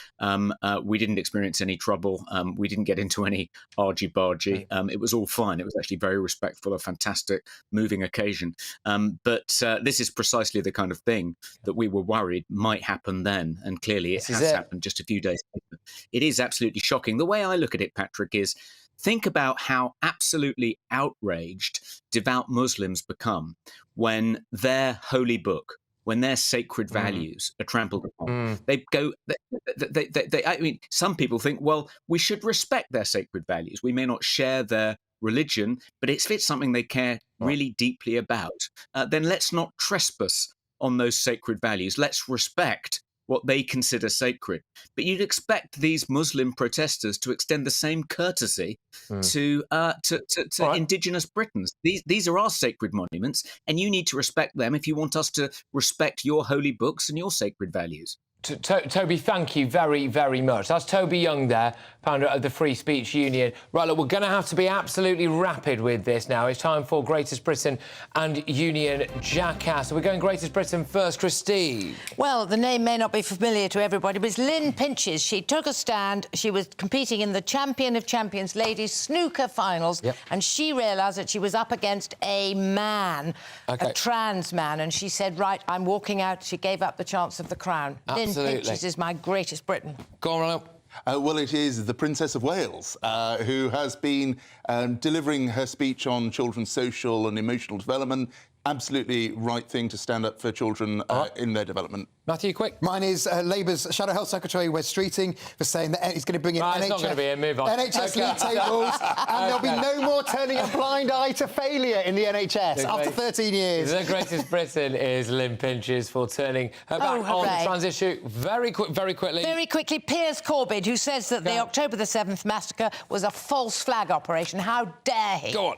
we didn't experience any trouble. We didn't get into any argy-bargy. It was all fine. It was actually very respectful, a fantastic, moving occasion. But this is precisely the kind of thing that we were worried might happen then. And clearly it has happened just a few days later. It is absolutely shocking. The way I look at it, Patrick, is think about how absolutely outraged devout Muslims become when their holy book, when their sacred values are trampled upon. They go, I mean, some people think, well, we should respect their sacred values. We may not share their religion, but if it's something they care really deeply about, then let's not trespass on those sacred values. Let's respect what they consider sacred. But you'd expect these Muslim protesters to extend the same courtesy to indigenous Britons. These are our sacred monuments, and you need to respect them if you want us to respect your holy books and your sacred values. Toby, thank you very, very much. That's Toby Young there, founder of the Free Speech Union. Right, look, we're going to have to be absolutely rapid with this now. It's time for Greatest Britain and Union Jackass. So we're going Greatest Britain first. Christys. Well, the name may not be familiar to everybody, but it's Lynn Pinches. She took a stand. She was competing in the Champion of Champions Ladies snooker finals, and she realised that she was up against a man, a trans man, and she said, right, I'm walking out. She gave up the chance of the crown. Absolutely. Lynn Pinches is my Greatest Britain. Go on, Ronald. Well, it is the Princess of Wales, who has been delivering her speech on children's social and emotional development. Absolutely right thing to stand up for children in their development. Matthew, quick. Mine is Labour's Shadow Health Secretary, Wes Streeting, for saying that he's going to bring in It's not going to be a move on. NHS league tables, and there'll be no more turning a blind eye to failure in the NHS after 13 years. The Greatest Britain is Lynn Pinches for turning her back on the trans issue. Very quickly. Very quickly, Piers Corbyn, who says that the October the 7th massacre was a false flag operation. How dare he? Go on.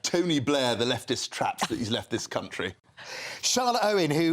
Tony Blair, the leftist traps that he's left this country. Charlotte Owen, who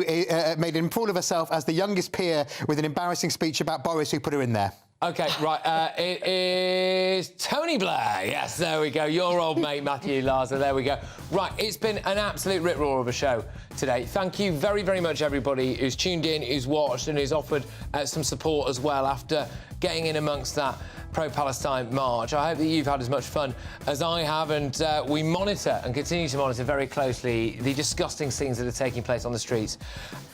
made an fool of herself as the youngest peer with an embarrassing speech about Boris, who put her in there. OK, right, it is Tony Blair. Yes, there we go. Your old mate, Matthew Larser. There we go. Right, it's been an absolute rip-roar of a show today. Thank you very, very much, everybody who's tuned in, who's watched and who's offered some support as well after getting in amongst that pro-Palestine march. I hope that you've had as much fun as I have, and we monitor and continue to monitor very closely the disgusting scenes that are taking place on the streets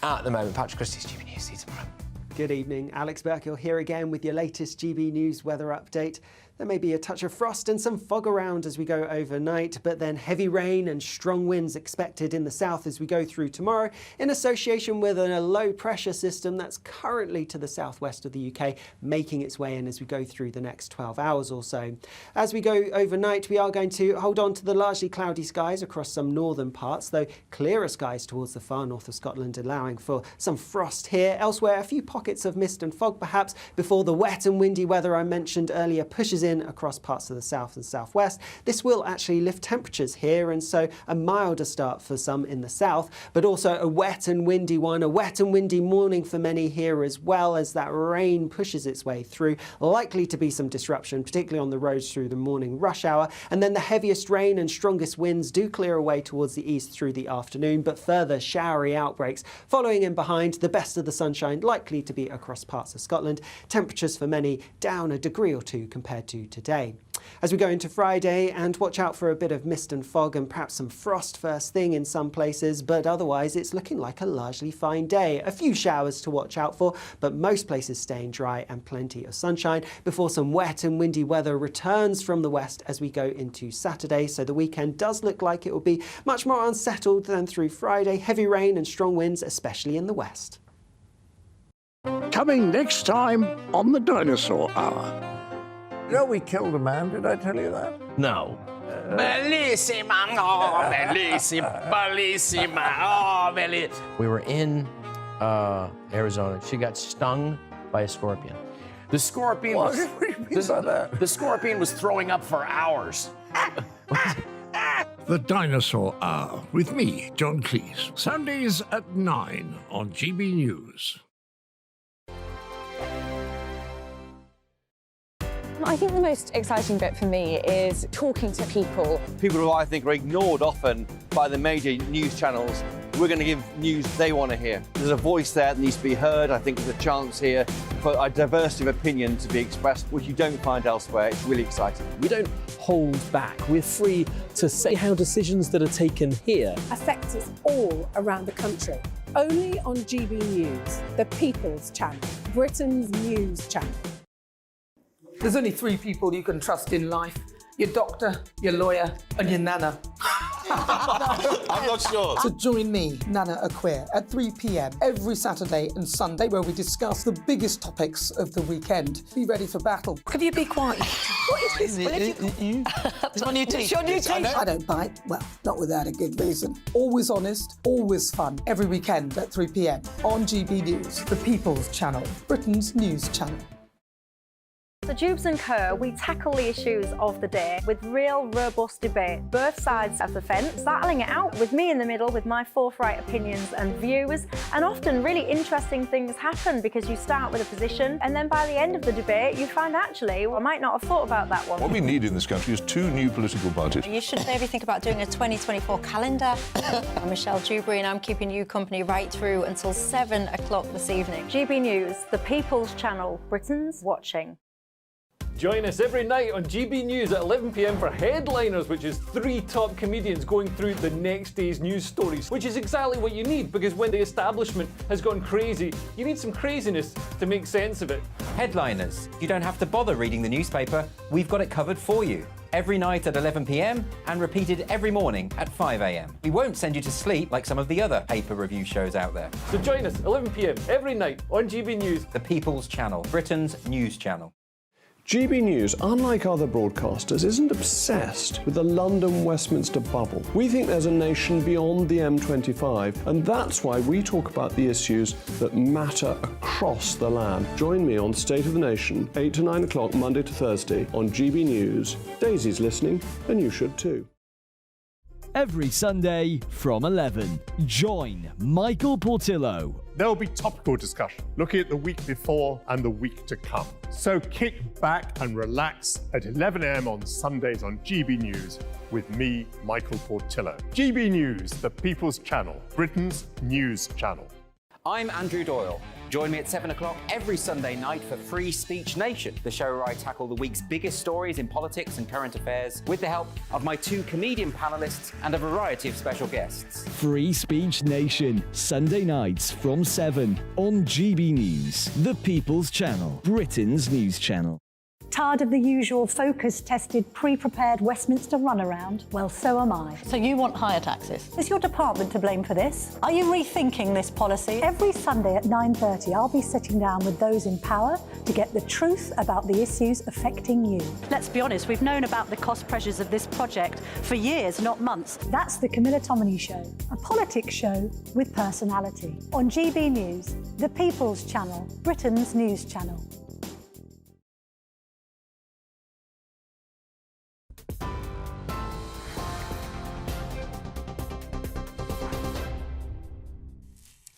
at the moment. Patrick Christys, GBNews. See you tomorrow. Good evening. Alex Burkill here again with your latest GB News weather update. There may be a touch of frost and some fog around as we go overnight, but then heavy rain and strong winds expected in the south as we go through tomorrow, in association with a low pressure system that's currently to the southwest of the UK, making its way in as we go through the next 12 hours or so. As we go overnight, we are going to hold on to the largely cloudy skies across some northern parts, though clearer skies towards the far north of Scotland, allowing for some frost here. Elsewhere, a few pockets of mist and fog perhaps before the wet and windy weather I mentioned earlier pushes in across parts of the south and southwest. This will actually lift temperatures here, and so a milder start for some in the south, but also a wet and windy one, a wet and windy morning for many here as well as that rain pushes its way through. Likely to be some disruption, particularly on the roads through the morning rush hour, and then the heaviest rain and strongest winds do clear away towards the east through the afternoon, but further showery outbreaks following in behind. The best of the sunshine likely to be across parts of Scotland. Temperatures for many down a degree or two compared to today. As we go into Friday, and watch out for a bit of mist and fog and perhaps some frost first thing in some places, but otherwise it's looking like a largely fine day. A few showers to watch out for, but most places staying dry and plenty of sunshine before some wet and windy weather returns from the west as we go into Saturday. So the weekend does look like it will be much more unsettled than through Friday. Heavy rain and strong winds, especially in the west. Coming next time on the Dinosaur Hour. You know, we killed a man, did I tell you that? No. Bellissima, oh, bellissima, bellissima, oh, bellissima. We were in Arizona. She got stung by a scorpion. The scorpion What do you mean by that? The scorpion was throwing up for hours. The Dinosaur Hour with me, John Cleese. Sundays at 9 on GB News. I think the most exciting bit for me is talking to people. People who I think are ignored often by the major news channels. We're going to give news they want to hear. There's a voice there that needs to be heard. I think there's a chance here for a diversity of opinion to be expressed, which you don't find elsewhere. It's really exciting. We don't hold back. We're free to say how decisions that are taken here affect us all around the country. Only on GB News, the People's Channel, Britain's news channel. There's only 3 people you can trust in life. Your doctor, your lawyer, and your nana. I'm not sure. So join me, Nana Aquare, at 3 p.m. every Saturday and Sunday, where we discuss the biggest topics of the weekend. Be ready for battle. Could you be quiet? What is this? It's my new teeth. It's your new teeth. I don't bite. Well, not without a good reason. Always honest, always fun. Every weekend at 3 p.m. on GB News, the People's Channel, Britain's news channel. So Jubes and Kerr, we tackle the issues of the day with real, robust debate, both sides of the fence, battling it out with me in the middle with my forthright opinions and views. And often really interesting things happen because you start with a position and then by the end of the debate you find actually, well, I might not have thought about that one. What we need in this country is 2 new political parties. You should maybe think about doing a 2024 calendar. I'm Michelle Dewberry and I'm keeping you company right through until 7 o'clock this evening. GB News, the People's Channel, Britain's watching. Join us every night on GB News at 11 p.m. for Headliners, which is 3 top comedians going through the next day's news stories, which is exactly what you need, because when the establishment has gone crazy, you need some craziness to make sense of it. Headliners. You don't have to bother reading the newspaper. We've got it covered for you. Every night at 11 p.m. and repeated every morning at 5 a.m. We won't send you to sleep like some of the other paper review shows out there. So join us 11 p.m. every night on GB News. The People's Channel, Britain's news channel. GB News, unlike other broadcasters, isn't obsessed with the London-Westminster bubble. We think there's a nation beyond the M25, and that's why we talk about the issues that matter across the land. Join me on State of the Nation, 8 to 9 o'clock, Monday to Thursday, on GB News. Daisy's listening, and you should too. Every Sunday from 11, join Michael Portillo. There will be topical discussion, looking at the week before and the week to come. So kick back and relax at 11 a.m. on Sundays on GB News with me, Michael Portillo. GB News, the People's Channel, Britain's news channel. I'm Andrew Doyle. Join me at 7 o'clock every Sunday night for Free Speech Nation, the show where I tackle the week's biggest stories in politics and current affairs with the help of my 2 comedian panellists and a variety of special guests. Free Speech Nation, Sunday nights from 7 on GB News, the People's Channel, Britain's news channel. Tired of the usual focus-tested, pre-prepared Westminster runaround? Well, so am I. So you want higher taxes? Is your department to blame for this? Are you rethinking this policy? Every Sunday at 9:30, I'll be sitting down with those in power to get the truth about the issues affecting you. Let's be honest, we've known about the cost pressures of this project for years, not months. That's the Camilla Tominey Show, a politics show with personality. On GB News, the People's Channel, Britain's news channel.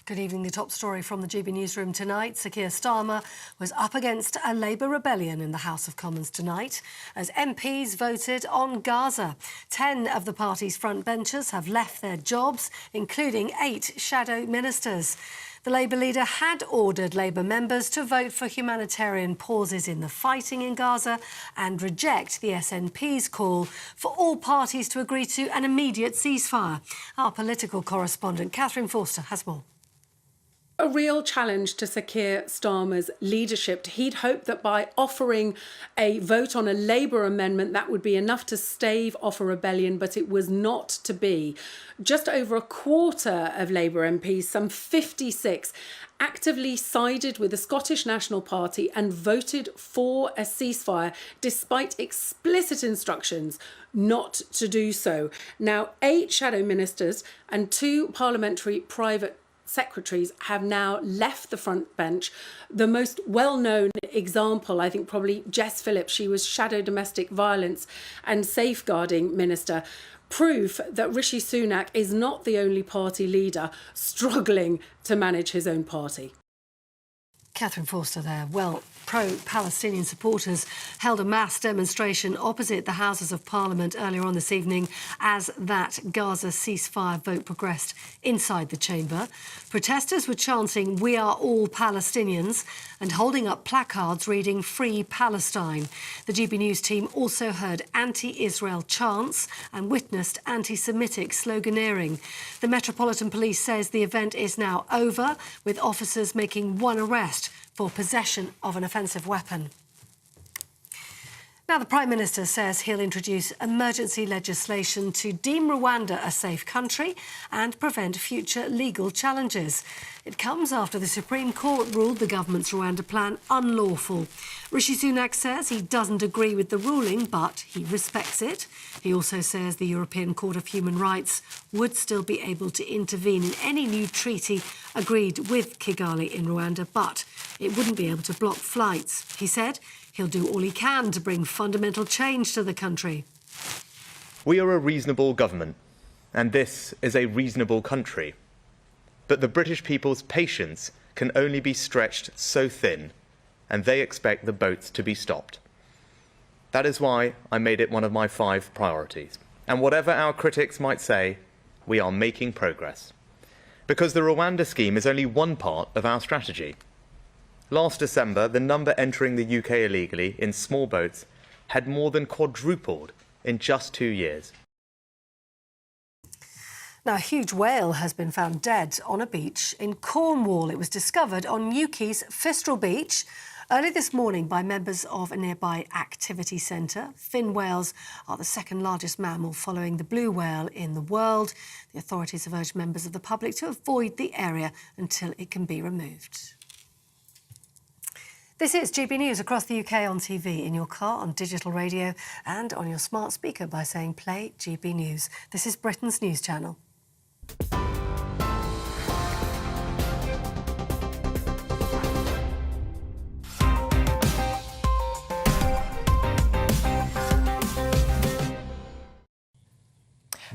Good evening. The top story from the GB newsroom tonight. Sir Keir Starmer was up against a Labour rebellion in the House of Commons tonight as MPs voted on Gaza. 10 of the party's frontbenchers have left their jobs, including 8 shadow ministers. The Labour leader had ordered Labour members to vote for humanitarian pauses in the fighting in Gaza and reject the SNP's call for all parties to agree to an immediate ceasefire. Our political correspondent Catherine Forster has more. A real challenge to Sir Keir Starmer's leadership. He'd hoped that by offering a vote on a Labour amendment, that would be enough to stave off a rebellion, but it was not to be. Just over a quarter of Labour MPs, some 56, actively sided with the Scottish National Party and voted for a ceasefire, despite explicit instructions not to do so. Now, 8 shadow ministers and 2 parliamentary private secretaries have now left the front bench. The most well-known example, I think probably Jess Phillips, she was Shadow Domestic Violence and Safeguarding Minister. Proof that Rishi Sunak is not the only party leader struggling to manage his own party. Catherine Forster there. Well, pro-Palestinian supporters held a mass demonstration opposite the Houses of Parliament earlier on this evening as that Gaza ceasefire vote progressed inside the chamber. Protesters were chanting, "We are all Palestinians," and holding up placards reading, "Free Palestine." The GB News team also heard anti-Israel chants and witnessed anti-Semitic sloganeering. The Metropolitan Police says the event is now over, with officers making 1 arrest for possession of an offensive weapon. Now, the Prime Minister says he'll introduce emergency legislation to deem Rwanda a safe country and prevent future legal challenges. It comes after the Supreme Court ruled the government's Rwanda plan unlawful. Rishi Sunak says he doesn't agree with the ruling, but he respects it. He also says the European Court of Human Rights would still be able to intervene in any new treaty agreed with Kigali in Rwanda, but it wouldn't be able to block flights. He said he'll do all he can to bring fundamental change to the country. We are a reasonable government, and this is a reasonable country. But the British people's patience can only be stretched so thin, and they expect the boats to be stopped. That is why I made it one of my 5 priorities. And whatever our critics might say, we are making progress. Because the Rwanda scheme is only one part of our strategy. Last December, the number entering the UK illegally in small boats had more than quadrupled in just 2 years. Now, a huge whale has been found dead on a beach in Cornwall. It was discovered on Newquay's Fistral Beach early this morning by members of a nearby activity centre. Fin whales are the second largest mammal following the blue whale in the world. The authorities have urged members of the public to avoid the area until it can be removed. This is GB News across the UK on TV, in your car, on digital radio and on your smart speaker by saying play GB News. This is Britain's news channel.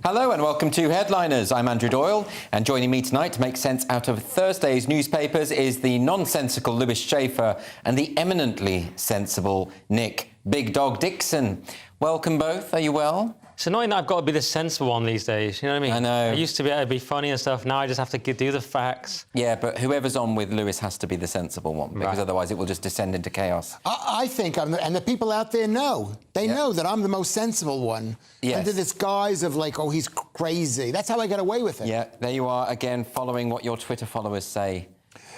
Hello and welcome to Headliners. I'm Andrew Doyle, and joining me tonight to make sense out of Thursday's newspapers is the nonsensical Lewis Schaefer and the eminently sensible Nick Big Dog Dixon. Welcome both. Are you well? It's annoying that I've got to be the sensible one these days, you know what I mean? I know. I used to be able to be funny and stuff, now I just have to do the facts. Yeah, but whoever's on with Lewis has to be the sensible one, because otherwise it will just descend into chaos. I think I'm and the people out there know. They know that I'm the most sensible one. Yes. Under this guise of like, oh, he's crazy. That's how I get away with it. Yeah, there you are, again, following what your Twitter followers say.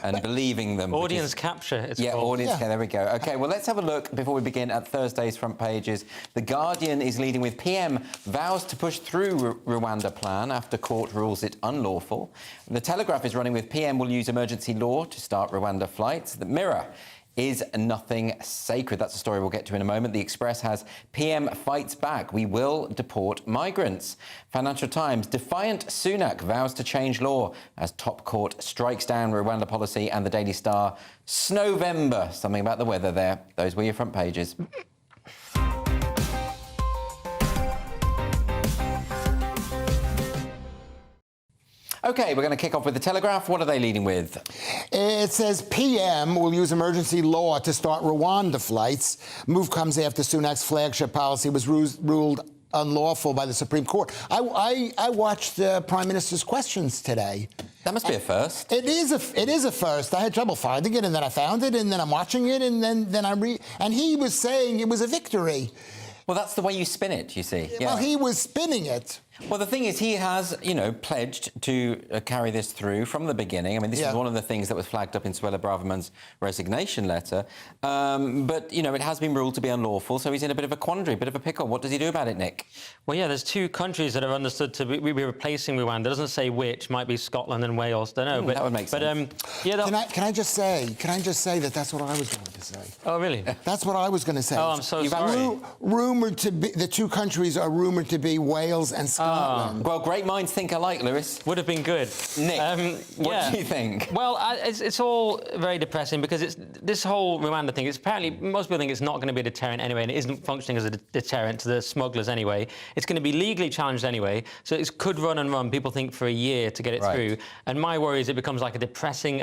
And believing them. Audience capture, it's called. Audience capture, there we go. OK, well, let's have a look, before we begin, at Thursday's front pages. The Guardian is leading with PM vows to push through Rwanda plan after court rules it unlawful. The Telegraph is running with PM will use emergency law to start Rwanda flights. The Mirror is nothing sacred. That's a story we'll get to in a moment. The Express has PM fights back. We will deport migrants. Financial Times, defiant Sunak vows to change law as top court strikes down Rwanda policy. And the Daily Star, Snowvember. Something about the weather there. Those were your front pages. OK, we're going to kick off with the Telegraph. What are they leading with? It says PM will use emergency law to start Rwanda flights. Move comes after Sunak's flagship policy was ruled unlawful by the Supreme Court. I watched the Prime Minister's questions today. That must be a first. It is a first. I had trouble finding it, and then I found it, and then I'm watching it, and then I and he was saying it was a victory. Well, that's the way you spin it, you see. Yeah. Well, he was spinning it. Well, the thing is, he has, pledged to carry this through from the beginning. I mean, this is one of the things that was flagged up in Suella Braverman's resignation letter. But, it has been ruled to be unlawful, so he's in a bit of a quandary, a bit of a pickle. What does he do about it, Nick? Well, yeah, there's 2 countries that are understood to be replacing Rwanda. It doesn't say which. Might be Scotland and Wales. Don't know. But that would make sense. Can I just say that that's what I was going to say? Oh, really? That's what I was going to say. Oh, I'm so sorry. Rumored to be, the 2 countries are rumored to be Wales and Scotland. Well, great minds think alike, Lewis. Would have been good. Nick, what do you think? Well, it's all very depressing because this whole Rwanda thing, it's apparently, most people think it's not going to be a deterrent anyway, and it isn't functioning as a deterrent to the smugglers anyway. It's going to be legally challenged anyway, so it could run and run, people think, for a year to get it through. And my worry is it becomes like a depressing